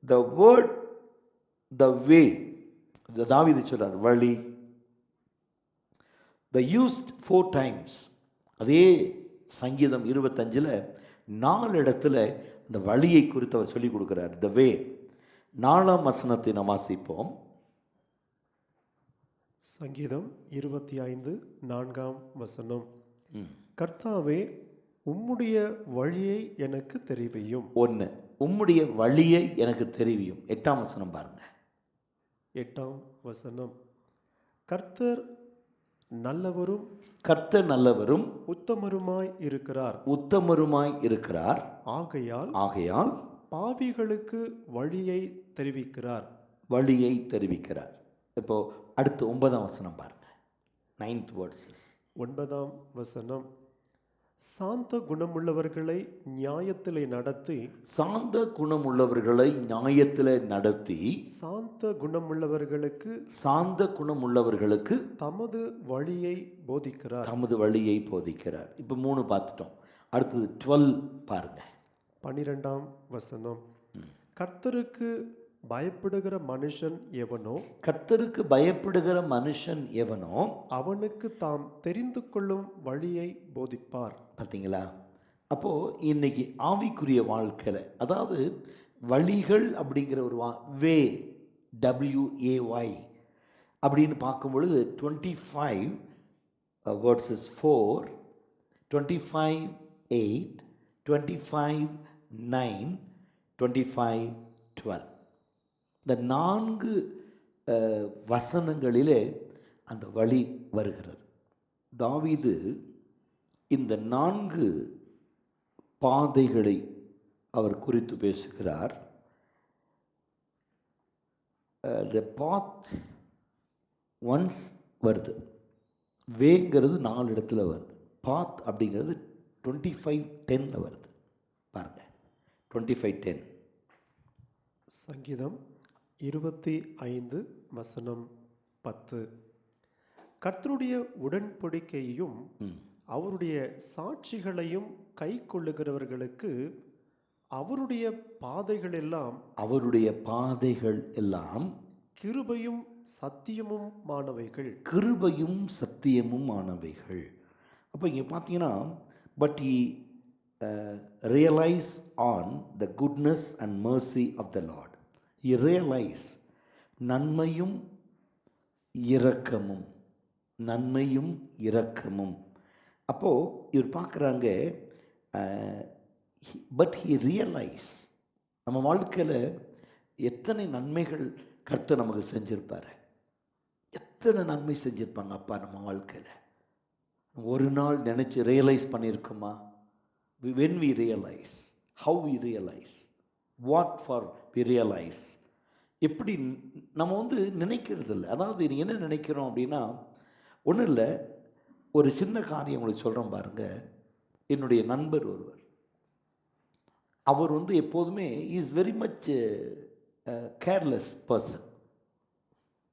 த வேர்ட் த வே. தாவீது சொல்றார் வழி. த யூஸ்ட் 4 times. அதே சங்கீதம் 25 4 இடத்துல இந்த வழியை குறித்து அவர் சொல்லிக் கொடுக்கிறார். த வே. 4ஆம் வசனத்தை நாம் வாசிப்போம். சங்கீதம் 25 4ஆம் வசனம். கர்த்தாவே உம்முடைய வழியை எனக்கு தெரிவியும். 1 உம்முடைய வழியை எனக்கு தெரிவியும். 8ஆம் வசனம் பாருங்க. 8ஆம் வசனம். கர்த்தர் நல்லவரும் நல்லவரும் உத்தமருமாய் இருக்கிறார். ஆகையால் பாவிகளுக்கு வழியை தெரிவிக்கிறார். இப்போ அடுத்து 9ஆம் வசனம் பாருங்க. 9th verses. 9ஆம் வசனம். சாந்த குணமுள்ளவர்களை நியாயத்திலே நடத்தி சாந்த குணமுள்ளவர்களுக்கு தமது வழியை போதிக்கிறார். இப்போ 3 பார்த்துட்டோம். அடுத்தது 12 பாருங்க. 12ஆம் வசனம். கர்த்தருக்கு பயப்படுகிற மனுஷன் எவனோ அவனுக்கு தாம் தெரிந்து கொள்ளும் வழியை போதிப்பார். பார்த்தீங்களா? அப்போது இன்னைக்கு ஆவிக்குரிய வாழ்க்கையில், அதாவது வழிகள் அப்படிங்கிற ஒரு வே, WAY அப்படின்னு பார்க்கும் பொழுது 25 verses 4, 25:8, 25:9, 25:12 இந்த 4 வசனங்களிலே அந்த வழி வருகிறது. தாவீது இந்த 4 பாதைகளை அவர் குறித்து பேசுகிறார். த பாத் ஒன்ஸ் வருது, வேங்கிறது 4 இடத்துல வருது, பாத் அப்படிங்கிறது 25:10 வருது. பாருங்கள், 25:10. சங்கீதம் 25:10. கர்த்தருடைய உடன்படிக்கையையும் அவருடைய சாட்சிகளையும் கை கொள்ளுகிறவர்களுக்கு அவருடைய பாதைகள் எல்லாம் கிருபையும் சத்தியமும் மாணவைகள். கிருபையும் சத்தியமும் ஆனவைகள். அப்போ இங்கே பார்த்தீங்கன்னா, but he realize on the goodness and mercy of the Lord. He realize நன்மையும் இரக்கமும், நன்மையும் இரக்கமும். அப்போது இவர் பார்க்குறாங்க, பட் he realize நம்ம வாழ்க்கையில் எத்தனை நன்மைகள் கர்த்தர் நமக்கு செஞ்சுருப்பார், எத்தனை நன்மை செஞ்சுருப்பாங்க அப்பா நம்ம வாழ்க்கையில். ஒரு நாள் நினச்சி realise பண்ணியிருக்குமா? when we realize, how we realize, what for we realize, எப்படி நம்ம நினைக்கிறது இல்லை. அதாவது நீங்கள் என்ன நினைக்கிறோம் அப்படின்னா, ஒன்றும் இல்லை, ஒரு சின்ன காரியம் உங்களுக்கு சொல்கிறோம் பாருங்கள். என்னுடைய நண்பர் ஒருவர், அவர் எப்போதுமே is very much careless person.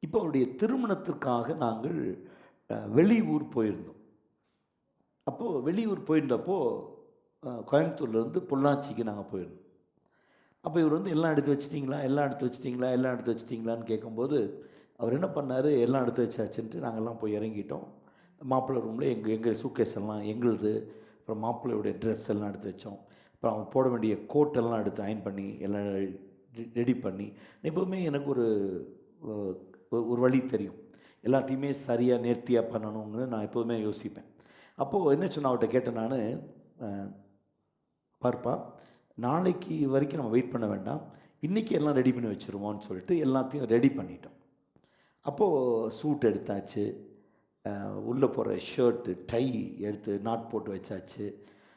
இப்போ அவருடைய திருமணத்திற்காக நாங்கள் வெளியூர் போயிருந்தோம். அப்போது வெளியூர் போயிருந்தப்போ கோயம்புத்தூர்லேருந்து பொள்ளாச்சிக்கு நாங்கள் போயிருந்தோம். அப்போ இவர் எல்லாம் எடுத்து வச்சிட்டிங்களான்னு கேட்கும்போது அவர் என்ன பண்ணார், எல்லாம் எடுத்து வச்சாச்சுன்ட்டு நாங்கள்லாம் போய் இறங்கிட்டோம். மாப்பிள்ளை ரூமில் எங்கள் சூட்கேஸ் எல்லாம் எங்களுது, அப்புறம் மாப்பிள்ளையுடைய ட்ரெஸ் எல்லாம் எடுத்து வச்சோம். அப்புறம் அவங்க போட வேண்டிய கோட்டெல்லாம் எடுத்து அயன் பண்ணி எல்லாம் ரெடி பண்ணி. எப்போதுமே எனக்கு ஒரு வழி தெரியும், எல்லாத்தையுமே சரியாக நேர்த்தியாக பண்ணணும்னு நான் எப்போதுமே யோசிப்பேன். அப்போது என்ன சொன்ன, அவர்கிட்ட கேட்டேன் நான், பார்ப்பா நாளைக்கு வரைக்கும் நம்ம வெயிட் பண்ண வேண்டாம், இன்றைக்கி எல்லாம் ரெடி பண்ணி வச்சுருவோன்னு சொல்லிட்டு எல்லாத்தையும் ரெடி பண்ணிட்டோம். அப்போது சூட் எடுத்தாச்சு, உள்ளே போகிற ஷர்ட்டு டை எடுத்து நாட் போட்டு வச்சாச்சு.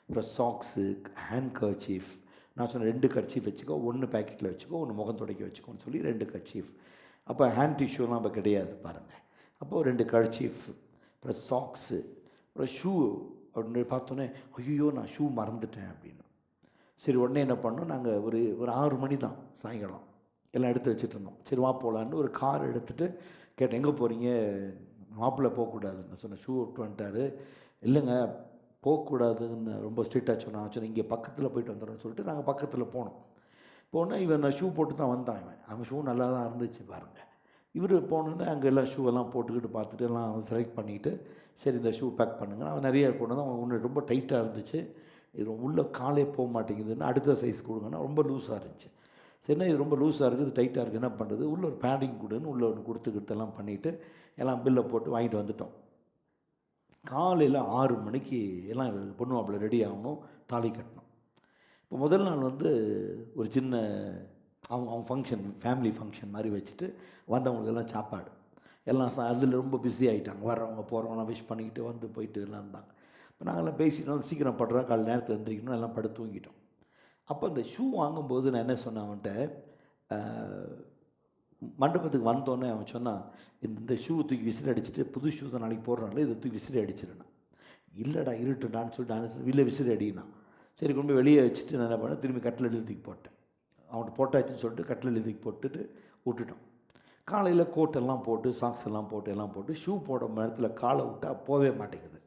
அப்புறம் சாக்ஸு, ஹேண்ட் கர்ச்சீஃப், நான் சொன்னேன் 2 கர்ச்சீஃப் வச்சுக்கோ, 1 பேக்கெட்டில் வச்சுக்கோ, 1 முகம் துடைக்க வச்சுக்கோன்னு சொல்லி 2 கர்ச்சீஃப். அப்போ ஹேண்ட் டிஷ்யூலாம் அப்போ கிடையாது பாருங்கள். அப்போது 2 கர்ச்சீஃப், அப்புறம் சாக்ஸு, அப்புறம் ஷூ. அப்படின்னு பார்த்தோன்னே, ஐயோ நான் ஷூ மறந்துட்டேன் அப்படின்னு. சரி, உடனே என்ன பண்ணோம், நாங்கள் ஒரு 6 மணி தான் சாயங்காலம், எல்லாம் எடுத்து வச்சுட்டு இருந்தோம். சரி வா போகலான்னு ஒரு கார் எடுத்துகிட்டு கேட்டேன், எங்கே போகிறீங்க? மாப்பிள்ளை போகக்கூடாதுன்னு சொன்னேன். ஷூ விட்டு வந்துட்டார். இல்லைங்க போகக்கூடாதுன்னு ரொம்ப ஸ்ட்ரிக்டாக சொன்னேன். இங்கே பக்கத்தில் போயிட்டு வந்துடும்னு சொல்லிட்டு நாங்கள் பக்கத்தில் போனால் இவன் நான் ஷூ போட்டு தான் வந்தான். அவன் ஷூ நல்லா தான் இருந்துச்சு பாருங்கள். இவர் போனோன்னே அங்கே எல்லாம் ஷூவெல்லாம் போட்டுக்கிட்டு பார்த்துட்டு எல்லாம் செலக்ட் பண்ணிவிட்டு, சரி இந்த ஷூ பேக் பண்ணுங்க. அவன் நிறைய கொண்டு வந்து, அவன் ஒன்று ரொம்ப டைட்டாக இருந்துச்சு, இது உள்ளே காலே போக மாட்டேங்குதுன்னு அடுத்த சைஸ் கொடுங்கன்னா ரொம்ப லூஸாக இருந்துச்சு. சரிண்ணா இது ரொம்ப லூஸாக இருக்குது, டைட்டாக இருக்குது, என்ன பண்ணுறது, உள்ளே ஒரு பேடிங் கொடுன்னு உள்ளே ஒன்று கொடுத்துக்கிட்டெல்லாம் பண்ணிவிட்டு எல்லாம் பில்லை போட்டு வாங்கிட்டு வந்துட்டோம். காலையில் 6 மணிக்கு எல்லாம் பொண்ணு மாப்பிள்ளை ரெடி ஆகணும், தாலி கட்டணும். இப்போ முதல் நாள் ஒரு சின்ன அவங்க ஃபங்க்ஷன், ஃபேமிலி ஃபங்க்ஷன் மாதிரி வச்சுட்டு வந்தவங்களுக்கெல்லாம் சாப்பாடு எல்லாம் அதில் ரொம்ப பிஸி ஆகிட்டாங்க. வர்றவங்க போகிறவங்களாம் விஷ் பண்ணிக்கிட்டு போயிட்டு எல்லாம் இருந்தாங்க. இப்போ நாங்கள்லாம் பேசிட்டோம், சீக்கிரம் படுறா, காலை நேரத்தில் எழுந்திரிக்கணும், எல்லாம் படுத்து தூங்கிட்டோம். அப்போ அந்த ஷூ வாங்கும்போது நான் என்ன சொன்னேன் அவன்கிட்ட, மண்டபத்துக்கு வந்தோடனே அவன் சொன்னான், இந்த ஷூ தூக்கி விசிறி அடிச்சுட்டு புது ஷூ தான் நாளைக்கு போடுறாங்களே, இதை தூக்கி விசிறி அடிச்சிருந்தான். இல்லைடா இருட்டுடான்னு சொல்லிட்டு நான் இல்லை விசிறி அடினா. சரி கொண்டு போய் வெளியே வச்சுட்டு நான் என்ன பண்ணேன், திரும்பி கட்டில் எழுதிக்கு போட்டேன். அவன்கிட்ட போட்டாச்சுன்னு சொல்லிட்டு கட்டில் எழுதிக்கு போட்டுட்டு விட்டுட்டோம். காலையில் கோட்டெல்லாம் போட்டு சாக்ஸ் எல்லாம் போட்டு ஷூ போட நேரத்தில் காலை விட்டால் போகவே மாட்டேங்குது.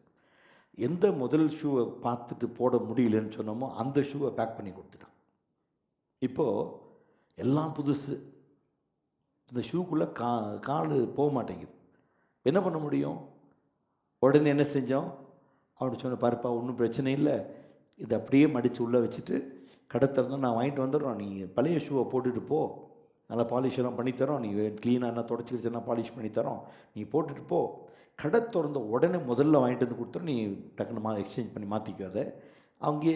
எந்த முதல் ஷூவை பார்த்துட்டு போட முடியலன்னு சொன்னோமோ அந்த ஷூவை பேக் பண்ணி கொடுத்துட்டான். இப்போது எல்லாம் புதுசு, இந்த ஷூக்குள்ளே கால் போக மாட்டேங்குது. என்ன பண்ண முடியும்? உடனே என்ன செஞ்சோம், அவனுக்கு சொன்ன, பாருப்பா ஒன்றும் பிரச்சனை இல்லை, இதை அப்படியே மடித்து உள்ளே வச்சுட்டு கடத்திறந்தா நான் வாங்கிட்டு வந்துடுறோம், நீ பழைய ஷூவை போட்டுட்டு போ, நல்லா பாலிஷெல்லாம் பண்ணித்தரோம், நீ க்ளீனாக என்ன தொடச்சிக்கிச்சுன்னா பாலிஷ் பண்ணித்தரோம், நீ போட்டுட்டு போ. கடை திறந்த உடனே முதல்ல வாங்கிட்டு வந்து கொடுத்துரும், நீ டக்குன்னு எக்ஸ்சேஞ்ச் பண்ணி மாற்றிக்கோ, அதை அங்கே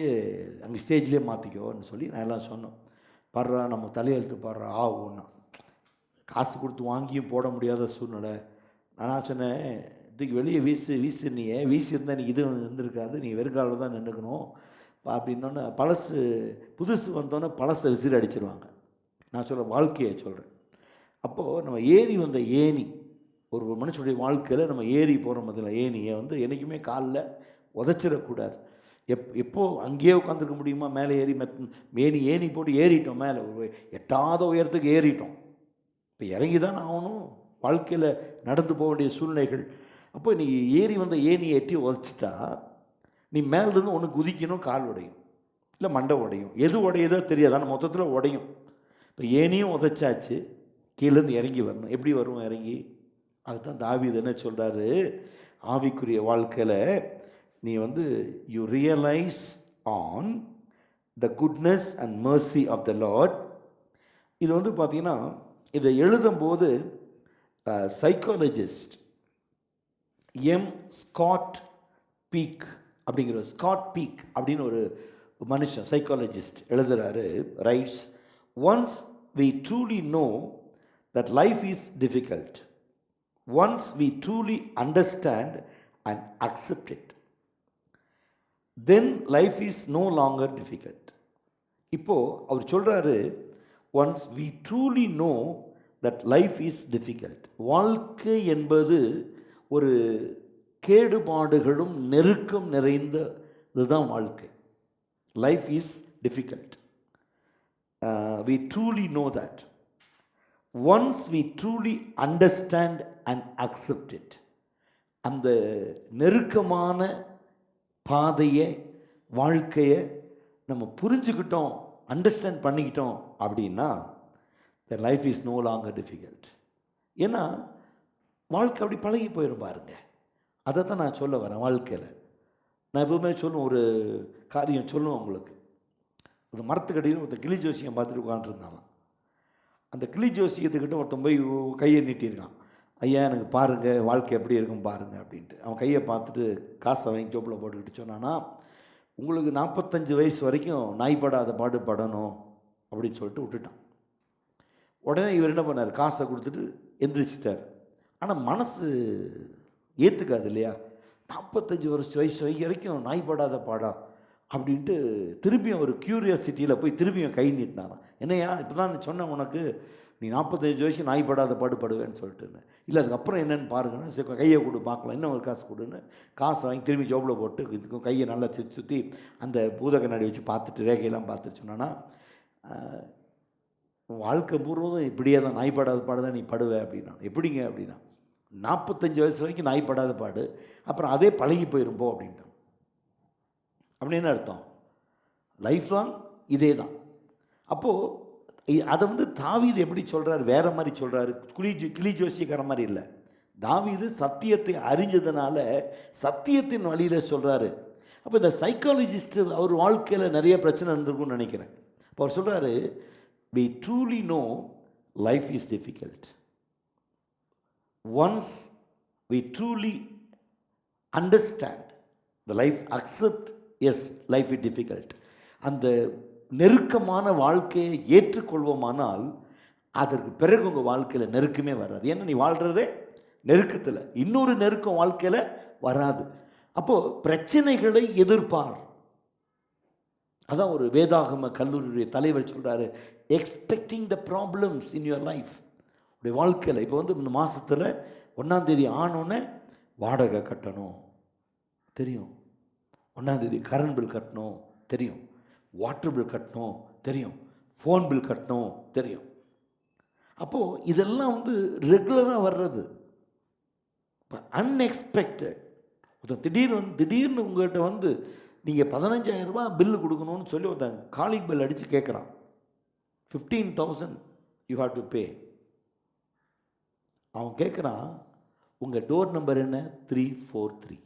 ஸ்டேஜ்லேயே மாற்றிக்கோன்னு சொல்லி நான் எல்லாம் சொன்னோம். பாடுறா நம்ம தலையெழுத்து பாடுறா ஒன்றா காசு கொடுத்து வாங்கியும் போட முடியாத சூழ்நிலை. நான் சொன்னேன், இதுக்கு வெளியே வீசு நீ வீசி இருந்தால் நீ இது இருந்திருக்காது, நீ வெறுங்காலில் தான் நின்றுக்கணும், அப்படின்னோன்னே பழசு புதுசு வந்தோன்னே பழசை விசிறி அடிச்சிருவாங்க. நான் சொல்கிற வாழ்க்கையை சொல்கிறேன். அப்போது நம்ம ஏறி வந்த ஏணி, ஒரு மனுஷனுடைய வாழ்க்கையில் நம்ம ஏறி போகிற முதல்ல ஏணியை வந்து என்றைக்குமே காலில் உதச்சிடக்கூடாது. எப்போ அங்கேயே உட்காந்துருக்க முடியுமா? மேலே ஏறி ஏணி போட்டு ஏறிட்டோம், மேலே ஒரு எட்டாத உயரத்துக்கு ஏறிட்டோம். இப்போ இறங்கி தான் ஆகணும், வாழ்க்கையில் நடந்து போக வேண்டிய சூழ்நிலைகள். அப்போ நீ ஏறி வந்த ஏணியை எட்டி உதச்சிட்டா நீ மேலேருந்து ஒன்று குதிக்கணும், கால் உடையும், இல்லை மண்டை உடையும், எது உடையதோ தெரியாது, ஆனால் மொத்தத்தில் உடையும். இப்போ ஏணியும் உதச்சாச்சு, கீழேருந்து இறங்கி வரணும். எப்படி வருவோம் இறங்கி? அதுதான் தாவீது என்ன சொல்கிறாரு, ஆவிக்குரிய வாழ்க்கையில் நீ வந்து you realise on the goodness and mercy of the Lord. இது வந்து பார்த்திங்கன்னா இதை எழுதும்போது சைக்காலஜிஸ்ட் ஸ்காட் பீக் அப்படின்னு ஒரு மனுஷன் சைக்காலஜிஸ்ட் எழுதுகிறாரு. Writes, once we truly know that life is difficult, once we truly understand and accept it, then life is no longer difficult. இப்போ அவர் சொல்றாரு, once we truly know that life is difficult, வாழ்க்கை என்பது ஒரு கேடுபாடுகளும் நெருக்கம் நிறைந்ததுதான் வாழ்க்கை. Life is difficult. We truly know that. Once we truly understand and accept it, அந்த நெருக்கமான பாதையை, வாழ்க்கையை நம்ம புரிஞ்சுக்கிட்டோம், அண்டர்ஸ்டாண்ட் பண்ணிக்கிட்டோம் அப்படின்னா the life is no longer difficult. ஏன்னா வாழ்க்கை அப்படி பழகி போயிடும் பாருங்க. அதை தான் நான் சொல்ல வரேன். வாழ்க்கையில் நான் எப்பவுமே சொல்லுவேன், ஒரு காரியம் சொல்லுவேன் உங்களுக்கு. ஒரு மரத்துக்கடியில் ஒருத்தன் கிளி ஜோசியம் பார்த்துட்டு உட்காந்துருந்தாங்க. அந்த கிளி ஜோசியத்துக்கிட்ட ஒருத்தன் போய் கையை நீட்டியிருக்கான். ஐயா எனக்கு பாருங்கள் வாழ்க்கை எப்படி இருக்கும் பாருங்கள் அப்படின்ட்டு. அவன் கையை பார்த்துட்டு காசை வாங்கி ஜோப்பில் போட்டுக்கிட்டு சொன்னான்னா, உங்களுக்கு 45 வயசு வரைக்கும் நாய்ப்படாத பாடு படணும் அப்படின்னு சொல்லிட்டு விட்டுட்டான். உடனே இவர் என்ன பண்ணார், காசை கொடுத்துட்டு எந்திரிச்சிட்டார். ஆனால் மனசு ஏற்றுக்காது இல்லையா? 45 வயசு வரைக்கும் நாய்ப்படாத பாடா அப்படின்ட்டு திரும்பியும் ஒரு க்யூரியாசிட்டியில் போய் திரும்பியும் கை நீட்டினாரான். என்னையா இப்போ தான் சொன்னேன் உனக்கு, நீ 45 வயசு நாய்ப்படாத பாடுபடுவேன்னு சொல்லிட்டுன்னு. இல்லை அதுக்கப்புறம் என்னென்னு பாருங்கன்னா, சரி கையை கொடு பார்க்கலாம், இன்னும் ஒரு காசு கொடுன்னு காசை வாங்கி திரும்பி ஜோப்பில் போட்டு இதுக்கும் கையை நல்லா சுற்றி அந்த பூத கண்ணாடி வச்சு பார்த்துட்டு ரேகையெல்லாம் பார்த்துட்டு சொன்னான்னா, வாழ்க்கை பூர்வம் இப்படியே தான் நாய்ப்படாத பாடு தான் நீ படுவே அப்படின்னா. எப்படிங்க அப்படின்னா, 45 வயசு வரைக்கும் நாய்ப்படாத பாடு, அப்புறம் அதே பழகி போயிருப்போம் அப்படின்ட்டான். அப்படின்னு அர்த்தம், லைஃப் லாங் இதே தான். அப்போது அதை வந்து தாவீது எப்படி சொல்கிறார், வேறு மாதிரி சொல்கிறாரு. கிளி ஜோசியக்கார மாதிரி இல்லை. தாவீது சத்தியத்தை அறிஞ்சதுனால சத்தியத்தின் வழியில் சொல்கிறாரு. அப்போ இந்த சைக்காலஜிஸ்ட்டு அவர் வாழ்க்கையில் நிறைய பிரச்சனை இருந்திருக்கும்னு நினைக்கிறேன். இப்போ அவர் சொல்கிறாரு, we truly know life is difficult. Once we truly understand the life, accept, yes, life is difficult, அந்த நெருக்கமான வாழ்க்கையை ஏற்றுக்கொள்வோமானால் அதற்கு பிறகு உங்கள் வாழ்க்கையில் நெருக்கமே வராது. ஏன்னா நீ வாழ்கிறதே நெருக்கத்தில், இன்னொரு நெருக்கம் வாழ்க்கையில் வராது. அப்போது பிரச்சனைகளை எதிர்ப்பார். அதான் ஒரு வேதாகம கல்லூரியுடைய தலைவர் சொல்கிறாரு, expecting the problems in your life. உடைய வாழ்க்கையில் இப்போ வந்து இந்த மாதத்தில் 1ஆம் தேதி ஆனோன்னே வாடகை கட்டணும் தெரியும், 1ஆம் தேதி கரண்ட் பில் கட்டணும் தெரியும், வாட்டர் பில் கட்டணும் தெரியும், ஃபோன் பில் கட்டணும் தெரியும். அப்போது இதெல்லாம் வந்து ரெகுலராக வர்றது. இப்போ அன்எக்ஸ்பெக்டட் திடீர்னு உங்கள்கிட்ட வந்து நீங்கள் 15,000 ரூபா பில்லு கொடுக்கணும்னு சொல்லி ஒருத்தன் காலிங் பில் அடித்து கேட்குறான். 15,000 யூ ஹாவ் டு பே. அவன் கேட்குறான், உங்கள் டோர் நம்பர் என்ன? 343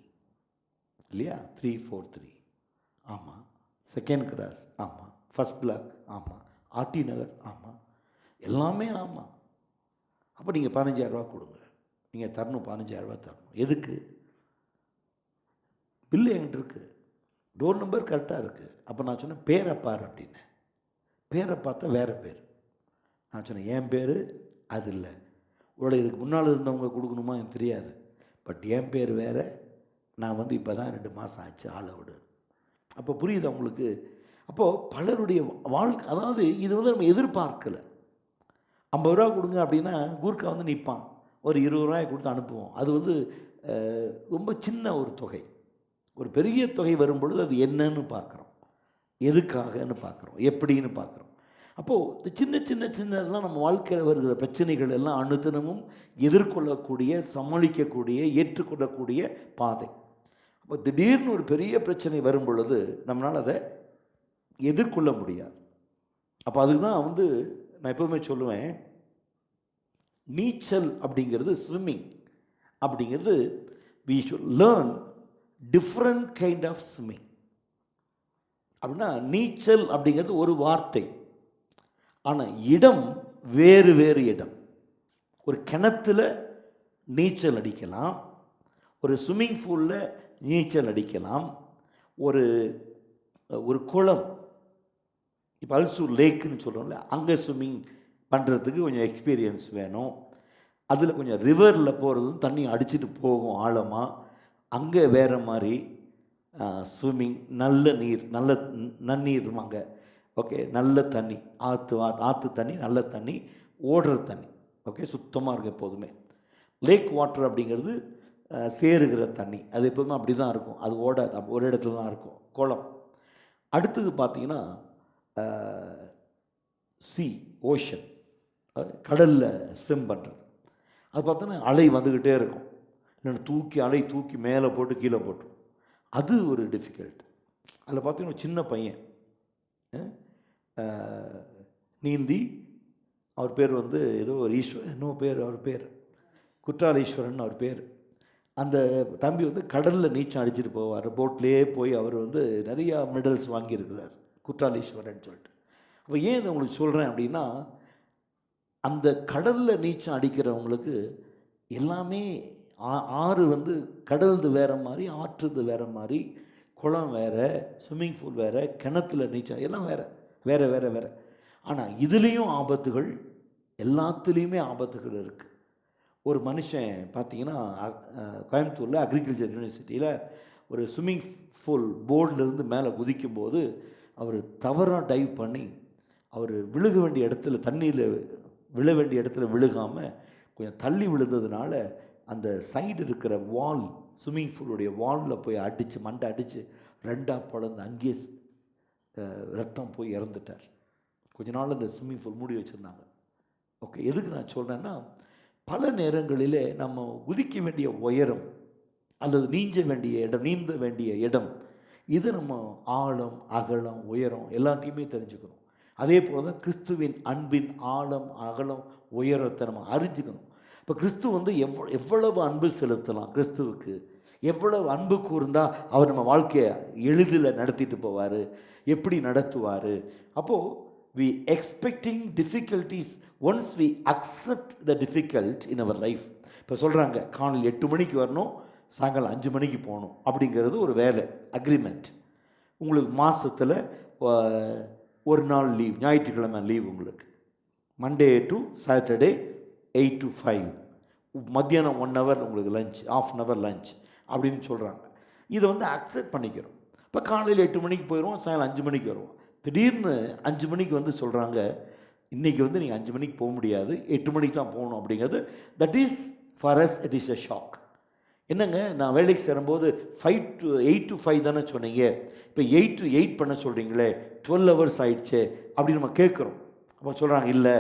இல்லையா? 343. ஆமாம். செகண்ட் கிராஸ் ஆமாம். ஃபஸ்ட் பிளாக் ஆமாம். ஆர்டி நகர் ஆமாம். எல்லாமே ஆமாம். அப்போ நீங்கள் 15,000 ரூபா கொடுங்க, நீங்கள் தரணும், 15,000 ரூபா தரணும். எதுக்கு? பில்லு என்கிட்ட இருக்குது, டோர் நம்பர் கரெக்டாக இருக்குது. அப்போ நான் சொன்னேன், பேரை பார் அப்படின்னு. பேரை பார்த்தா வேறு பேர். நான் சொன்னேன், என் பேர் அது இல்லை, உங்களை இதுக்கு முன்னால் இருந்தவங்க கொடுக்கணுமா எனக்கு தெரியாது, பட் என் பேர் வேறு. நான் வந்து இப்போ தான் 2 மாதம் ஆச்சு ஆளை விடு. அப்போ புரியுது உங்களுக்கு? அப்போது பலருடைய வாழ்க்கை, அதாவது இது வந்து நம்ம எதிர்பார்க்கலை. 50 ரூபா கொடுங்க அப்படின்னா கூர்க்கா வந்து நிற்பான், ஒரு 20 ரூபாய் கொடுத்து அனுப்புவோம். அது வந்து ரொம்ப சின்ன ஒரு தொகை. ஒரு பெரிய தொகை வரும்பொழுது அது என்னன்னு பார்க்குறோம், எதுக்காகன்னு பார்க்குறோம், எப்படின்னு பார்க்குறோம். அப்போது இந்த சின்ன சின்ன சின்னதெல்லாம் நம்ம வாழ்க்கையில் வருகிற பிரச்சனைகள் எல்லாம் அனுதினமும் எதிர்கொள்ளக்கூடிய, சமாளிக்கக்கூடிய, ஏற்றுக்கொள்ளக்கூடிய பாதை. அப்போ திடீர்னு ஒரு பெரிய பிரச்சனை வரும் பொழுது நம்மளால் அதை எதிர்கொள்ள முடியாது. அப்போ அதுக்கு தான் வந்து நான் எப்போதுமே சொல்லுவேன், நீச்சல் அப்படிங்கிறது, ஸ்விம்மிங் அப்படிங்கிறது, we should learn different kind of swimming. அப்படின்னா நீச்சல் அப்படிங்கிறது ஒரு வார்த்தை, ஆனால் இடம் வேறு வேறு இடம். ஒரு கிணத்துல நீச்சல் அடிக்கலாம், ஒரு ஸ்விம்மிங் பூலில் நீச்சல் அடிக்கலாம், ஒரு குளம், இப்போ அல்சூர் லேக்குன்னு சொல்கிறோம்ல, அங்கே ஸ்விம்மிங் பண்ணுறதுக்கு கொஞ்சம் எக்ஸ்பீரியன்ஸ் வேணும். அதில் கொஞ்சம் ரிவரில் போகிறதும் தண்ணி அடிச்சுட்டு போகும் ஆழமாக, அங்கே வேறு மாதிரி ஸ்விம்மிங். நல்ல நீர், நல்ல நன்னீர்மாங்க, ஓகே, நல்ல தண்ணி, ஆற்று தண்ணி, நல்ல தண்ணி, ஓடுற தண்ணி, ஓகே, சுத்தமாக இருக்கும் எப்போதுமே. லேக் வாட்டர் அப்படிங்கிறது சேருகிற தண்ணி, அது எப்போதுமே அப்படி தான் இருக்கும், அது ஓடாது, ஒரு இடத்துல தான் இருக்கும். குளம். அடுத்தது பார்த்திங்கன்னா ஓஷன், கடலில் ஸ்விம் பண்ணுறது. அது பார்த்தோன்னா அலை வந்துக்கிட்டே இருக்கும், இல்லைன்னா அலை தூக்கி மேலே போட்டு கீழே போட்டு, அது ஒரு டிஃபிகல்ட். அதில் பார்த்தீங்கன்னா சின்ன பையன் நீந்தி, அவர் பேர் வந்து ஏதோ ஒரு ஈஸ்வரன், இன்னும் பேர், அவர் பேர் குற்றாலீஸ்வரன் அவர் பேர். அந்த தம்பி வந்து கடலில் நீச்சல் அடிச்சுட்டு போவார், போட்லேயே போய் அவர் வந்து நிறையா மெடல்ஸ் வாங்கியிருக்கிறார், குற்றாலீஸ்வரன் சொல்லிட்டு. அப்போ ஏன் இதை உங்களுக்கு சொல்கிறேன் அப்படின்னா, அந்த கடலில் நீச்சல் அடிக்கிறவங்களுக்கு எல்லாமே ஆறு வந்து கடல்து வேறு மாதிரி, ஆற்றுது வேறு மாதிரி, குளம் வேறு, ஸ்விம்மிங் பூல் வேறு, கிணத்துல நீச்சல் எல்லாம் வேறு வேறு வேறு வேறு. ஆனால் இதுலேயும் ஆபத்துகள், எல்லாத்துலேயுமே ஆபத்துகள் இருக்குது. ஒரு மனுஷன் பார்த்தீங்கன்னா கோயம்புத்தூரில் அக்ரிகல்ச்சர் யூனிவர்சிட்டியில் ஒரு ஸ்விம்மிங் பூல் போர்டிலேருந்து மேலே குதிக்கும்போது அவர் தவறாக டைவ் பண்ணி அவர் விழுக வேண்டிய இடத்துல, தண்ணியில் விழ வேண்டிய இடத்துல விழுகாமல் கொஞ்சம் தள்ளி விழுந்ததுனால அந்த சைடு இருக்கிற வால், ஸ்விம்மிங் பூலுடைய வாலில் போய் அடித்து, மண்டை அடித்து 2ஆக பிளந்து அங்கேயே ரத்தம் போய் இறந்துட்டார். கொஞ்ச நாள் அந்த ஸ்விம்மிங் பூல் மூடி வச்சுருந்தாங்க. ஓகே, எதுக்கு நான் சொல்கிறேன்னா, பல நேரங்களிலே நம்ம குதிக்க வேண்டிய உயரம் அல்லது நீந்த வேண்டிய இடம், இது நம்ம ஆழம், அகலம், உயரம் எல்லாத்தையுமே தெரிஞ்சுக்கணும். அதே போல் தான் கிறிஸ்துவின் அன்பின் ஆழம், அகலம், உயரத்தை நம்ம அறிஞ்சுக்கணும். இப்போ கிறிஸ்து வந்து எவ்வளவு அன்பு செலுத்தலாம், கிறிஸ்துவுக்கு எவ்வளவு அன்பு கூர்ந்தால் அவர் நம்ம வாழ்க்கையை எளிதில் நடத்திட்டு போவார், எப்படி நடத்துவார். அப்போது we expecting difficulties once we accept the difficult in our life. இப்போ சொல்கிறாங்க காலையில் 8 மணிக்கு வரணும், சாயங்காலம் 5 மணிக்கு போகணும் அப்படிங்கிறது ஒரு வேலை அக்ரிமெண்ட். உங்களுக்கு மாதத்தில் ஒரு நாள் லீவ், ஞாயிற்றுக்கிழமை லீவ் உங்களுக்கு, மண்டே டு சாட்டர்டே 8 to 5, மத்தியானம் 1 hour உங்களுக்கு லஞ்ச், ½ hour லஞ்ச் அப்படின்னு சொல்கிறாங்க. இதை வந்து அக்செப்ட் பண்ணிக்கிறோம். இப்போ காலையில் 8 மணிக்கு போயிடுவோம், சாயங்காலம் 5 மணிக்கு வருவோம். திடீர்னு 5 மணிக்கு வந்து சொல்கிறாங்க, இன்றைக்கி வந்து நீங்கள் 5 மணிக்கு போக முடியாது, 8 மணிக்கு தான் போகணும் அப்படிங்கிறது. That is for us it is a shock. என்னங்க, நான் வேலைக்கு சேரும்போது 8 to 5 தானே சொன்னீங்க, இப்போ 8 to 8 பண்ண சொல்கிறீங்களே, 12 hours ஆயிடுச்சே அப்படி நம்ம கேட்குறோம். அப்போ சொல்கிறாங்க, இல்லை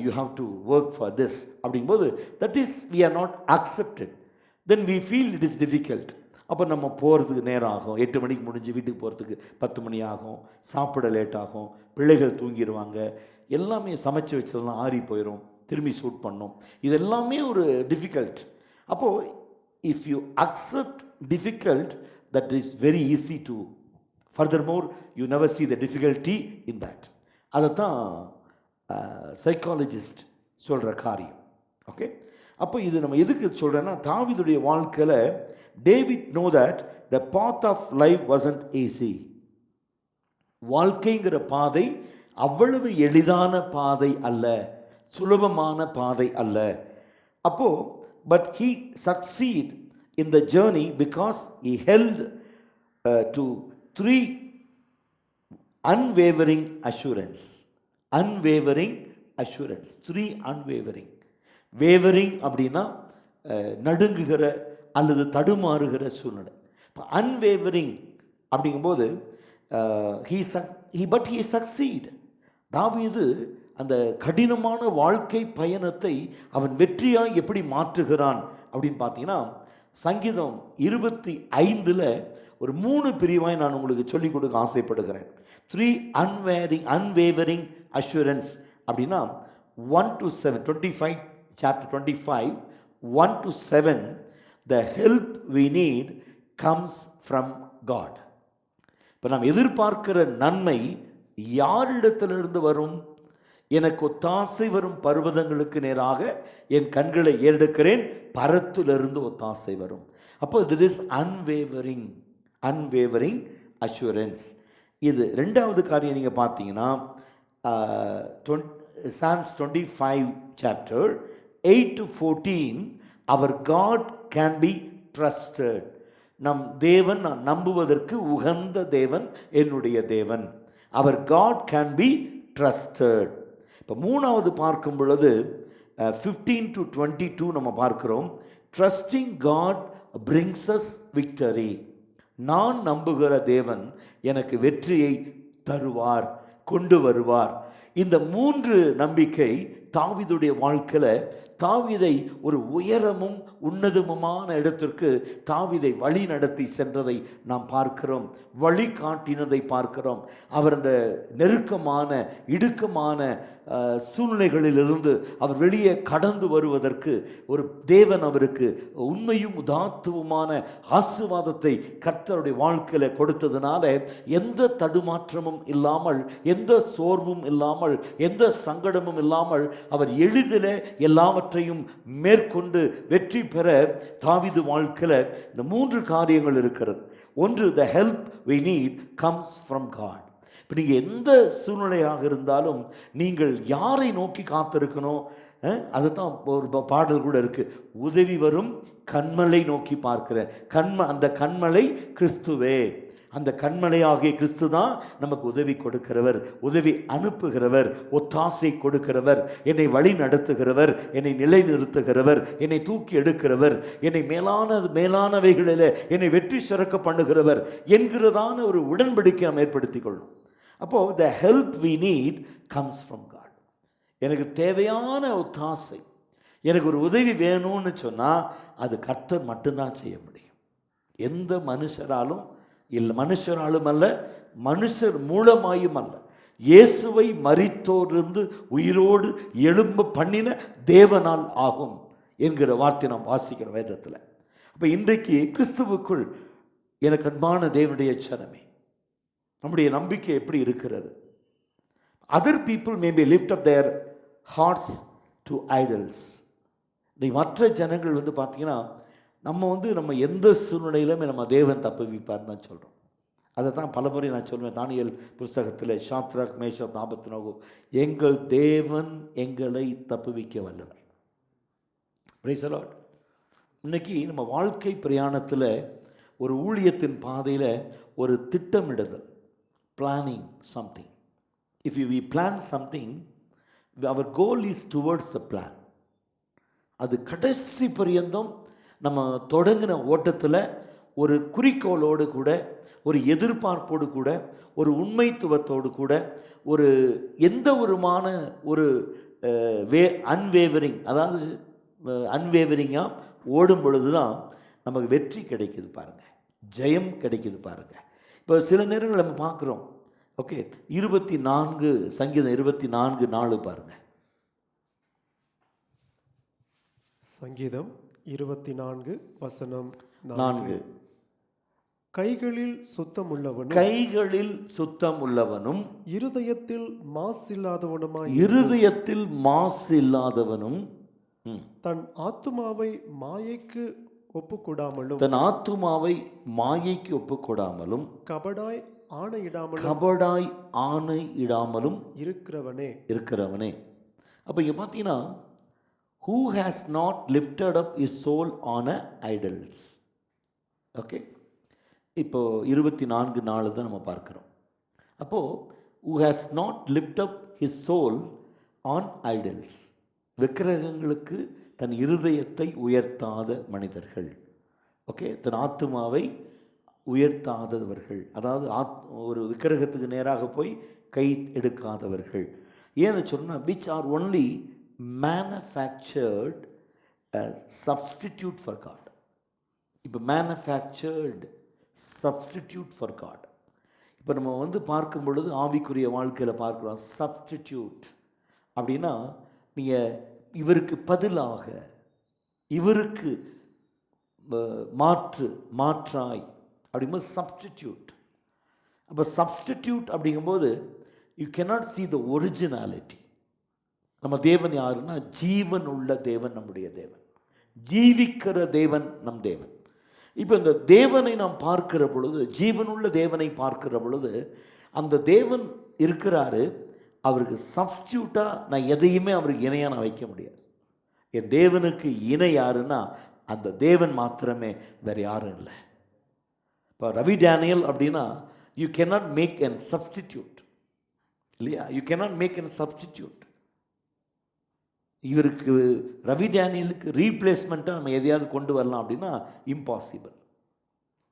you have to work for this அப்படிங்கும்போது, that is we are not accepted. Then we feel it is difficult. அப்போ நம்ம போகிறதுக்கு நேரம் ஆகும், 8 மணிக்கு முடிஞ்சு வீட்டுக்கு போகிறதுக்கு 10 மணி ஆகும், சாப்பிட லேட் ஆகும், பிள்ளைகள் தூங்கிடுவாங்க, எல்லாமே சமைச்சு வச்சதெல்லாம் ஆறி போயிடும், திரும்பி ஷூட் பண்ணோம், இது எல்லாமே ஒரு டிஃபிகல்ட். அப்போது if you accept difficult, that is very easy to furthermore you never see the difficulty in that. அதைத்தான் சைக்காலஜிஸ்ட் சொல்கிற காரியம். ஓகே, அப்போ இது நம்ம எதுக்கு சொல்கிறேன்னா, தாவீதுடைய வாழ்க்கையில் David know that the path of life wasn't easy. வாழ்க்கைங்கிற பாதை அவ்வளவு எளிதான பாதை அல்ல, சுலபமான பாதை அல்ல. அப்போது but he succeed in the journey because he held to 3 unwavering assurance. Unwavering assurance. 3 unwavering. Wavering அப்படின்னா நடுங்குகிற அல்லது தடுமாறுகிற சூழ்நிலை. இப்போ அன்வேவரிங் அப்படிங்கும்போது பட் ஹீ சக்சீட். தாவீது அந்த கடினமான வாழ்க்கை பயணத்தை அவன் வெற்றியாக எப்படி மாற்றுகிறான் அப்படின்னு பார்த்தீங்கன்னா, சங்கீதம் 25 ஒரு 3 பிரிவாய் நான் உங்களுக்கு சொல்லிக் கொடுக்க ஆசைப்படுகிறேன். 3 unwavering assurance அப்படின்னா 1-7, 25 chapter 25 1-7, the help we need comes from God. இப்போ நாம் எதிர்பார்க்கிற நன்மை யாரிடத்திலிருந்து வரும்? எனக்கு ஒத்தாசை வரும் பர்வதங்களுக்கு நேராக என் கண்களை ஏறெடுக்கிறேன், பரத்திலிருந்து ஒத்தாசை வரும். அப்போ this is unwavering assurance. இது ரெண்டாவது காரியம். நீங்கள் பார்த்தீங்கன்னா Psalms 25 chapter 8-14, our God can be trusted. நம் தேவன் நான் நம்புவதற்கு உகந்த தேவன் என்னுடைய தேவன். அவர் God can be trusted. இப்போ மூணாவது பார்க்கும் பொழுது 15-22 நம்ம பார்க்கிறோம். Trusting God brings us victory. நான் நம்புகிற தேவன் எனக்கு வெற்றியை தருவார், கொண்டு வருவார். இந்த 3 நம்பிக்கை தாவீதுடைய வாழ்க்கையில் தாவீதை ஒரு உயரமும் உன்னதமுமான இடத்திற்கு தாவீதை வழி நடத்தி சென்றதை நாம் பார்க்கிறோம், வழி காட்டினதை பார்க்கிறோம். அவர் அந்த நெருக்கமான இடுக்கமான சூழ்நிலைகளிலிருந்து அவர் வெளியே கடந்து வருவதற்கு ஒரு தேவன் அவருக்கு உண்மையும் உதாத்துவமான ஆசீர்வாதத்தை கர்த்தருடைய வாழ்க்கையில் கொடுத்ததுனால எந்த தடுமாற்றமும் இல்லாமல், எந்த சோர்வும் இல்லாமல், எந்த சங்கடமும் இல்லாமல் அவர் எளிதில் எல்லாவற்றையும் மேற்கொண்டு வெற்றி பெற தாவீது வாழ்க்கையில் இந்த 3 காரியங்கள் இருக்கிறது. ஒன்று, the help we need comes from God. இப்போ நீங்கள் எந்த சூழ்நிலையாக இருந்தாலும் நீங்கள் யாரை நோக்கி காத்திருக்கணும்? அதுதான் ஒரு பாடல் கூட இருக்குது, உதவி வரும் கண்மலை நோக்கி பார்க்கிறேன். அந்த கண்மலை கிறிஸ்துவே. அந்த கண்மலையாகிய கிறிஸ்து தான் நமக்கு உதவி கொடுக்கிறவர், உதவி அனுப்புகிறவர், ஒத்தாசை கொடுக்கிறவர், என்னை வழி நடத்துகிறவர், என்னை நிலைநிறுத்துகிறவர், என்னை தூக்கி எடுக்கிறவர், என்னை மேலானவைகளில் என்னை வெற்றி சிறக்க பண்ணுகிறவர் என்கிறதான ஒரு உடன்படிக்கை நாம் ஏற்படுத்திக் கொள்ளும். அப்போது the help we need comes from God. எனக்கு தேவையான ஒத்தாசை, எனக்கு ஒரு உதவி வேணும்னு சொன்னால் அது கர்த்தர் மட்டும்தான் செய்ய முடியும். எந்த மனுஷராலும் அல்ல, மனுஷர் மூலமாயும் அல்ல. இயேசுவை மரித்தோரிலிருந்து உயிரோடு எழும்ப பண்ணின தேவனால் ஆகும் என்கிற வார்த்தை நாம் வாசிக்கிறோம் வேதத்தில். அப்போ இன்றைக்கு கிறிஸ்துவுக்குள் எனக்கு அன்பான தேவனுடைய ஜனமே, நம்முடைய நம்பிக்கை எப்படி இருக்கிறது? Other people may be lift up their hearts to idols. மற்ற ஜனங்கள் பார்த்தீங்கன்னா நம்ம எந்த சூழ்நிலையிலுமே நம்ம தேவன் தப்புவிப்பார்னு தான் சொல்கிறோம். அதை தான் பலமுறை நான் சொல்வேன். தானியேல் புஸ்தகத்தில் ஷாத்ராக் மேஷாக் ஆபேத்நேகோ, எங்கள் தேவன் எங்களை தப்புவிக்க வல்லவர். Praise the Lord. இன்னைக்கு நம்ம வாழ்க்கை பிரயாணத்தில் ஒரு ஊழியத்தின் பாதையில் ஒரு திட்டமிடுதல், planning something. If we plan something, our goal is towards the plan. அது கடைசி பரியந்தம் நம்ம தொடங்கின ஓட்டத்தில் ஒரு குறிக்கோளோடு கூட, ஒரு எதிர்பார்ப்போடு கூட, ஒரு உண்மைத்துவத்தோடு கூட, ஒரு எந்த ஒருமான ஒரு அன்வேவரிங், அதாவது அன்வேவரிங்காக ஓடும் பொழுது தான் நமக்கு வெற்றி கிடைக்குது பாருங்கள், ஜெயம் கிடைக்குது பாருங்கள். இப்போ சில நேரங்கள் நம்ம பார்க்குறோம். ஓகே, 24 சங்கீதம் 24:4 பாருங்கள். சங்கீதம் 24:4. கைகளில் சுத்தமுள்ளவனும் இருதயத்தில் மாசில்லாதவனும் தன் ஆத்துமாவை மாயைக்கு ஒப்புக்கொடாமலும் கபடாய் ஆணையிடாமலும் இருக்கிறவனே. அப்போ இங்கே பார்த்தீங்கன்னா, who has not lifted up his soul on idols. Okay, இப்போது 24:4 தான் நம்ம பார்க்குறோம். அப்போது who has not lift up his soul on idols, விக்கிரகங்களுக்கு தன் இருதயத்தை உயர்த்தாத மனிதர்கள். ஓகே, தன் ஆத்துமாவை உயர்த்தாதவர்கள், அதாவது ஒரு விக்கிரகத்துக்கு நேராக போய் கை எடுக்காதவர்கள். ஏன்னு சொன்னால் which are only manufactured substitute for God. இப்போ manufactured substitute for God. இப்போ நம்ம பார்க்கும் பொழுது ஆவிக்குரிய வாழ்க்கையில் பார்க்குறோம். சப்ஸ்டிடியூட் அப்படின்னா நீங்கள் இவருக்கு பதிலாக, இவருக்கு மாற்றாய் அப்படிங்கும்போது சப்ஸ்டிடியூட். அப்போ சப்ஸ்டிடியூட் அப்படிங்கும்போது you cannot see the originality. நம்ம தேவன் யாருன்னா ஜீவன் உள்ள தேவன், நம்முடைய தேவன், ஜீவிக்கிற தேவன் நம் தேவன். இப்போ இந்த தேவனை நாம் பார்க்கிற பொழுது, ஜீவனுள்ள தேவனை பார்க்கிற பொழுது, அந்த தேவன் இருக்கிறாரு. அவருக்கு சப்ஸ்டியூட்டாக நான் எதையுமே அவருக்கு இணையாக நான் வைக்க முடியாது. என் தேவனுக்கு இணை யாருன்னா அந்த தேவன் மாத்திரமே, வேறு யாரும் இல்லை. இப்போ ரவி டேனியல் அப்படின்னா you cannot make an substitute, இல்லையா? You cannot make an substitute. இவருக்கு ரவி டேனியலுக்கு ரீப்ளேஸ்மெண்ட்டாக நம்ம எதையாவது கொண்டு வரலாம் அப்படின்னா இம்பாசிபிள்.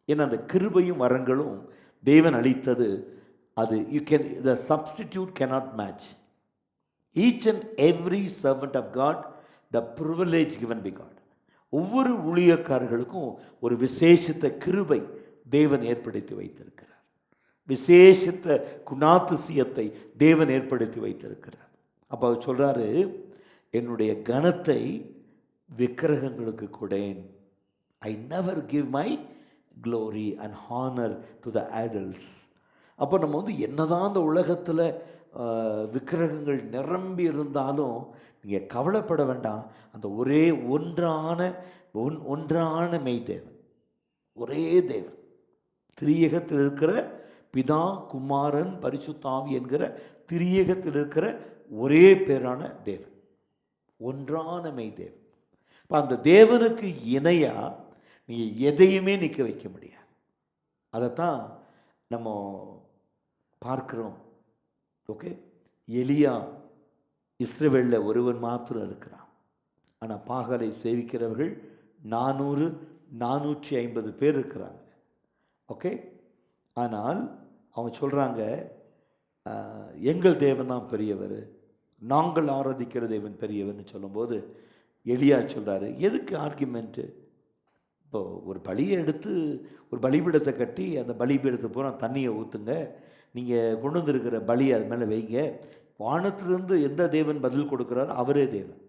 ஏன்னா அந்த கிருபையும் வரங்களும் தேவன் அளித்தது, அது the substitute cannot match. Each and every servant of God, the privilege given by God. ஒவ்வொரு ஊழியக்காரர்களுக்கும் ஒரு விசேஷித்த கிருபை தேவன் ஏற்படுத்தி வைத்திருக்கிறார். விசேஷித்த குணாதிசயத்தை தேவன் ஏற்படுத்தி வைத்திருக்கிறார். அப்போ அவர் சொல்கிறாரு, என்னுடைய கனத்தை விக்கிரகங்களுக்கு கொடேன். I never give my glory and honour to the idols. அப்போ நம்ம என்னதான் அந்த உலகத்தில் விக்கிரகங்கள் நிரம்பி இருந்தாலும் நீங்கள் கவலைப்பட வேண்டாம். அந்த ஒரே ஒன்றான மெய் தேவன், ஒரே தேவன், திரியகத்தில் இருக்கிற பிதா, குமாரன், பரிசுத்தாவி என்கிற திரியகத்தில் இருக்கிற ஒரே பேரான தேவன், ஒன்றான மெய் தேவன். இப்போ அந்த தேவனுக்கு இணையாக நீங்கள் எதையுமே நிற்க வைக்க முடியாது. அதைத்தான் நம்ம பார்க்குறோம். ஓகே, எலியா இஸ்ரவேலில் ஒருவன் மாத்திரம் இருக்கிறான். ஆனால் பாகாலை சேவிக்கிறவர்கள் 450 பேர் இருக்கிறாங்க. ஓகே, ஆனால் அவங்க சொல்கிறாங்க, எங்கள் தேவன் தான் பெரியவர், நாங்கள் ஆராதிக்கிற தேவன் பெரியவர்னு சொல்லும்போது எலியா சொல்கிறாரு, எதுக்கு ஆர்குமெண்ட்டு? இப்போது ஒரு பலியை எடுத்து ஒரு பலிபீடத்தை கட்டி அந்த பலிபீடத்தை பூரா தண்ணியை ஊற்றுங்க, நீங்கள் கொண்டு வந்திருக்கிற பலி அது மேலே வைங்க, வானத்திலிருந்து எந்த தேவன் பதில் கொடுக்குறாரோ அவரே தேவன்,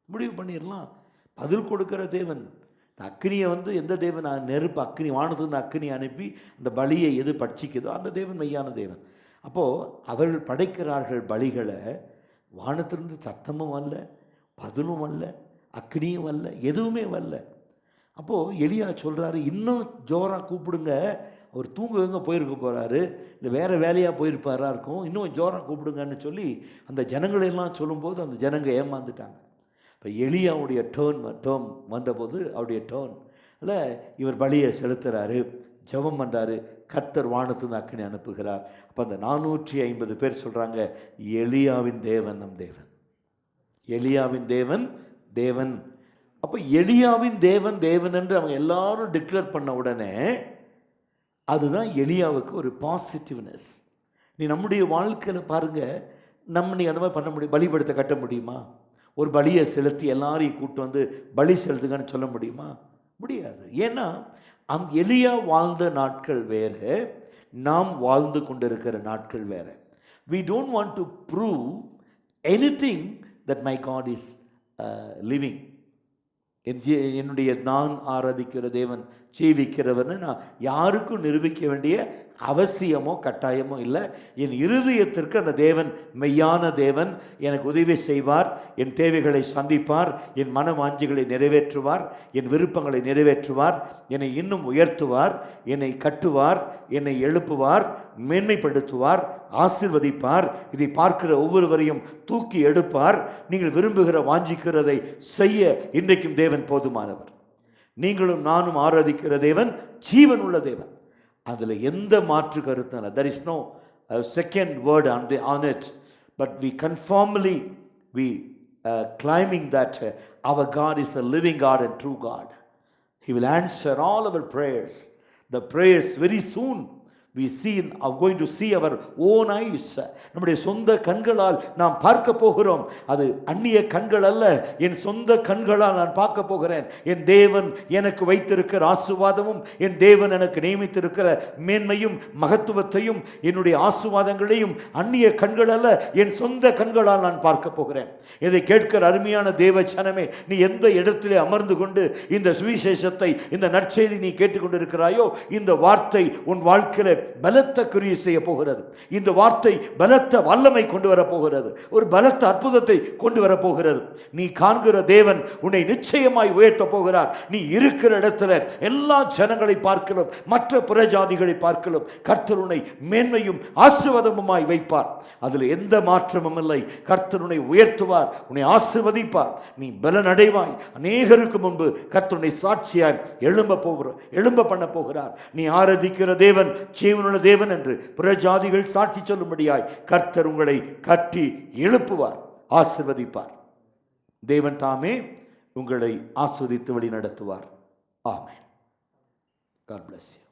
முடிவு பண்ணிடலாம். பதில் கொடுக்குற தேவன், இந்த அக்னியை எந்த தேவன், நெருப்பு அக்னி, வானத்திலிருந்து அக்னி அனுப்பி அந்த பலியை எது பட்சிக்குதோ அந்த தேவன் மெய்யான தேவன். அப்போது அவர்கள் படைக்கிறார்கள் பலிகளை, வானத்திலிருந்து சத்தமும் வரல, பதிலும் வரல, அக்னியும் வரல, எதுவுமே வரல. அப்போது எலியா சொல்கிறாரு, இன்னும் ஜோராக கூப்பிடுங்க, அவர் தூங்குவங்க போயிருக்க போகிறாரு, இல்லை வேறு வேலையாக போயிருப்பாரா இருக்கும், இன்னும் ஜோராக கூப்பிடுங்கன்னு சொல்லி அந்த ஜனங்களெல்லாம் சொல்லும்போது அந்த ஜனங்க ஏமாந்துட்டாங்க. இப்போ எலியாவுடைய டேர்ன் வந்தபோது, அவருடைய டேர்ன் இல்லை, இவர் பலியை செலுத்துகிறாரு, ஜெபம் பண்ணுறாரு, கர்த்தர் வானத்திலிருந்து அக்கினி அனுப்புகிறார். அப்போ அந்த 450 பேர் சொல்கிறாங்க, எலியாவின் தேவன் நம் தேவன், எலியாவின் தேவன் தேவன். அப்போ எலியாவின் தேவன் தேவன் என்று அவங்க எல்லாரும் டிக்ளேர் பண்ண உடனே அதுதான் எலியாவுக்கு ஒரு பாசிட்டிவ்னஸ். நீ நம்முடைய வாழ்க்கையில் பாருங்கள், நீ அந்த மாதிரி பண்ண முடியும்? பலிபீடத்தை கட்ட முடியுமா? ஒரு பலியை செலுத்தி எல்லாரையும் கூட்டு பலி செலுத்துங்கன்னு சொல்ல முடியுமா? முடியாது. ஏன்னா அந்த எலியா வாழ்ந்த நாட்கள் வேறு, நாம் வாழ்ந்து கொண்டிருக்கிற நாட்கள் வேறு. We don't want to prove anything that my God is living. என்னுடைய நான் ஆராதிக்கிற தேவன் ஜீவிக்கிறவர்னு நான் யாருக்கும் நிரூபிக்க வேண்டிய அவசியமோ கட்டாயமோ இல்லை. என் இருதயத்திற்கு அந்த தேவன் மெய்யான தேவன், எனக்கு உதவி செய்வார், என் தேவைகளை சந்திப்பார், என் மன வாஞ்சிகளை நிறைவேற்றுவார், என் விருப்பங்களை நிறைவேற்றுவார், என்னை இன்னும் உயர்த்துவார், என்னை கட்டுவார், என்னை எழுப்புவார், மேன்மைப்படுத்துவார், ஆசீர்வதிப்பார், இதை பார்க்கிற ஒவ்வொருவரையும் தூக்கி எடுப்பார். நீங்கள் விரும்புகிற வாஞ்சிக்கிறதை செய்ய இன்றைக்கும் தேவன் போதுமானவர். நீங்களும் நானும் ஆராதிக்கிற தேவன் ஜீவன் உள்ள தேவன். அதில் எந்த மாற்று கருத்தும் இல்லை. There is no second word on it, but we conformly claiming that our God is a living God and true God. He will answer all our prayers. The prayers very soon we are going to see our own eyes. நம்முடைய சொந்த கண்களால் நாம் பார்க்க போகிறோம். அது அந்நிய கண்கள் அல்ல, என் சொந்த கண்களால் நான் பார்க்க போகிறேன். என் தேவன் எனக்கு வைத்திருக்கிற ஆசீர்வாதமும், என் தேவன் எனக்கு நியமித்திருக்கிற மேன்மையும் மகத்துவத்தையும் என்னுடைய ஆசீர்வாதங்களையும் அந்நிய கண்கள் அல்ல, என் சொந்த கண்களால் நான் பார்க்க போகிறேன். இதை கேட்கிற அருமையான தேவ ஜனமே, நீ எந்த இடத்திலே அமர்ந்து கொண்டு இந்த சுவிசேஷத்தை, இந்த நற்செய்தி நீ கேட்டுக்கொண்டிருக்கிறாயோ, இந்த வார்த்தை உன் வாழ்க்கையில பலத்த கிரியை செய்ய போகிறது. இந்த வார்த்தை பலத்த வல்லமை கொண்டு வர போகிறது. ஒரு பலத்த அற்புதத்தை கொண்டு வர போகிறது. நீ காண்கிற தேவன் உன்னை நிச்சயமாய் உயர்த்த போகிறார். நீ இருக்கிற இடத்துல எல்லா ஜனங்களை பார்க்கலாம், மற்ற புறஜாதிகளை பார்க்கலாம், கர்த்தர் உன்னை மேன்மையும் ஆசீர்வாதமுமாய் வைப்பார். அதில் எந்த மாற்றமும் இல்லை. கர்த்தர் உன்னை உயர்த்துவார், உன்னை ஆசீர்வதிப்பார். நீ பலன் அடைவாய். அநேகருக்கு முன்பு கர்த்தர் உன்னை சாட்சியாய் எழும்ப பண்ண போகிறார். நீ ஆராதிக்கிற தேவன் ஜீவனுள்ள தேவன் என்று புறஜாதிகள் சாட்சி சொல்லும்படியாய் கர்த்தர் உங்களை கட்டி எழுப்புவார், ஆசீர்வதிப்பார். தேவன் தாமே உங்களை ஆசீர்வதித்து வழி நடத்துவார். ஆமென். God bless you.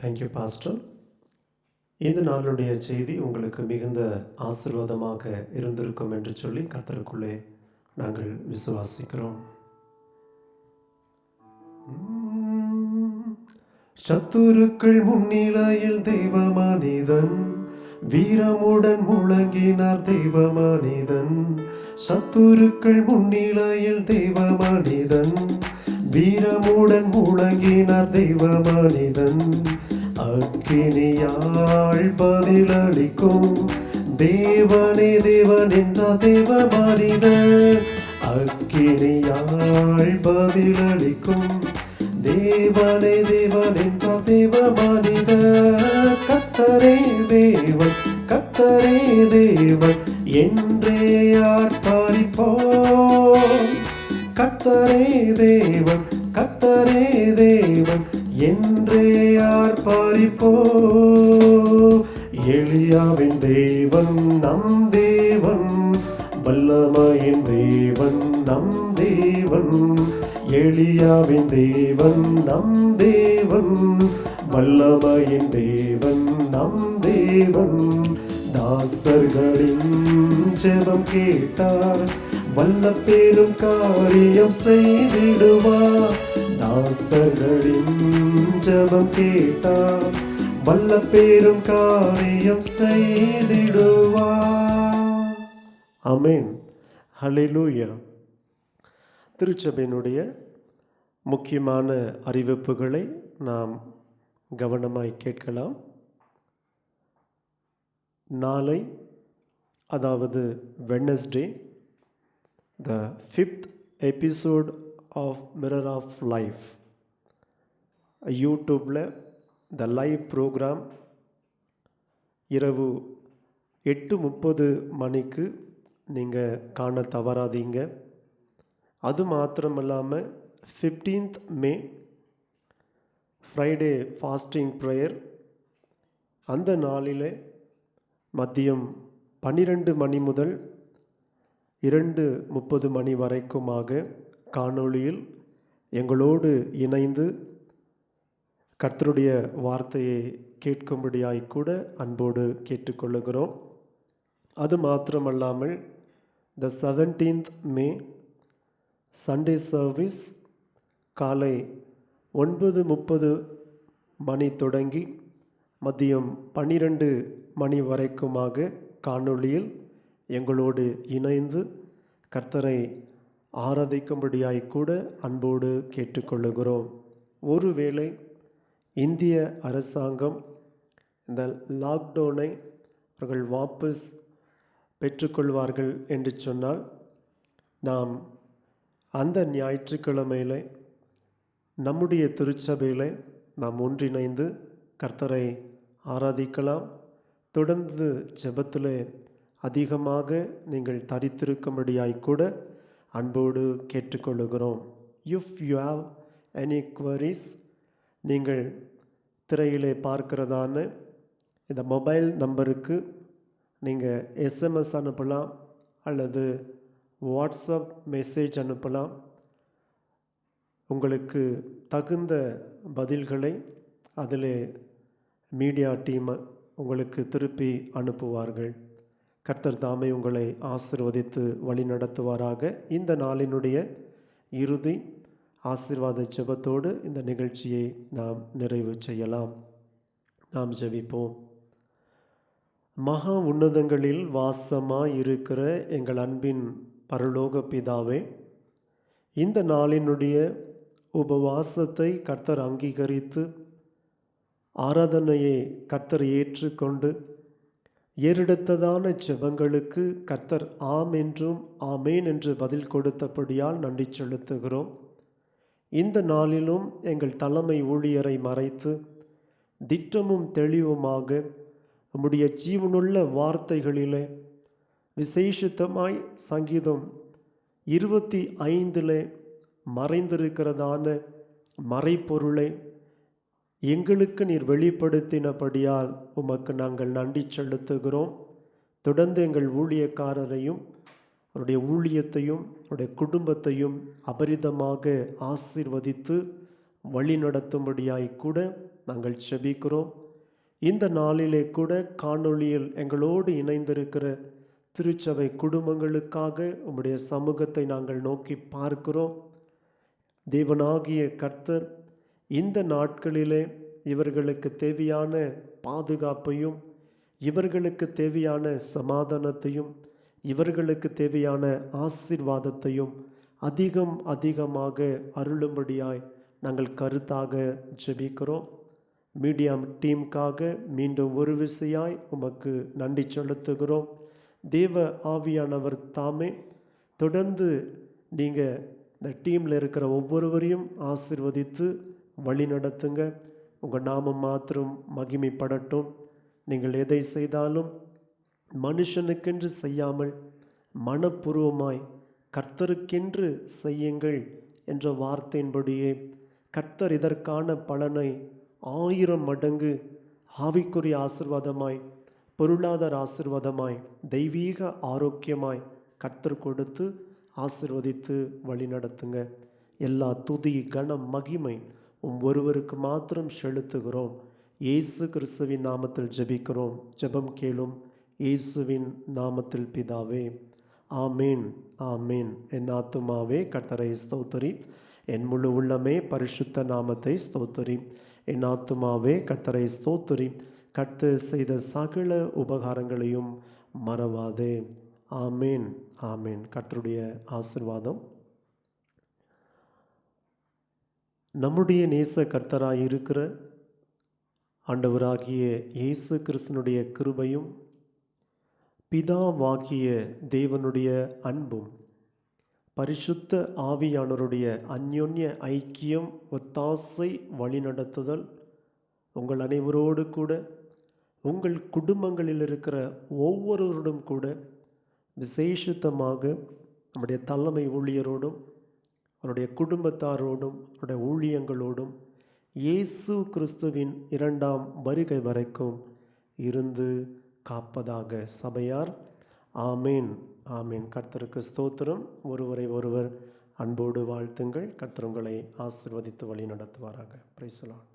Thank you pastor. இந்த நாளுடைய செய்தி உங்களுக்கு மிகுந்த ஆசீர்வாதமாக இருந்திருக்கும் என்று சொல்லி கர்த்தருக்குள்ளே நாங்கள் விசுவாசிக்கிறோம். சத்துருக்கள் முன்னிலையில் தெய்வ மனிதன் வீரமுடன் முழங்கினார் தெய்வ மனிதன். சத்துருக்கள் முன்னிலையில் தெய்வ மனிதன் வீரமுடன் முழங்கினார் தெய்வ மனிதன். அக்கினியால் பதிலளிக்கும் தேவனே தேவன் என்றார் தெய்வ மனிதன். அக்கினியால் பதிலளிக்கும் தேவனே தேவன் என்ற தேவ மனிதர். கர்த்தரே தேவன், கர்த்தரே தேவன் என்றே ஆர்ப்பரிப்போம். கர்த்தரே தேவன், கர்த்தரே தேவன் என்றே ஆர்ப்பரிப்போம். எலியாவின் தேவன் நம் தேவன், வல்லமையின் தேவன் நம் தேவன். எலியாவின் தேவன் நம் தேவன், வல்லமையின் தேவன் நம் தேவன். தாசர்களின் ஜெபம் கேட்டார், வல்ல பெரும் காரியம் செய்திடுவார். தாசர்களின் ஜெபம் கேட்டார், வல்ல பெரும் காரியம் செய்திடுவார். ஆமென். ஹல்லேலூயா. திருச்சபையினுடைய முக்கியமான அறிவிப்புகளை நாம் கவனமாய் கேட்கலாம். நாளை, அதாவது Wednesday, the 5th episode of mirror of life யூடியூப்பில் த லைவ் ப்ரோக்ராம் இரவு 8:30 மணிக்கு நீங்கள் காண தவறாதீங்க. அது மாத்திரமில்லாமல் 15th மே ஃப்ரைடே ஃபாஸ்டிங் ப்ரேயர், அந்த நாளில் மதியம் 12 மணி முதல் 2:30 மணி வரைக்குமாக காணொளியில் எங்களோடு இணைந்து கர்த்தருடைய வார்த்தையை கேட்கும்படியாய் கூட அன்போடு கேட்டுக்கொள்ளுகிறோம். அது மாத்திரமல்லாமல் த 17th மே சண்டே சர்வீஸ் காலை 9:30 மணி தொடங்கி மதியம் 12 மணி வரைக்குமாக காணொளியில் எங்களோடு இணைந்து கர்த்தரை ஆராதிக்கும்படியாய் கூட அன்போடு கேட்டுக்கொள்ளுகிறோம். ஒருவேளை இந்திய அரசாங்கம் இந்த லாக்டவுனை அவர்கள் வாபஸ் பெற்றுக்கொள்வார்கள் என்று சொன்னால், நாம் அந்த ஞாயிற்றுக்கிழமையில் நம்முடைய திருச்சபையில் நாம் ஒன்றிணைந்து கர்த்தரை ஆராதிக்கலாம். தொடர்ந்து ஜெபத்தில் அதிகமாக நீங்கள் தரித்திருக்கும்படியாய் கூட அன்போடு கேட்டுக்கொள்ளுகிறோம். If you have any queries, நீங்கள் திரையிலே பார்க்கிறதான இந்த மொபைல் நம்பருக்கு நீங்கள் எஸ்எம்எஸ் அனுப்பலாம் அல்லது வாட்ஸ்அப் மெசேஜ் அனுப்பலாம். உங்களுக்கு தகுந்த பதில்களை அதில் மீடியா டீம் உங்களுக்கு திருப்பி அனுப்புவார்கள். கர்த்தர் தாமே உங்களை ஆசீர்வதித்து வழி நடத்துவாராக. இந்த நாளினுடைய இறுதி ஆசீர்வாத ஜெபத்தோடு இந்த நிகழ்ச்சியை நாம் நிறைவு செய்யலாம். நாம் ஜெபிப்போம். மகா உன்னதங்களில் வாசமாய் இருக்கிற எங்கள் அன்பின் பரலோக பிதாவே, இந்த நாளினுடைய உபவாசத்தை கர்த்தர் அங்கீகரித்து ஆராதனையை கர்த்தர் ஏற்றுக்கொண்டு ஏறெடுத்ததான ஜெபங்களுக்கு கர்த்தர் ஆம் என்றும் ஆமேன் என்று பதில் கொடுத்தபடியால் நன்றி செலுத்துகிறோம். இந்த நாளிலும் எங்கள் தலைமை ஊழியரை மறைத்து திட்டமும் தெளிவுமாக உம்முடைய ஜீவனுள்ள வார்த்தைகளிலே விசேஷித்தமாய் சங்கீதம் 25 மறைந்திருக்கிறதான மறைப்பொருளை எங்களுக்கு நீர் வெளிப்படுத்தினபடியால் உமக்கு நாங்கள் நன்றி செலுத்துகிறோம். தொடர்ந்து எங்கள் ஊழியக்காரரையும் அவருடைய ஊழியத்தையும் அவருடைய குடும்பத்தையும் அபரிதமாக ஆசீர்வதித்து வழி நடத்தும்படியாய் கூட நாங்கள் செபிக்கிறோம். இந்த நாளிலே கூட காணொளியில் எங்களோடு இணைந்திருக்கிற திருச்சபை குடும்பங்களுக்காக உம்முடைய சமூகத்தை நாங்கள் நோக்கி பார்க்கிறோம். தேவனாகிய கர்த்தர் இந்த நாட்களிலே இவர்களுக்கு தேவையான பாதுகாப்பையும் இவர்களுக்கு தேவையான சமாதானத்தையும் இவர்களுக்கு தேவையான ஆசீர்வாதத்தையும் அதிகமாக அருளும்படியாய் நாங்கள் கருத்தாக ஜெபிக்கிறோம். மீடியா டீமுக்காக மீண்டும் ஒரு விசையாய் உமக்கு நன்றி செலுத்துகிறோம். தேவ ஆவியானவர் தாமே தொடர்ந்து நீங்கள் இந்த டீமில் இருக்கிற ஒவ்வொருவரையும் ஆசீர்வதித்து வழி நடத்துங்க. உங்கள் நாமம் மாத்திரம் மகிமைப்படட்டும். நீங்கள் எதை செய்தாலும் மனுஷனுக்கென்று செய்யாமல் மனப்பூர்வமாய் கர்த்தருக்கென்று செய்யுங்கள் என்ற வார்த்தையின்படியே கர்த்தர் இதற்கான பலனை 1000 மடங்கு ஆவிக்குரிய ஆசீர்வாதமாய், பொருளாதார ஆசீர்வாதமாய், தெய்வீக ஆரோக்கியமாய் கர்த்தர் கொடுத்து ஆசீர்வதித்து வழி நடத்துங்க. எல்லா துதி கனம் மகிமை ஒருவருக்கு மாத்திரம் செலுத்துகிறோம். இயேசு கிறிஸ்துவின் நாமத்தில் ஜெபிக்கிறோம். ஜெபம் கேளும் இயேசுவின் நாமத்தில் பிதாவே, ஆமேன் ஆமேன். என் ஆத்துமாவே கர்த்தரை ஸ்தோத்திரி, என் முழு உள்ளமே பரிசுத்த நாமத்தை ஸ்தோத்திரி. என் ஆத்துமாவே கர்த்தரை ஸ்தோத்திரி, கர்த்தர் செய்த சகல உபகாரங்களையும் மறவாதே. ஆமேன் ஆமேன். கர்த்தருடைய ஆசீர்வாதம் நம்முடைய நேச கர்த்தராய் இருக்கிற ஆண்டவராகிய இயேசு கிறிஸ்துனுடைய கிருபையும் பிதாவாகிய தேவனுடைய அன்பும் பரிசுத்த ஆவியானவருடைய அந்யோன்ய ஐக்கியம், ஒத்தாசை, வழிநடத்துதல் உங்கள் அனைவரோடு கூட உங்கள் குடும்பங்களில் இருக்கிற ஒவ்வொருவரோடும் கூட விசேஷித்தமாக நம்முடைய தலைமை ஊழியரோடும் அவருடைய குடும்பத்தாரோடும் அவருடைய ஊழியங்களோடும் இயேசு கிறிஸ்துவின் 2ஆம் வருகை வரைக்கும் இருந்து காப்பதாக. சபையார் ஆமேன் ஆமேன். கர்த்தருக்கு ஸ்தோத்திரம். ஒருவரை ஒருவர் அன்போடு வாழ்த்துங்கள். கர்த்தர் உங்களை ஆசீர்வதித்து வழி நடத்துவாராக. Price the Lord.